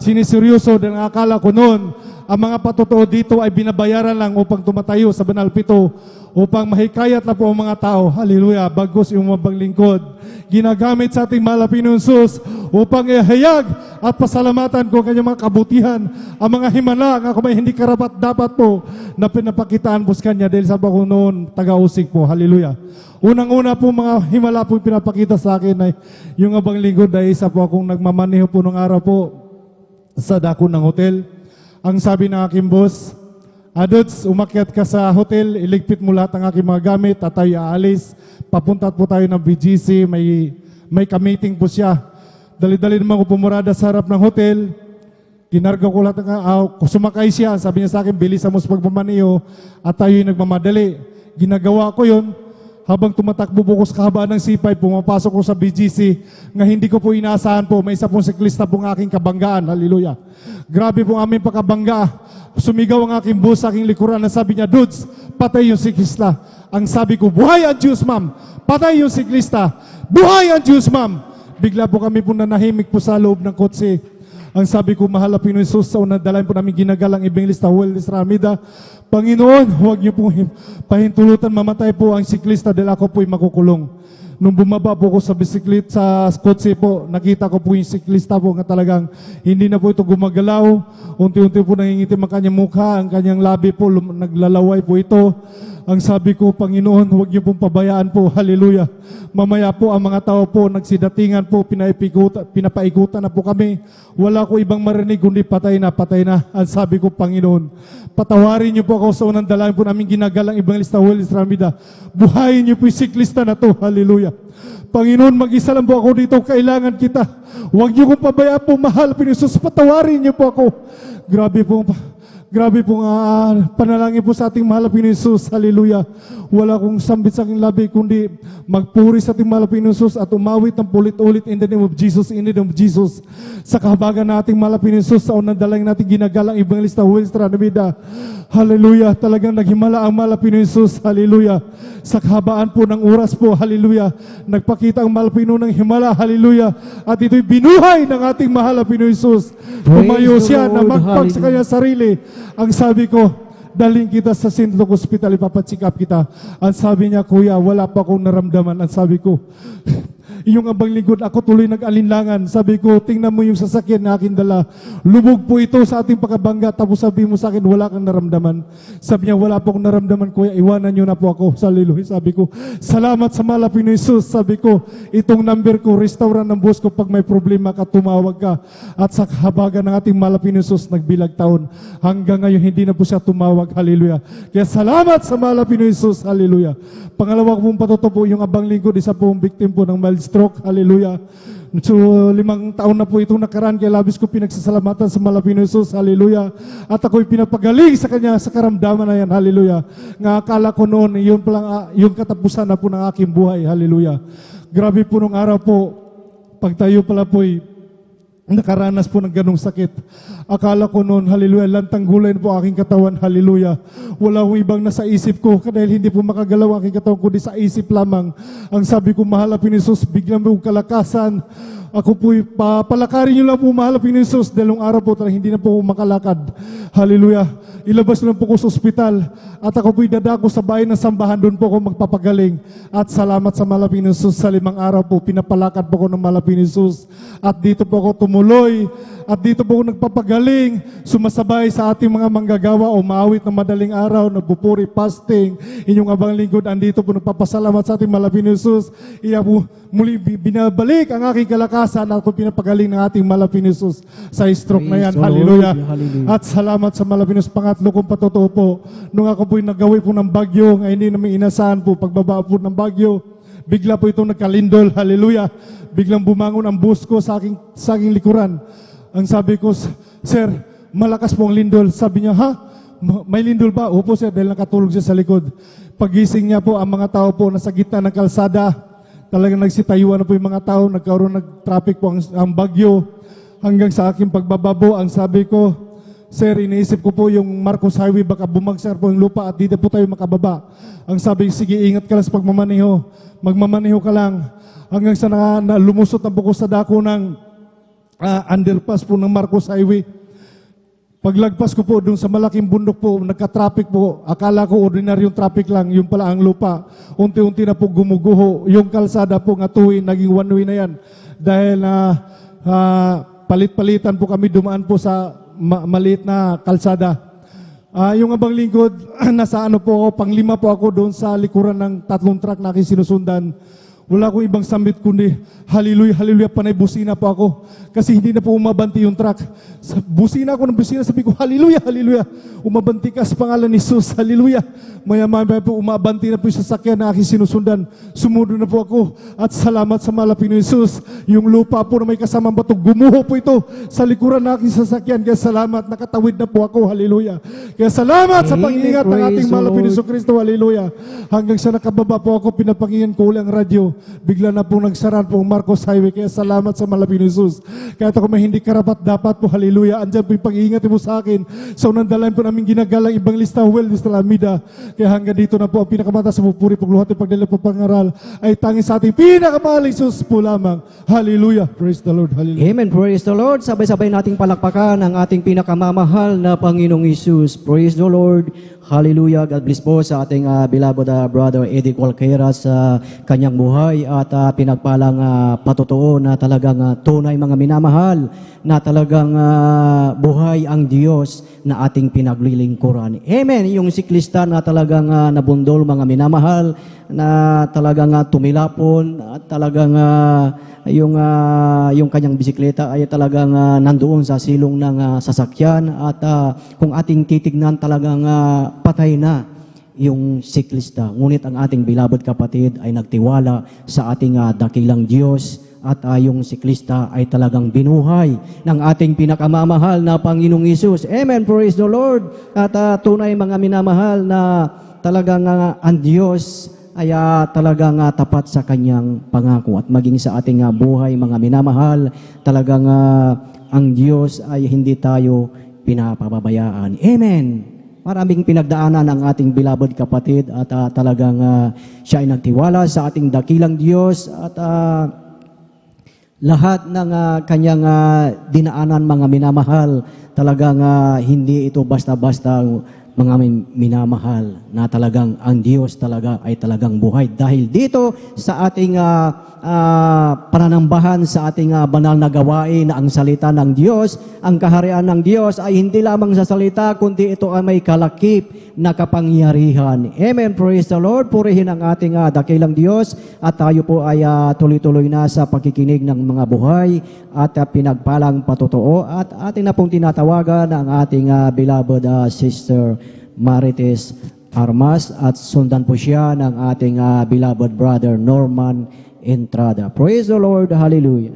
siniseryoso dahil akala ko noon ang mga patuto dito ay binabayaran lang upang tumatayo sa Banal 7 upang mahikayat na po ang mga tao. Hallelujah. Bagos yung mabang lingkod. Ginagamit sa ating malaping Jesus upang ihayag at pasalamatan ko kanyang mga kabutihan, ang mga himala, ang ako may hindi karapat dapat po na pinapakitaan po sa kanya dahil sa ko noon taga-usig po. Hallelujah. Unang-una po mga himala po pinapakita sa akin ay yung abang lingkod ay isa po akong nagmamaneho po nung araw po sa dako ng hotel. Ang sabi ng aking boss, Adots, umakyat ka sa hotel, iligpit mo lahat ng aking mga gamit at tayo aalis. Papunta po tayo ng BGC, may ka-meeting po siya. Dali-dali naman ko pumurada sa harap ng hotel. Kinarga ko lahat sumakay siya. Sabi niya sa akin, bilisan mo sa pagmamaniho at tayo'y nagmamadali. Ginagawa ko yun. Habang tumatakbo po ko sa kahabaan ng C5, pumapasok ko sa BGC, nga hindi ko po inaasahan po, may isa pong siklista pong aking kabanggaan. Hallelujah. Grabe pong aming pakabangga. Sumigaw ang aking boss sa aking likuran na sabi niya, Dudes, patay yung siklista. Ang sabi ko, buhay ang Diyos, ma'am. Patay yung siklista. Buhay ang Diyos, ma'am. Bigla po kami po nanahimik po sa loob ng kotse. Ang sabi ko, mahal na Pinoy Jesus, sa unang dalayan po namin ginagalang Evangelista Will Estranavida. Panginoon, huwag niyo pong pahintulutan mamatay po ang siklista dahil ako po'y makukulong. Nung bumaba po ko sa bisiklet sa kotse po, nakita ko po yung siklista po nga talagang hindi na po ito gumagalaw. Unti-unti po nangingitim ang kanyang mukha, ang kanyang labi po, naglalaway po ito. Ang sabi ko, Panginoon, huwag niyo pong pabayaan po. Hallelujah. Mamaya po ang mga tao po, nagsidatingan po, pinapaikutan na po kami. Wala ko ibang marinig, kundi patay na, patay na. Ang sabi ko, Panginoon, patawarin niyo po ako sa unang dalangin po namin ginagalang Evangelista Will Estranavida. Buhayin niyo po yung siklista na to. Hallelujah. Panginoon, mag-isa lang po ako dito. Kailangan kita. Huwag niyo kong pabayaan po, mahal. Pinisus, patawarin niyo po ako. Grabe pong panalangin po sa ating mahal na Jesus. Hallelujah. Wala kong sambit sa aking labi, kundi magpuri sa ating mahal na Jesus at umawit ng pulit-ulit in the name of Jesus, in the name of Jesus. Sa kahabagan na ating mahal na Jesus, sa unang dalangin natin ginagalang Evangelista Will Estranavida. Hallelujah. Talagang naghimala ang mahal na Jesus. Hallelujah. Sa kahabaan po ng oras po. Hallelujah. Nagpakita ang mahal ng himala. Hallelujah. At ito'y binuhay ng ating mahal na Jesus. Tumayo siya na magpag sa kanyang sarili. Ang sabi ko, dalhin kita sa Sindok Hospital, ipapatsikap kita. Ang sabi niya, Kuya, wala pa akong naramdaman. Ang sabi ko, yung abang lingkod, ako tuloy nag-alinlangan. Sabi ko, tingnan mo yung sasakyan na aking dala. Lubog po ito sa ating pagkabangga. Tapos sabi mo sa akin, wala kang naramdaman. Sabi niya, wala po akong naramdaman, Kuya. Iwanan niyo na po ako. Hallelujah. Sabi ko, salamat sa mahal na Pinoy Jesus. Sabi ko, itong number ko, restauran ng boss ko pag may problema ka, tumawag ka. At sa kahabagan ng ating mahal na Pinoy Jesus, nagbilag taon. Hanggang ngayon, hindi na po siya tumawag. Hallelujah. Kaya salamat sa mahal na Pinoy Jesus. Hallelujah. Pangalawa ko pong patuto po, yung abang lingkod, isa pong victim po ng mild stroke. Hallelujah. So, 5 taon na po itong nakaraan, kaya labis ko pinagsasalamatan sa Malapino Jesus. Hallelujah. At ako'y pinapagaling sa kanya sa karamdaman na yan. Hallelujah. Nga akala ko noon, yun palang, yung katapusan na po ng aking buhay. Hallelujah. Grabe po nung araw po, pag tayo pala po'y nakaranas po ng ganong sakit. Akala ko noon, hallelujah, lantang gulay po aking katawan, hallelujah. Wala akong ibang nasa isip ko, dahil hindi po makagalaw aking katawan, kundi sa isip lamang. Ang sabi ko, mahal na Jesus, biglang mo kalakasan. Ako po'y palakarin niyo lang po, mahal na Jesus, dahil nung araw po, hindi na po ako makalakad. Hallelujah. Ilabas lang po ko sa ospital at ako po'y dadako sa bahay ng sambahan, doon po ako magpapagaling. At salamat sa Malapin Jesus, sa 5 araw po, pinapalakad po ko ng Malapin Jesus. At dito po ako tumuloy. At dito po ako nagpapagaling. Sumasabay sa ating mga manggagawa, umawit ng madaling araw, nagpupuri, fasting. Inyong abang lingkod, andito po nagpapasalamat sa ating malapit ni Jesus. Iya po muli binabalik ang aking kalakasan at ako pinapagaling ng ating malapit ni Jesus sa stroke na yan. Praise the Hallelujah. Lord. Hallelujah. At salamat sa malapit ni Jesus. Pangatlo kong patotoo po, nung ako po'y nagawi po ng bagyo, ngayon hindi namin inasahan po, pagbaba po ng bagyo, bigla po itong nagkalindol. Hallelujah. Biglang bumangon ang bus ko sa aking likuran. Ang sabi ko, sir, malakas po ang lindol. Sabi niya, ha? May lindol ba? Opo sir, dahil nakatulog siya sa likod. Pagising niya po, ang mga tao po nasa gitna ng kalsada, talagang nagsitayuan na po yung mga tao, nagkaroon traffic po ang bagyo. Hanggang sa aking pagbababo, ang sabi ko, sir, iniisip ko po yung Marcos Highway, baka bumagsak po yung lupa at dito po tayo makababa. Ang sabi, sige, ingat ka lang sa pagmamaneho. Magmamaneho ka lang. Hanggang sa lumusot na po ko sa dako ng underpass po ng Marcos Highway. Paglagpas ko po doon sa malaking bundok po, nagka-traffic po. Akala ko ordinaryong traffic lang, yung pala ang lupa. Unti-unti na po gumuguho. Yung kalsada po nga tuwin, naging one way na yan. Dahil palit-palitan po kami dumaan po sa maliit na kalsada. Yung abang lingkod, nasa ano po ako, panglima po ako doon sa likuran ng 3 truck na aking sinusundan. Wala akong ibang sambit kundi, hallelujah, hallelujah, panay busina po ako. Kasi hindi na po umabanti yung truck. Busina ako ng busina, sabi ko, hallelujah, hallelujah. Umabanti ka sa pangalan ni Jesus, hallelujah. Maya-maya po, umabanti na po yung sasakyan na aking sinusundan. Sumunod na po ako. At salamat sa malapit ni Jesus. Yung lupa po na may kasamang bato, gumuho po ito sa likuran na aking sasakyan. Kaya salamat, nakatawid na po ako, hallelujah. Kaya salamat sa pag-iingat ng ating malapit ni Jesus Kristo, hallelujah. Hanggang sa nakababa po ako, pinapakinggan ko ulit ang radyo. Bigla na po nagsaran po ang Marcos Highway. Kaya salamat sa malapit ni Jesus. Kahit ako may hindi karapat dapat po, hallelujah. Andyan po yung pag-iingat mo sa akin. So nandalain po namin ginagalang ibang lista, Wellness Talamida. Kaya hanggang dito na po ang pinakamata sa pupuri, pagluhat at pagdala po pangaral ay tanging sa ating pinakamahaling Jesus po lamang. Hallelujah. Praise the Lord. Hallelujah. Amen. Praise the Lord. Sabay-sabay nating palakpakan ang ating pinakamamahal na Panginoong Isus. Praise the Lord. Hallelujah. God bless po sa ating beloved brother Eddie Cualquiera sa kanyang buhay at pinagpalang patotoo na talagang tunay mga minamahal na talagang buhay ang Diyos na ating pinaglilingkuran. Amen. Yung siklista na talagang nabundol mga minamahal na talagang tumilapon at talagang yung kanyang bisikleta ay talagang nandoon sa silong ng sasakyan at kung ating titignan talagang patay na yung siklista. Ngunit ang ating beloved kapatid ay nagtiwala sa ating dakilang Diyos at yung siklista ay talagang binuhay ng ating pinakamamahal na Panginoong Isus. Amen. Praise the Lord. At tunay mga minamahal na talagang ang Diyos ay talagang tapat sa kanyang pangako at maging sa ating buhay mga minamahal, talagang ang Diyos ay hindi tayo pinapababayaan. Amen. Maraming pinagdaanan ang ating beloved kapatid at talagang siya ay nagtiwala sa ating dakilang Diyos at lahat ng kanyang dinaanan mga minamahal, talagang hindi ito basta-basta mga minamahal na talagang ang Diyos talaga ay talagang buhay. Dahil dito sa ating pananambahan sa ating banal na gawain na ang salita ng Diyos, ang kaharian ng Diyos ay hindi lamang sa salita, kundi ito ay may kalakip na kapangyarihan. Amen. Praise the Lord. Purihin ang ating dakilang Diyos at tayo po ay tuloy-tuloy na sa pagkikinig ng mga buhay at pinagpalang patotoo at ating na pong tinatawagan ang ating beloved sister Marites Armas at sundan po siya ng ating beloved brother Norman Entrada. Praise the Lord. Hallelujah.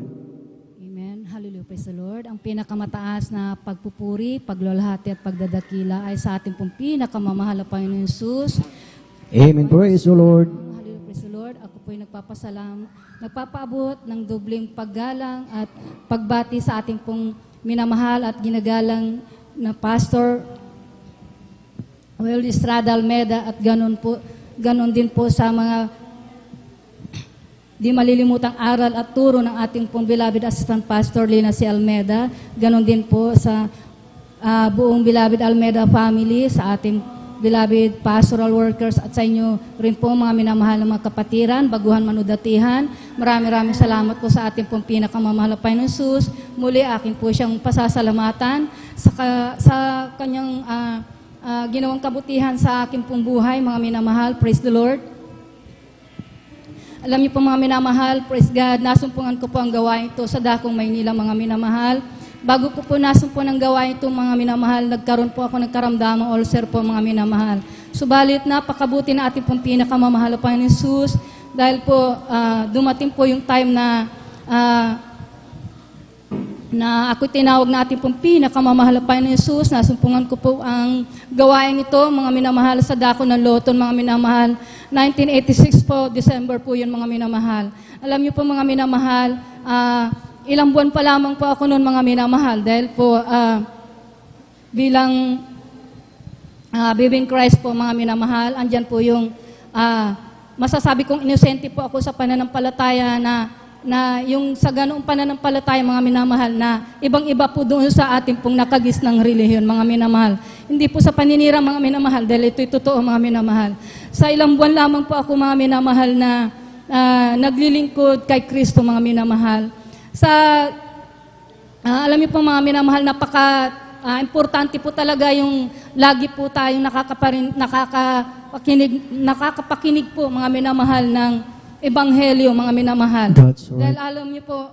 Amen. Hallelujah. Praise the Lord. Ang pinakamataas na pagpupuri, paglalahati at pagdadakila ay sa ating pong pinakamamahal na Panginoon Jesus. Amen. Praise the Lord. Hallelujah. Praise the Lord. Ako po'y nagpapaabot ng dobling paggalang at pagbati sa ating pong minamahal at ginagalang na Pastor Well Estrada Almeda at ganon din po sa mga di malilimutang aral at turo ng ating pong beloved Assistant Pastor Lina C. Almeda. Ganon din po sa buong beloved Almeda family, sa ating beloved pastoral workers, at sa inyo rin po mga minamahal na mga kapatiran, baguhan manudatihan. Maraming salamat po sa ating pong pinakamamahal na Panginoon Jesus. Muli akin po siyang pasasalamatan sa kanyang ginawang kabutihan sa aking pong buhay, mga minamahal. Praise the Lord. Alam niyo po mga minamahal, praise God, nasumpungan ko po ang gawain ito sa Dakong Maynila, mga minamahal. Bago ko po nasumpo ng gawain ito, mga minamahal, nagkaroon po ako ng karamdamang ulcer po, mga minamahal. Subalit, napakabuti na ating pong pinakamamahal na Panginoon Jesus dahil po dumating po yung time na ako tinawag na ating pong pinakamamahal na Panginoon Jesus. Nasumpungan ko po ang gawain ito, mga minamahal, sa Dako ng Loton, mga minamahal. 1986 po, December po yun, mga minamahal. Alam niyo po, mga minamahal, ilang buwan pa lamang po ako noon, mga minamahal, dahil po bilang Bibing Christ po, mga minamahal, andyan po yung masasabi kong inosente po ako sa pananampalataya na yung sa ganoong pananampalataya, mga minamahal, na ibang-iba po doon sa ating pong nakagis ng relihiyon, mga minamahal. Hindi po sa paninira, mga minamahal, dahil ito'y totoo, mga minamahal. Sa ilang buwan lamang po ako, mga minamahal, na naglilingkod kay Kristo, mga minamahal. Alam niyo po, mga minamahal, importante po talaga yung lagi po tayong nakakapakinig po, mga minamahal, ng Ebanghelyo, mga minamahal. That's right. Dahil alam niyo po,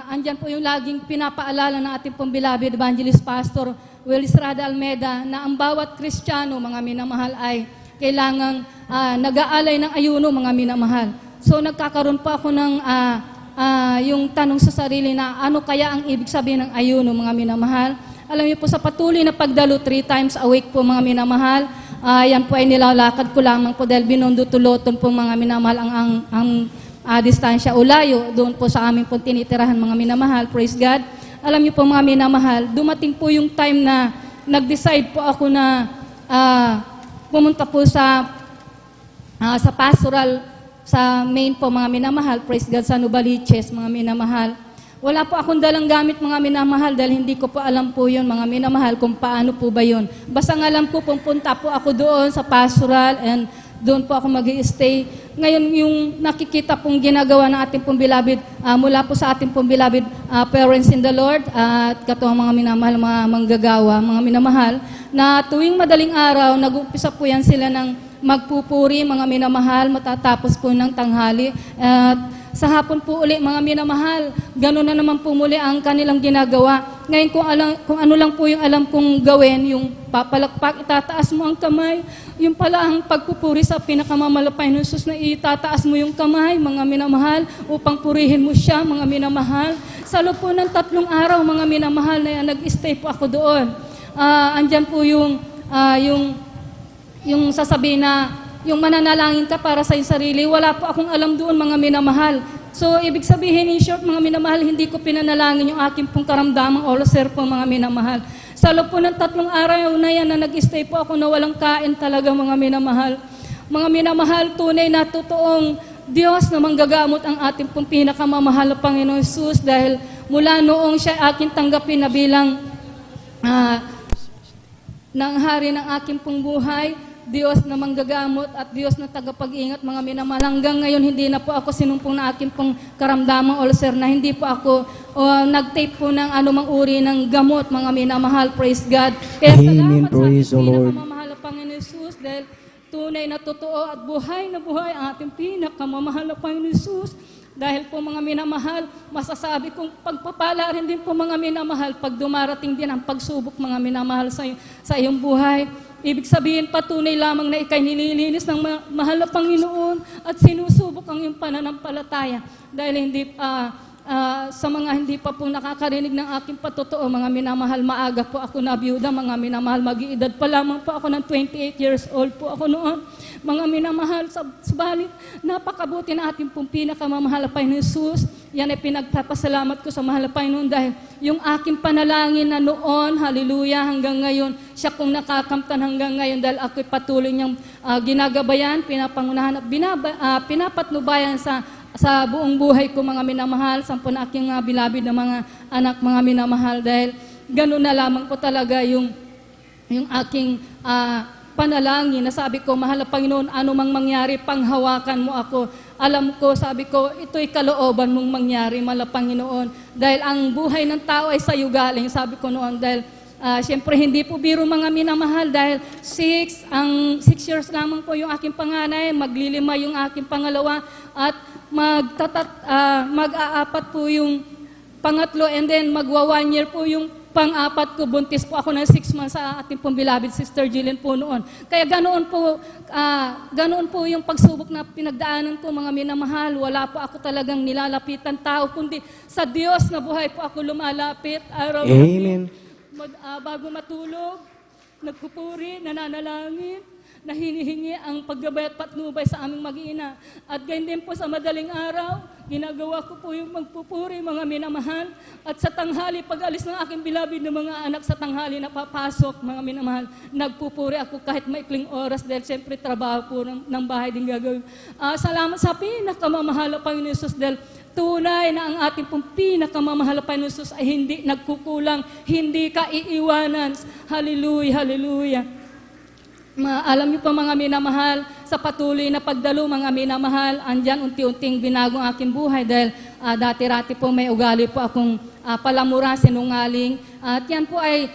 andyan po yung laging pinapaalala ng ating pong beloved evangelist pastor Willis Rada Almeida na ang bawat Kristiyano, mga minamahal, ay kailangang nag-aalay ng ayuno, mga minamahal. So nagkakaroon pa ako ng yung tanong sa sarili na ano kaya ang ibig sabihin ng ayuno, mga minamahal. Alam niyo po, sa patuloy na pagdalo 3 times a week po, mga minamahal, yan po ay nilalakad ko lamang po dahil binundutuloton po, mga minamahal, ang distansya o layo doon po sa aming pong tinitirahan, mga minamahal. Praise God. Alam niyo po, mga minamahal, dumating po yung time na nag-decide po ako na pumunta po sa pastoral, sa main po, mga minamahal, praise God, sa Novaliches, mga minamahal. Wala po akong dalang gamit, mga minamahal, dahil hindi ko po alam po yun, mga minamahal, kung paano po ba yun. Basta nga alam ko, pupunta po ako doon sa pastoral and doon po ako mag-i-stay. Ngayon, yung nakikita pong ginagawa ng ating pong beloved, mula po sa ating pong beloved parents in the Lord, at katuwang mga minamahal, mga manggagawa, mga minamahal, na tuwing madaling araw, nag-umpisa po yan sila ng magpupuri, mga minamahal, matatapos po ng tanghali. At sa hapon po uli, mga minamahal, gano'n na naman po muli ang kanilang ginagawa. Ngayon, kung ano lang po yung alam kong gawin, yung papalakpak, itataas mo ang kamay. Yung pala ang pagpupuri sa pinakamamalapay ng Jesus, na itataas mo yung kamay, mga minamahal, upang purihin mo siya, mga minamahal. Sa loob po ng 3 araw, mga minamahal, na yan, nag-stay po ako doon. Andyan po yung sasabihin na yung mananalangin ka para sa iyong sarili, wala po akong alam doon, mga minamahal. So, ibig sabihin, in short, mga minamahal, hindi ko pinanalangin yung aking pong karamdamang ulcer po, mga minamahal. Sa loob po ng 3 araw na yan na nag-stay po ako na walang kain talaga, mga minamahal. Mga minamahal, tunay na totoong Diyos na manggagamot ang ating pong pinakamamahal na Panginoon Jesus, dahil mula noong siya aking tanggapin na bilang ng hari ng aking pong buhay, Diyos na manggagamot at Diyos na tagapag-ingat, mga minamahal. Hanggang ngayon, hindi na po ako sinumpong na aking pong karamdamang ulcer, na hindi po ako nag-take po ng anumang uri ng gamot, mga minamahal. Praise God. Kaya Amen. salamat Praise sa the ating Lord. pinakamamahal na Panginoon Jesus, dahil tunay na totoo at buhay na buhay ang ating pinakamamahal na Panginoon Jesus. Dahil po, mga minamahal, masasabi kong pagpapala rin din po, mga minamahal, pag dumarating din ang pagsubok, mga minamahal, sa iyong buhay. Ibig sabihin, patunay lamang na ikay nililinis ng mahal na Panginoon at sinusubok ang iyong pananampalataya. Dahil sa mga hindi pa po nakakarinig ng aking patotoo, mga minamahal, maaga po ako nabiyuda, mga minamahal, mag-iedad pa lamang po ako ng 28 years old po ako noon. Mga minamahal, subalit, napakabuti na ating pong pinakamamahal na Panginoon Jesus. Yan ay pinagpapasalamat ko sa mahal na Panginoon, dahil yung aking panalangin na noon, hallelujah, hanggang ngayon, siya kong nakakamtan hanggang ngayon, dahil ako'y patuloy niyang ginagabayan, pinapangunahan at pinapatnubayan sa buong buhay ko, mga minamahal, sa na aking bilabid na mga anak, mga minamahal, dahil gano'n na lamang po talaga yung aking panalangin na sabi ko, mahal na Panginoon, ano mang mangyari, panghawakan mo ako. Alam ko, sabi ko, ito'y kalooban mong mangyari, mahal na Panginoon. Dahil ang buhay ng tao ay sa iyo galing, sabi ko noon, dahil siyempre hindi po biro mga minamahal, dahil 6 years lamang po yung aking panganay, maglilima yung aking pangalawa, at mag-aapat po yung pangatlo, and then magwa 1 year po yung pang-apat ko, buntis po ako ng 6 months sa ating pong beloved Sister Jillian po noon. Kaya ganoon po yung pagsubok na pinagdaanan ko, mga minamahal. Wala po ako talagang nilalapitan tao, kundi sa Diyos na buhay po ako lumalapit. Amen. Bago matulog, nagpupuri, nananalangin, na hinihingi ang paggabay at patnubay sa aming mag-ina. At gayon din po sa madaling araw, ginagawa ko po yung magpupuri, mga minamahal. At sa tanghali, pag alis ng aking beloved na mga anak sa tanghali na papasok, mga minamahal, nagpupuri ako kahit maikling oras dahil siyempre trabaho po ng bahay din gagawin. Salamat sa pinakamamahal na Panginoon Jesus dahil tunay na ang ating pong pinakamamahal na Panginoon Jesus ay hindi nagkukulang, hindi ka iiwanan. Hallelujah, hallelujah. Alam niyo po mga minamahal, sa patuloy na pagdalo mga minamahal, andyan unti-unting binago ang aking buhay dahil dati-rati po may ugali po akong palamura, sinungaling. At yan po ay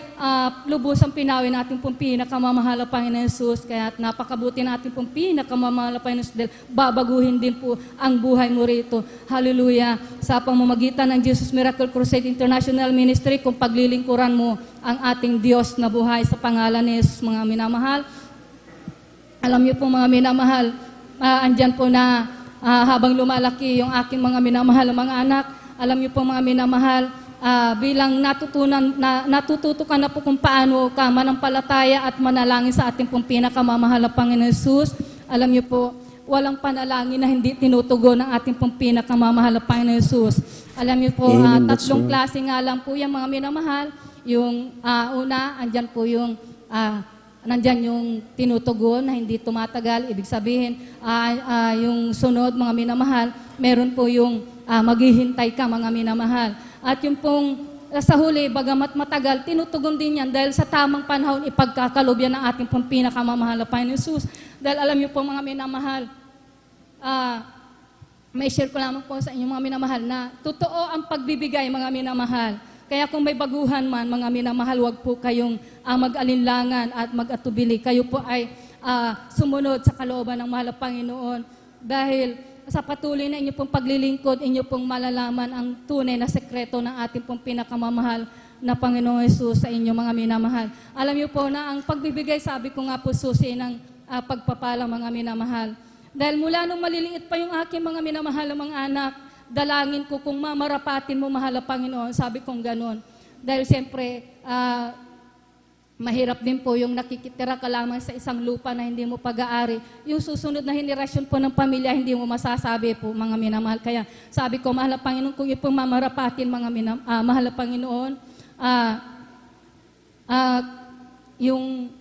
lubusang pinawin natin pong pinakamamahal na Panginoon Jesus. Kaya napakabuti natin pong pinakamamahal na Panginoon Jesus dahil babaguhin din po ang buhay mo rito. Hallelujah. Sa pamamagitan ng Jesus Miracle Crusade International Ministry, kung paglilingkuran mo ang ating Diyos na buhay sa pangalan ni Jesus, mga minamahal. Alam niyo po mga minamahal, andyan po na habang lumalaki yung aking mga minamahal na mga anak, alam niyo po mga minamahal, bilang natututo ka na po kung paano ka manampalataya at manalangin sa ating pong pinakamamahal na Panginoon Jesus. Alam niyo po, walang panalangin na hindi tinutugon ng ating pong pinakamamahal na Panginoon Jesus. Alam niyo po, tatlong klase nga lang po yung mga minamahal. Yung una, andyan po yung nandyan yung tinutugon na hindi tumatagal. Ibig sabihin, yung sunod, mga minamahal, meron po yung maghihintay ka, mga minamahal. At yung pong sa huli, bagamat matagal, tinutugon din yan dahil sa tamang panahon, ipagkakalob yan ng ating pong pinakamamahal na Panginoon Jesus. Dahil alam niyo po mga minamahal, may share ko lamang po sa inyo mga minamahal na totoo ang pagbibigay, mga minamahal. Kaya kung may baguhan man, mga minamahal, wag po kayong mag-alinlangan at mag-atubili. Kayo po ay sumunod sa kalooban ng mahal na Panginoon. Dahil sa patuloy na inyo pong paglilingkod, inyo pong malalaman ang tunay na sekreto ng ating pong pinakamamahal na Panginoong Jesus sa inyo, mga minamahal. Alam niyo po na ang pagbibigay, sabi ko nga po, susi ng pagpapala, mga minamahal. Dahil mula nung maliliit pa yung aking mga minamahal na mga anak, dalangin ko kung mamarapatin mo, mahal na Panginoon, sabi kong ganon. Dahil siyempre, mahirap din po yung nakikitira ka lamang sa isang lupa na hindi mo pag-aari. Yung susunod na henerasyon po ng pamilya, hindi mo masasabi po, mga minamahal. Kaya sabi ko, mahal na Panginoon, kung ipong mamarapatin, mahal na Panginoon, yung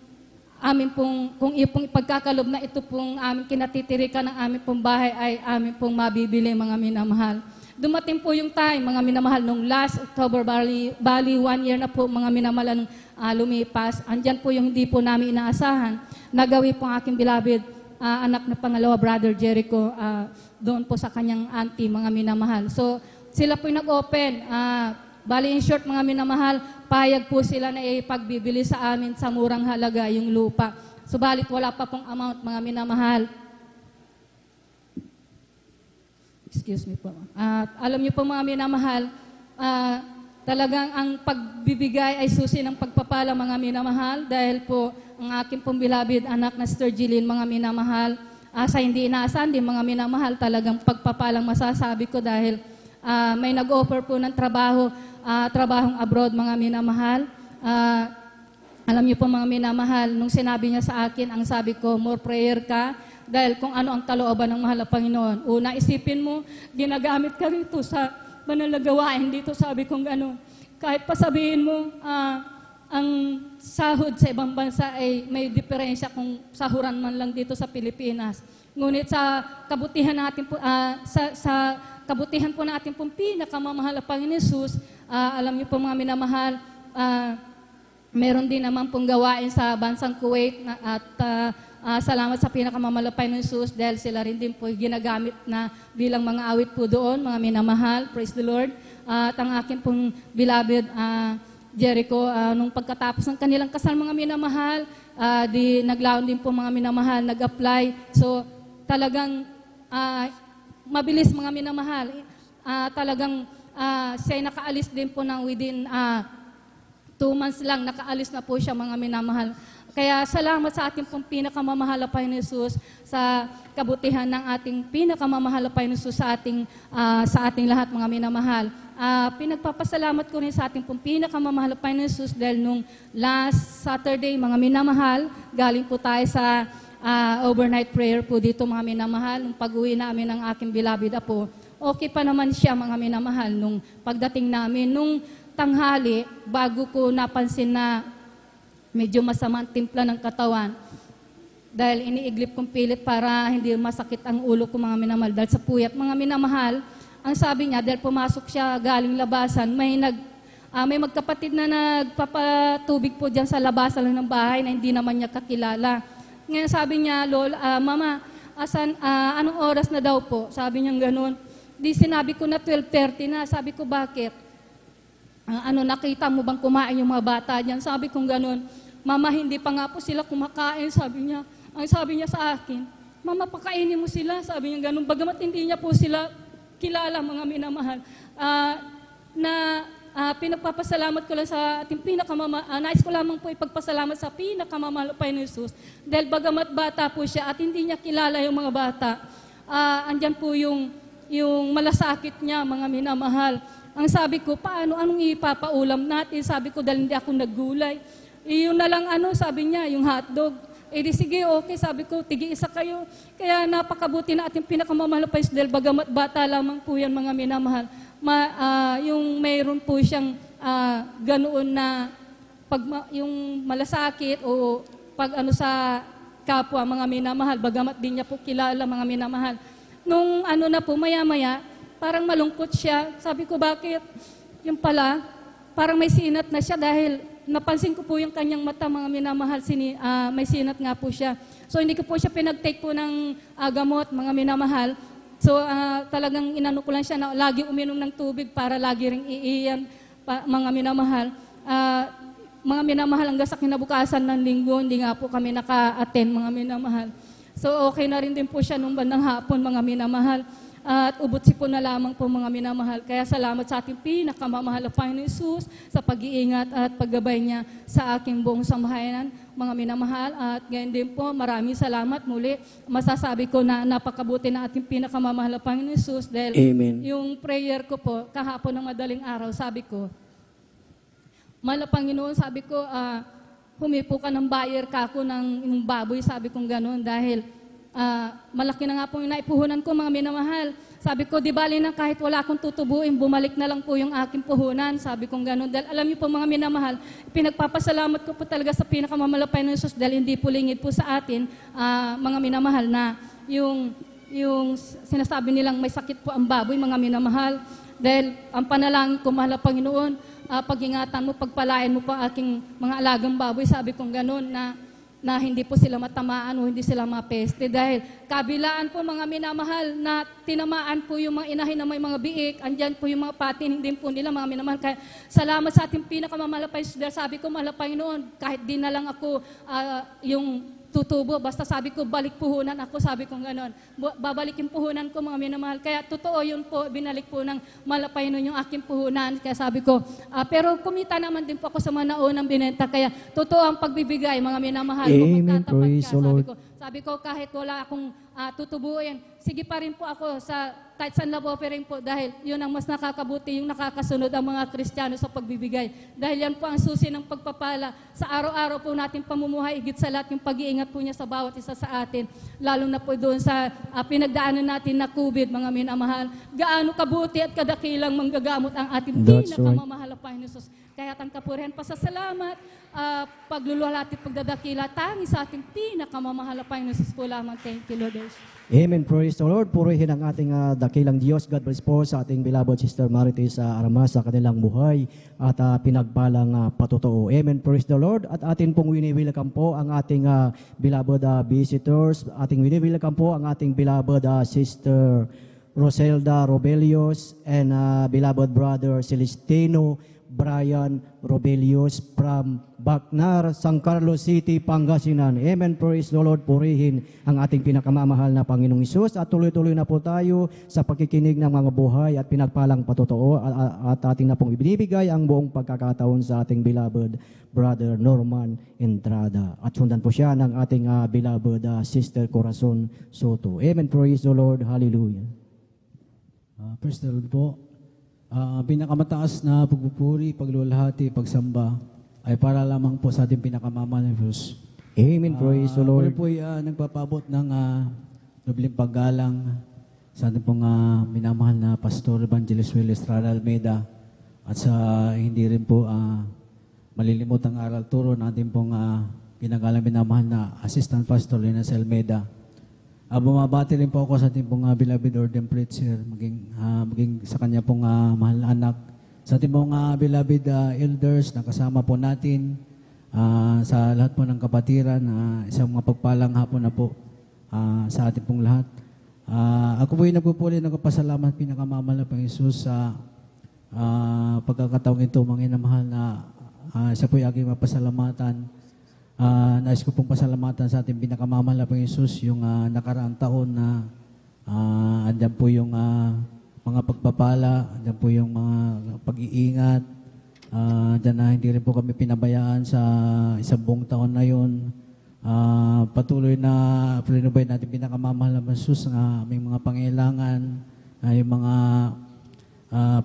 amin pong, kung ipong ipagkakalob na ito pong aming kinatitirikan ng aming pong bahay ay amin pong mabibili, mga minamahal. Dumating po yung time, mga minamahal, nung last October, bali 1 year na po, mga minamahal, lumipas. Andyan po yung hindi po namin inaasahan. Nagawi po ang aking beloved anak na pangalawa, Brother Jericho, doon po sa kanyang auntie, mga minamahal. So, sila po yung nag-open. Bali, in short, mga minamahal, payag po sila na ipagbibili sa amin sa murang halaga yung lupa. Subalit wala pa pong amount, mga minamahal. Excuse me po. Alam niyo po, mga minamahal, talagang ang pagbibigay ay susi ng pagpapala, mga minamahal, dahil po ang aking pong beloved anak na Sister Jillian, mga minamahal, sa hindi inaasahan din, mga minamahal, talagang pagpapalang masasabi ko dahil may nag-offer po ng trabahong abroad, mga minamahal. Alam niyo po, mga minamahal, nung sinabi niya sa akin, ang sabi ko, more prayer ka, dahil kung ano ang kalooban ng mahal na Panginoon. Una, isipin mo, ginagamit ka rito sa manalagawain dito, sabi kong gano'n. Kahit pa sabihin mo, ang sahod sa ibang bansa ay may diferensya kung sahuran man lang dito sa Pilipinas. Ngunit sa kabutihan natin po, sa kabutihan po natin pong pinakamamahal na Panginoon Jesus, alam niyo po, mga minamahal, Meron din naman pong gawain sa bansang Kuwait at salamat sa pinakamamalampay ng Jesus dahil sila rin din po ginagamit na bilang mga awit po doon, mga minamahal, praise the Lord. At ang akin pong beloved Jericho, nung pagkatapos ng kanilang kasal mga minamahal, di naglaon din po mga minamahal, nag-apply. So talagang mabilis mga minamahal. Talagang siya'y nakaalis din po ng within 2 months lang, nakaalis na po siya mga minamahal. Kaya salamat sa ating pong pinakamamahal na Panginoon Jesus, sa kabutihan ng ating pinakamamahal na Panginoon Jesus sa ating lahat mga minamahal. Pinagpapasalamat ko rin sa ating pong pinakamamahal na Panginoon Jesus dahil nung last Saturday mga minamahal, galing po tayo sa overnight prayer po dito mga minamahal. Nung pag-uwi namin ng aking beloved apo, okay pa naman siya mga minamahal. Nung pagdating namin, nung tanghali, bago ko napansin na medyo masama ang timpla ng katawan dahil iniiglip kong pilit para hindi masakit ang ulo ko mga minamahal dahil sa puyat. Mga minamahal, ang sabi niya, dahil pumasok siya galing labasan, may magkapatid na nagpapatubig po dyan sa labasan ng bahay na hindi naman niya kakilala. Ngayon sabi niya, Lola, Mama, anong oras na daw po? Sabi niya gano'n. Di sinabi ko na 12:30 na. Sabi ko, bakit? Nakita mo bang kumain yung mga bata dyan? Sabi kong ganun, Mama, hindi pa nga po sila kumakain, sabi niya. Ang sabi niya sa akin, Mama, pakainin mo sila, sabi niya ganun. Bagamat hindi niya po sila kilala, mga minamahal. Pinagpapasalamat ko lang sa ating nais ko lamang po ipagpasalamat sa pinakamamahal na Panginoon Jesus. Dahil bagamat bata po siya at hindi niya kilala yung mga bata, andyan po yung malasakit niya, mga minamahal. Ang sabi ko, anong ipapaulam natin? Sabi ko, dahil hindi ako naggulay. Yun na lang sabi niya, yung hotdog. Di sige, okay, sabi ko, tigi-isa kayo. Kaya napakabuti na ating pinakamamahal pa dahil bagamat bata lamang po yan, mga minamahal. Yung mayroon po siyang ganoon na yung malasakit o pag sa kapwa, mga minamahal, bagamat din niya po kilala, mga minamahal. Nung na po, maya-maya, parang malungkot siya. Sabi ko, bakit? Yung pala, parang may sinat na siya dahil napansin ko po yung kanyang mata, mga minamahal, may sinat nga po siya. So hindi ko po siya pinag-take po ng gamot, mga minamahal. So talagang inano ko lang siya na lagi uminom ng tubig para lagi ring iiyan, mga minamahal. Mga minamahal, hanggang sa kinabukasan ng linggo, hindi nga po kami naka-attend, mga minamahal. So okay na rin din po siya nung bandang hapon, mga minamahal. At ubotsi po na lamang po, mga minamahal. Kaya salamat sa ating pinakamamahal na Panginoon Jesus sa pag-iingat at paggabay niya sa aking buong sambahayan, mga minamahal. At ngayon din po, maraming salamat muli. Masasabi ko na napakabuti na ating pinakamamahal na Panginoon Jesus dahil Amen. yung prayer ko po, kahapon ng madaling araw, sabi ko, Mahal na Panginoon, sabi ko, humipo ka ng buyer ka ako ng baboy, sabi kong gano'n dahil malaki na nga po yung naipuhunan ko, mga minamahal. Sabi ko, di bali na kahit wala akong tutubuin, bumalik na lang po yung aking puhunan. Sabi kong gano'n. Dahil alam niyo po, mga minamahal, pinagpapasalamat ko po talaga sa pinakamamalapay ng Jesus dahil hindi po lingid po sa atin, mga minamahal, na yung sinasabi nilang may sakit po ang baboy, mga minamahal. Dahil ang panalangin ko, mahal na Panginoon, pag-ingatan mo, pagpalain mo po aking mga alagang baboy, sabi kong gano'n, na hindi po sila matamaan o hindi sila mapeste. Dahil kabilaan po, mga minamahal, na tinamaan po yung mga inahin na may mga biik, andyan po yung mga patin, hindi po nila, mga minamahal. Kaya salamat sa ating pinakamalapay. Dahil sabi ko, mahal na Panginoon, kahit di na lang ako yung tutubo, basta sabi ko, balik puhunan ako, sabi ko gano'n. Babalikin puhunan ko, mga minamahal. Kaya totoo yun po, binalik po ng malapay nun yung aking puhunan. Kaya sabi ko, pero kumita naman din po ako sa mga naunang binenta. Kaya totoo ang pagbibigay, mga minamahal. Amen. Praise the Lord. Sabi ko, kahit wala akong tutubuin, sige pa rin po ako kahit saan laboperin po dahil yun ang mas nakakabuti, yung nakakasunod ang mga Kristiyano sa pagbibigay. Dahil yan po ang susi ng pagpapala sa araw-araw po natin pamumuhay, higit sa lahat yung pag-iingat po niya sa bawat isa sa atin, lalo na po doon sa pinagdaanan natin na COVID, mga minamahal. Gaano kabuti at kadakilang manggagamot ang ating That's pinakamamahal na Panginoon Jesus. kalikayatan, kapurihan, pasasalamat, pagluluwalhati at pagdadakila, tangi sa ating pinakamamahal na Panginoon Jesus po lamang. Thank you, Lord. Amen. Praise the Lord. Purihin ang ating dakilang Diyos. God bless po sa ating beloved Sister Marites Armas sa kanilang buhay at pinagpalang patotoo. Amen. Praise the Lord. At atin pong wini-welcome po ang ating beloved visitors. Ating wini-welcome po ang ating beloved Sister Roselda Robelios and beloved brother Celestino Brian Robelios from Bacnar, San Carlos City, Pangasinan. Amen. Praise the Lord. Purihin ang ating pinakamamahal na Panginoong Hesus at tuloy-tuloy na po tayo sa pagkikinig ng mga buhay at pinagpalang patotoo at ating na pong ibinibigay ang buong pagkakataon sa ating beloved brother Norman Entrada. At sundan po siya ng ating beloved Sister Corazon Soto. Amen. Praise the Lord. Hallelujah. Praise the Lord po. Pinakamataas na pagpupuri, paglulahati, pagsamba ay para lamang po sa ating pinakamamahal na Diyos. Amen. Praise the Lord. Ako po ay nagpapabot ng dobling paggalang sa ating pong minamahal na Pastor Evangelist Will Estrada Almeida at sa hindi rin po malilimutang aral turo ng ating pong pinagalang minamahal na Assistant Pastor Linas Almeida. Bumabati rin po ako sa ating pong beloved Orden Preacher, maging sa kanya pong mahal na anak. Sa ating pong beloved elders na kasama po natin, sa lahat po ng kapatiran, isang mga pagpalang hapon na po sa ating pong lahat. Ako po ay nagpupuli ng kapasalamat pinakamamahal na Panginoon Jesus sa pagkakataong ito, mga inamahal na siya po ay aking mapasalamatan. Nais ko pong pasalamatan sa ating pinakamamahal na Panginoon Jesus yung nakaraang taon na andyan po yung mga pagpapala, andyan po yung mga pag-iingat, andyan na hindi rin po kami pinabayaan sa isang buong taon na yun. Patuloy na pinubay natin pinakamamahal na Panginoon Jesus na may mga pangailangan, yung mga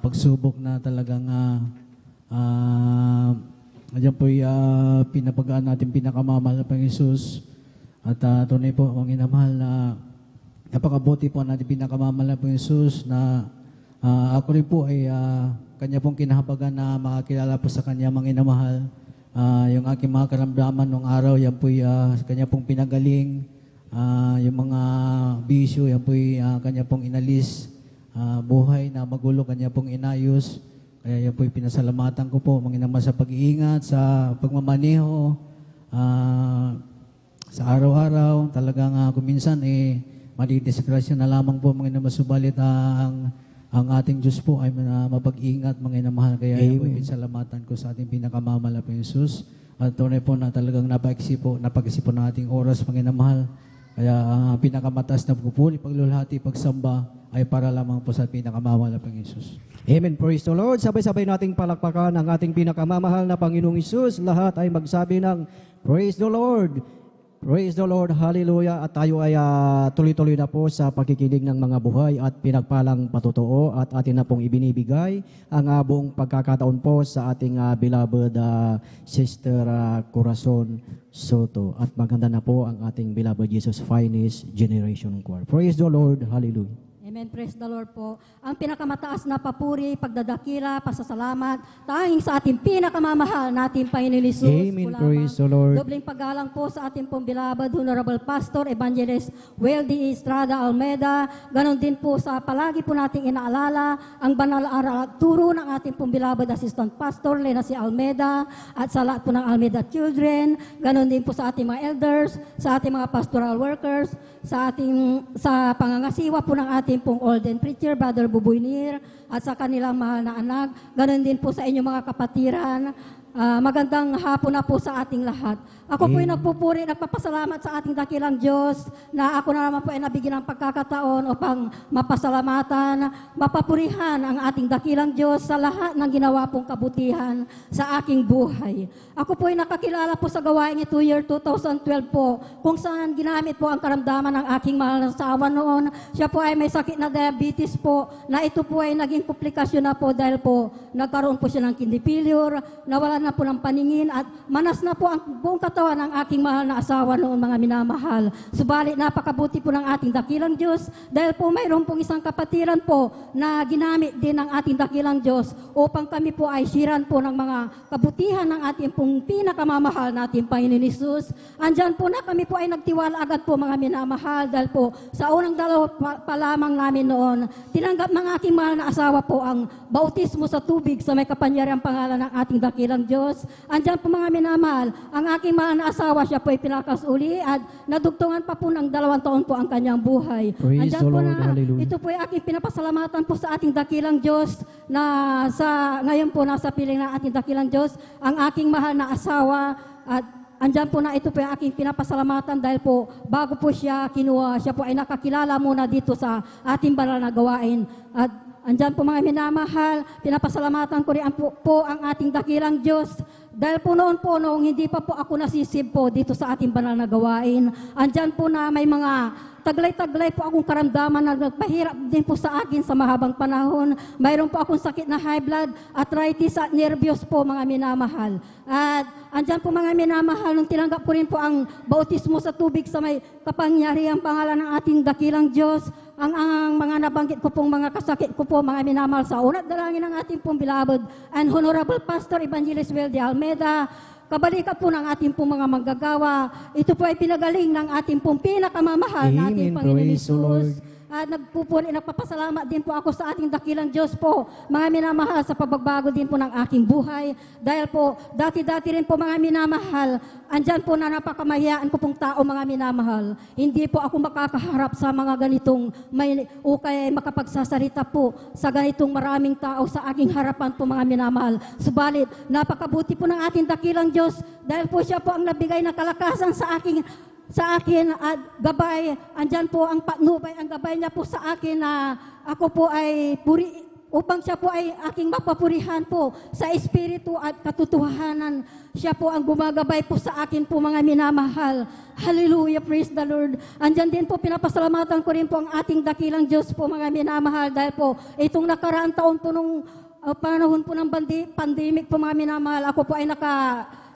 pagsubok na talagang Diyan po pinapagaan natin pinakamamahal na Panginoon Jesus. At tunay po, ang inamahal na napakabuti po natin pinakamamahal na Panginoon Jesus na ako rin po ay kanya pong kinahabagan na makakilala po sa kanya mga inamahal. Yung aking mga karamdaman nung araw, yan po kanya pong pinagaling. Yung mga bisyo, yan po kanya pong inalis. Buhay na magulo, kanya pong inayos. Kaya yan po pinasalamatan ko po, mga naman sa pag-iingat, sa pagmamaneho, sa araw-araw. Talagang kuminsan madidisgrasya na lamang po mga naman, subalit ang ating Diyos po ay mapag-iingat mga namahal. Kaya yan po pinasalamatan ko sa ating pinakamamahal na Panginoon. At tunay po na talagang napag-isip po ng ating oras mga namahal. Kaya ang pinakamataas na pagpupuli, paglulhati, pagsamba ay para lamang po sa pinakamamahal na Panginoon. Amen. Praise the Lord. Sabay-sabay nating palakpakan ang ating pinakamamahal na Panginoong Hesus. Lahat ay magsabi ng Praise the Lord. Praise the Lord. Hallelujah. At tayo ay tuloy-tuloy na po sa pagkikinig ng mga buhay at pinagpalang patotoo at atin na pong ibinibigay ang buong pagkakataon po sa ating beloved Sister Corazon Soto. At maganda na po ang ating beloved Jesus Finest Generation Choir. Praise the Lord. Hallelujah. Amen. Praise the Lord po. Ang pinakamataas na papuri, pagdadakila, pasasalamat, tanging sa ating pinakamamahal natin Panginoon Jesus. Amen. Praise the Lord. Dobling paggalang po sa ating pong beloved Honorable Pastor Evangelist Will D. Estrada Almeida. Ganon din po sa palagi po nating inaalala ang banal aral at turo ng ating pong beloved Assistant Pastor Linas Almeida at sa lahat po ng Almeida Children. Ganon din po sa ating mga elders, sa ating mga pastoral workers, sa pangangasiwa po ng ating pong Olden Preacher, Brother Buboy Nir, at sa kanilang mahal na anak. Ganon din po sa inyong mga kapatiran. Magandang hapon na po sa ating lahat. Ako po ay nagpupuri, nagpapasalamat sa ating dakilang Diyos na ako na naman po ay nabigyan ng pagkakataon upang mapasalamatan, mapapurihan ang ating dakilang Diyos sa lahat ng ginawa pong kabutihan sa aking buhay. Ako po ay nakakilala po sa gawain ito year 2012 po, kung saan ginamit po ang karamdaman ng aking mahal na asawa noon. Siya po ay may sakit na diabetes po, na ito po ay naging naging komplikasyon na po dahil po nagkaroon po siya ng kidney failure, nawala na po ng paningin at manas na po ang buong katawan ng aking mahal na asawa noon, mga minamahal. Subalit napakabuti po ng ating dakilang Diyos dahil po mayroon pong isang kapatiran po na ginamit din ng ating dakilang Diyos upang kami po ay siran po ng mga kabutihan ng ating pong pinakamamahal natin Panginoon Hesus. Andyan po na kami po ay nagtiwala agad po, mga minamahal, dahil po sa unang dalawa pa lamang namin noon, tinanggap ng aking mahal na asawa po ang bautismo sa tubig sa may kapangyarihang pangalan ng ating dakilang Diyos. Andyan po, mga minamahal, ang aking mahal na asawa, siya po ay pinakas uli at nadugtungan pa po ng 2 taon po ang kanyang buhay. Praise Andyan the po Lord, na, hallelujah. ito po ay aking pinapasalamatan po sa ating dakilang Diyos na ngayon po nasa piling ng ating dakilang Diyos, ang aking mahal na asawa at andyan po na ito po yung aking pinapasalamatan dahil po bago po siya kinuha, siya po ay nakakilala muna dito sa ating banal na gawain. At andyan po, mga minamahal, pinapasalamatan ko rin po ang ating dakilang Diyos. Dahil po noong hindi pa po ako nasisib po dito sa ating banal na gawain, andyan po na may mga taglay-taglay po akong karamdaman na nagpahirap din po sa akin sa mahabang panahon. Mayroon po akong sakit na high blood, arthritis at nervyos po, mga minamahal. At andyan po, mga minamahal, nung tinanggap ko rin po ang bautismo sa tubig sa may kapangyarihang pangalan ng ating dakilang Diyos, ang mga nabanggit ko pong mga kasakit ko po, mga minamahal, sa unat dalangin ng ating pong beloved and Honorable Pastor Evangelist Well de Almeida, kabalikan po ng ating pong mga manggagawa. Ito po ay pinagaling ng ating pong pinakamamahal Amen. nating Panginoon Praise the Lord. Hesus. At nagpapasalamat din po ako sa ating dakilang Diyos po, mga minamahal, sa pagbabago din po ng aking buhay. Dahil po, dati-dati rin po, mga minamahal, andyan po na napakamahiyaan ko pong tao, mga minamahal. Hindi po ako makakaharap sa mga ganitong o kaya makapagsasarita po sa ganitong maraming tao sa aking harapan po, mga minamahal. Subalit, napakabuti po ng ating dakilang Diyos dahil po siya po ang nabigay ng kalakasan sa akin at gabay. Andyan po ang patnubay, ang gabay niya po sa akin na ako po ay upang siya po ay aking mapapurihan po sa espiritu at katotohanan. Siya po ang gumagabay po sa akin po, mga minamahal. Hallelujah, praise the Lord. Andyan din po, pinapasalamatan ko rin po ang ating dakilang Diyos po, mga minamahal, dahil po itong nakaraang taon po nung panahon po ng pandemic po, mga minamahal, ako po ay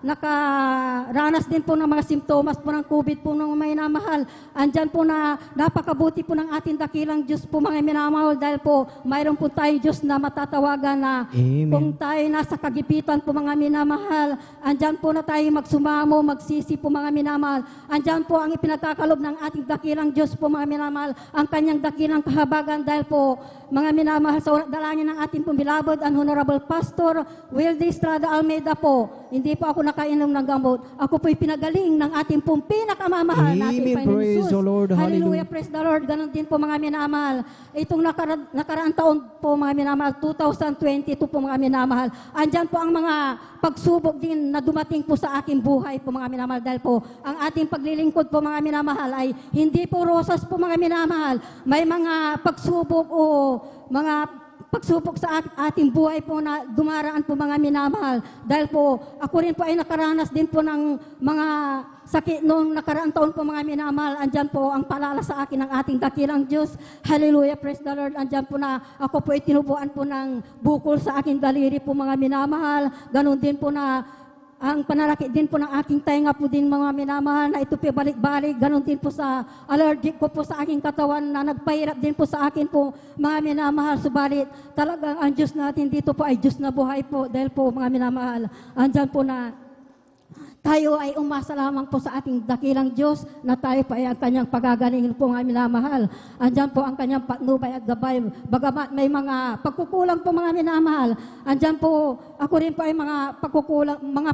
nakaranas din po ng mga simptomas po ng COVID po, ng mga minamahal. Andyan po na napakabuti po ng ating dakilang Diyos po, mga minamahal, dahil po mayroon po tayo Diyos na matatawagan na Amen. kung tayo nasa kagipitan po, mga minamahal, andyan po na tayo magsumamo, magsisi po, mga minamahal. Andyan po ang ipinagkakalob ng ating dakilang Diyos po, mga minamahal, ang kanyang dakilang kahabagan, dahil po, mga minamahal, sa dalangin ng ating pong beloved and Honorable Pastor Will de Estrada Almeida po, hindi po ako nakainom ng gamot. Ako po'y pinagaling ng ating pong pinakamamahal nating Amen. Panginoon Praise Hesus. the Lord. Hallelujah. Praise the Lord. Ganon din po, mga minamahal. Itong nakaraang taon po, mga minamahal, 2022 po, mga minamahal. Andyan po ang mga pagsubok din na dumating po sa aking buhay po, mga minamahal. Dahil po, ang ating paglilingkod po, mga minamahal, ay hindi po rosas po, mga minamahal. May mga pagsubok o mga pagsubok sa ating buhay po na dumaraan po, mga minamahal. Dahil po, ako rin po ay nakaranas din po ng mga sakit noong nakaraang taon po, mga minamahal. Andyan po ang paalala sa akin ng ating dakilang Diyos. Hallelujah, praise the Lord. Andyan po na ako po ay tinubuan po ng bukol sa aking daliri po, mga minamahal. Ganon din po na ang panalaki din po ng aking tainga po din, mga minamahal, na ito po balik-balik. Ganon din po sa allergic ko po sa aking katawan na nagpahirap din po sa akin po, mga minamahal. Subalit, talagang ang Diyos natin dito po ay Diyos na buhay po. Dahil po, mga minamahal, andyan po na tayo ay umasa lamang po sa ating dakilang Diyos na tayo pa ay ang kanyang pagagalingin po, mga minamahal. Andyan po ang kanyang patnubay at gabay. Bagamat may mga pagkukulang po, mga minamahal. Andyan po, ako rin po ay mga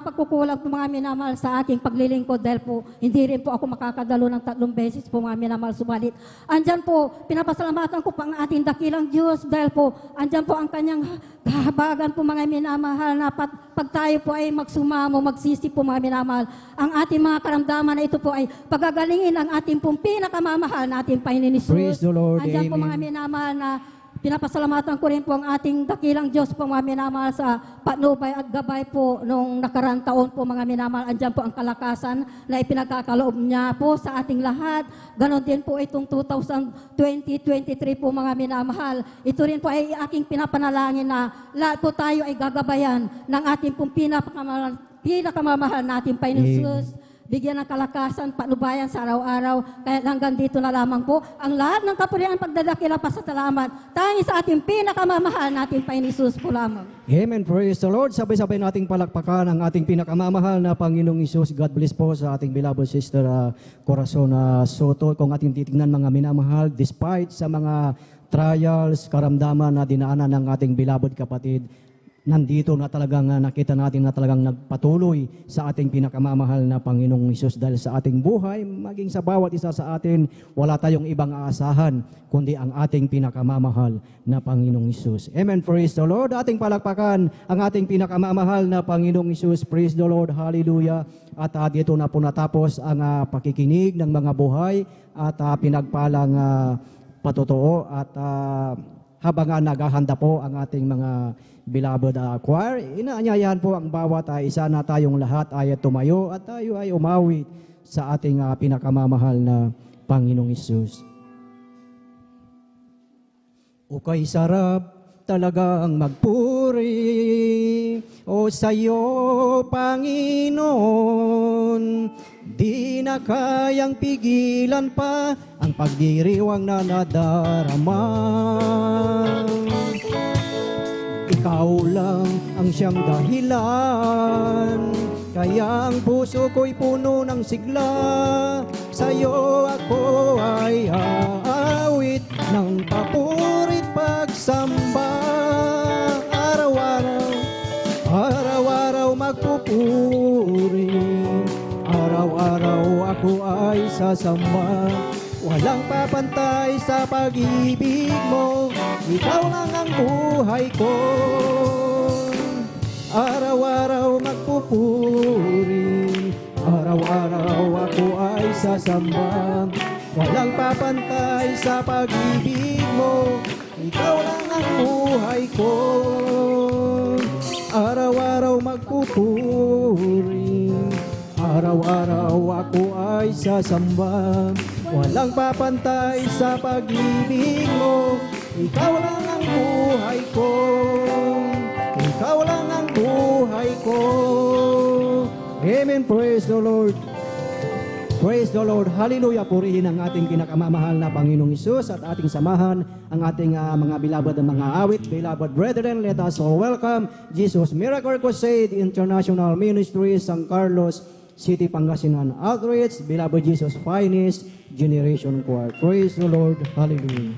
pagkukulang po, mga minamahal, sa aking paglilingkod dahil po hindi rin po ako makakadalo ng 3 beses po, mga minamahal. Subalit, andyan po, pinapasalamatan ko pa ang ating dakilang Diyos dahil po, andyan po ang kanyang kahabagan po, mga minamahal, na pag tayo po ay magsumamo, magsisi po, mga minamahal, ang ating mga karamdaman na ito po ay pagagalingin ang ating pong pinakamamahal na ating Panginoon Hesus. Praise the Lord. Andyan po, Amen. mga minamahal, na Pinapasalamatan ko rin po ang ating dakilang Diyos po mga minamahal sa patnubay at gabay po nung nakarang taon po mga minamahal. Andyan po ang kalakasan na ipinagkakaloob niya po sa ating lahat. Ganon din po itong 2023 po mga minamahal. Ito rin po ay aking pinapanalangin na lahat po tayo ay gagabayan ng ating pong pinakamamahal natin Panginoon Jesus. Bigyan ng kalakasan, patnubayan sa araw-araw. Kaya hanggang dito na lamang po ang lahat ng kapurihan pagdadakila pasasalamat. Tanging sa ating pinakamamahal natin Panginoon Jesus po lamang. Amen. Praise the Lord. Sabay-sabay nating palakpakan ang ating pinakamamahal na Panginoong Isus. God bless po sa ating beloved sister Corazon Soto. Kung ating titignan mga minamahal, despite sa mga trials, karamdaman na dinaanan ng ating beloved kapatid, nandito na talagang nakita natin na talagang nagpatuloy sa ating pinakamamahal na Panginoong Isus. Dahil sa ating buhay, maging sa bawat isa sa atin, wala tayong ibang aasahan, kundi ang ating pinakamamahal na Panginoong Isus. Amen. Praise the Lord. Ating palakpakan ang ating pinakamamahal na Panginoong Isus. Praise the Lord. Hallelujah. At dito na po natapos ang pakikinig ng mga buhay at pinagpalang patotoo at habang naghahanda po ang ating mga beloved choir, inaanyayahan po ang bawat isa na tayong lahat ay tumayo at tayo ay umawit sa ating pinakamamahal na Panginoong Isus. O kay sarap talagang magpuri, o sa'yo, Panginoon, di na kayang pigilan pa ang pagdiriwang na nadarama. Ikaw lang ang siyang dahilan, kaya ang puso ko'y puno ng sigla. Sa'yo ako ay aawit ng papurit pagsamba. Araw-araw, araw-araw magpupuri, araw-araw ako ay sasamba. Walang papantay sa pag-ibig mo, ikaw lang ang buhay ko. Araw-araw magpupuri, araw-araw ako ay sasamba. Walang papantay sa pag-ibig mo, ikaw lang ang buhay ko. Araw-araw magpupuri, araw-araw ako ay sasamba. Walang papantay sa pag-ibig mo, ikaw lang ang buhay ko. Ikaw lang ang buhay ko. Amen. Praise the Lord. Praise the Lord. Hallelujah. Purihin ang ating pinakamamahal na Panginoong Isus at ating samahan ang ating mga beloved na mga awit. Beloved brethren, let us all welcome Jesus Miracle Crusade International Ministries, San Carlos City, Pangasinan Outreach, Beloved Jesus Finest Generation Choir. Praise the Lord. Hallelujah.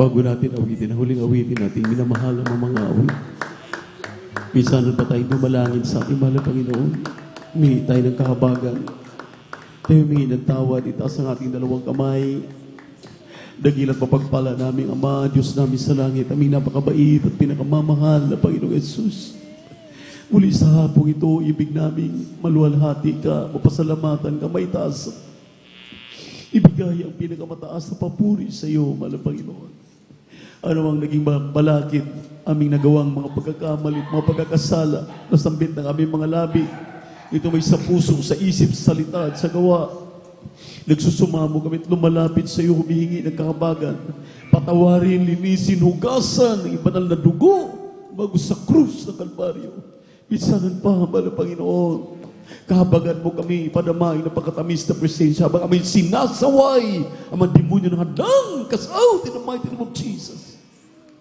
bago natin awitin, ang huling awitin natin, minamahal ang mga awit. Minsan pa tayong dumalangin sa ating mahal na Panginoon. Humingi tayo ng kahabagan. Tayo humingi ng tawad, itaas ang ating dalawang kamay. Dagilan papagpala namin, Ama, Diyos namin sa langit, aming napakabait at pinakamamahal na Panginoong Yesus. Muli sa hapong ito, ibig naming maluwalhati ka, mapasalamatan ka, maitaas. Ibigay ang pinakamataas na papuri sa iyo, mahal na Panginoon. Ano ang naging balakid, aming nagawang mga pagkakamali, mga pagkakasala, nasambit ng aming mga labi. Ito may sa puso, sa isip, sa salita at sa gawa. Nagsusumamo kami at lumalapit sa iyo, humihingi ng kahabagan. Patawarin, linisin, hugasan ng banal na dugo bago sa krus ng Kalbaryo. Minsanan pa, mahal na Panginoon, kahabagan mo kami, padamay na pagkatamis na presensya habang kami sinasaway ang mga demonyo ng hadang cast out in the mighty name of Jesus.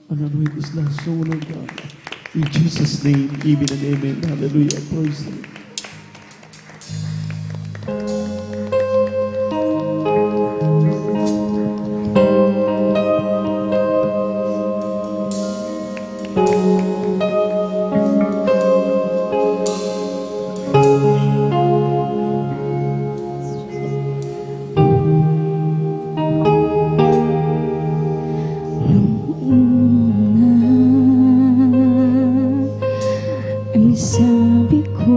And anoint this last soul of God. In Jesus' name, amen and amen. Hallelujah. Praise the Lord. Sabi ko,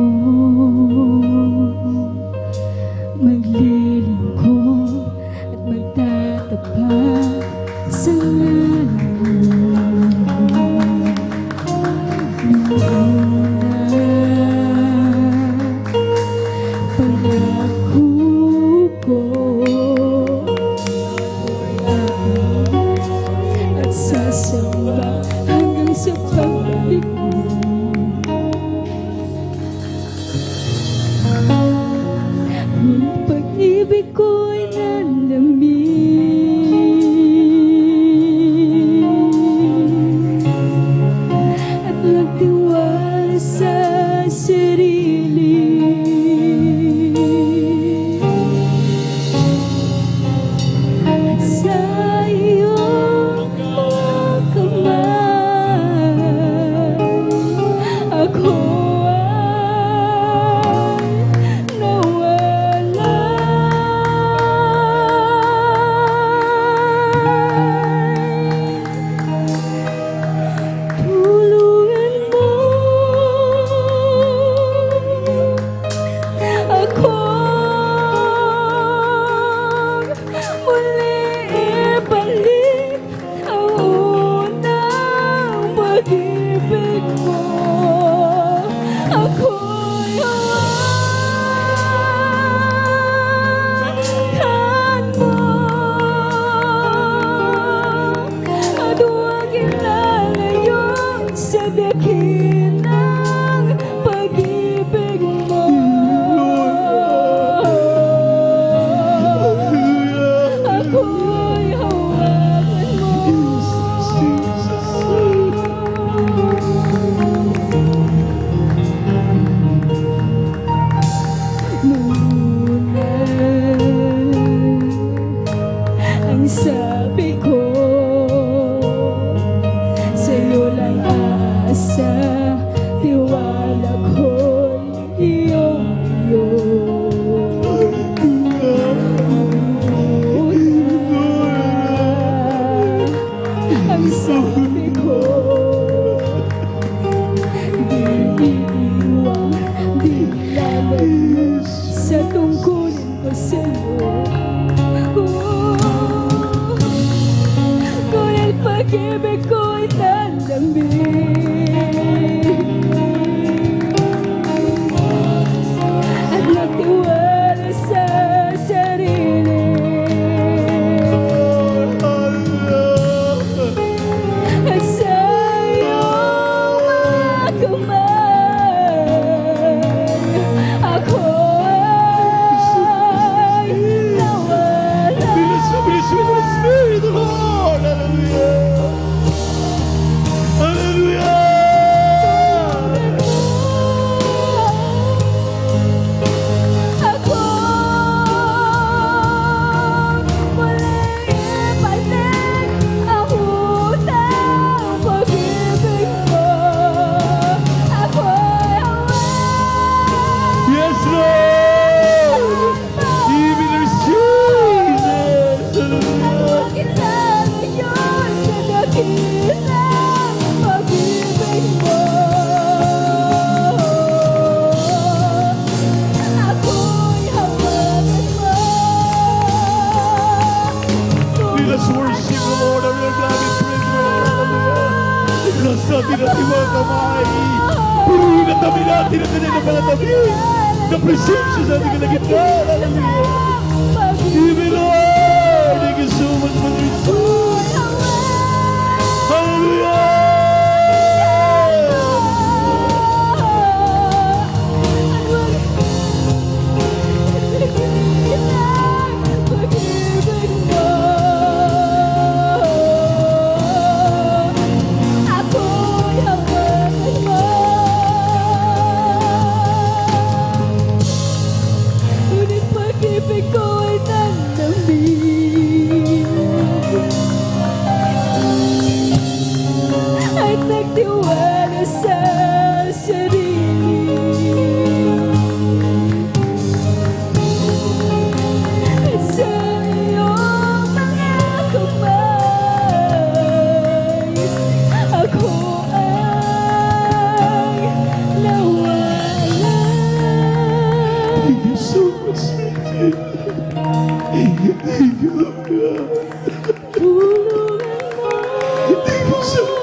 maglilingkod at magtatapat sa ngalan mo. Pangako ko at sasamba hanggang sa pagbalik mo. Pag-ibig ko'y nanlamig at nagtiwala sa sarili. At sa iyong mga kamay, ako pag-ibig mo, ako'y hawakan mo at huwag ilalayo sa dakilang pag-ibig mo. Ako'y hawakan mo. ating mga kamay. Purihin at tabi natin ang kanyang napalatabi na presensya sa ating kalagitnaan. Hallelujah. Give me Lord. Thank you so much, Brother Jesus. Hallelujah. Nagtiwala sa sarili at sa iyong mga kamay ako ay nawala. Thank you so much. Thank you. Thank you so much.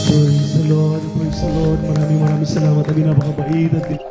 Praise the Lord. Maraming salamat. Ang napakabait at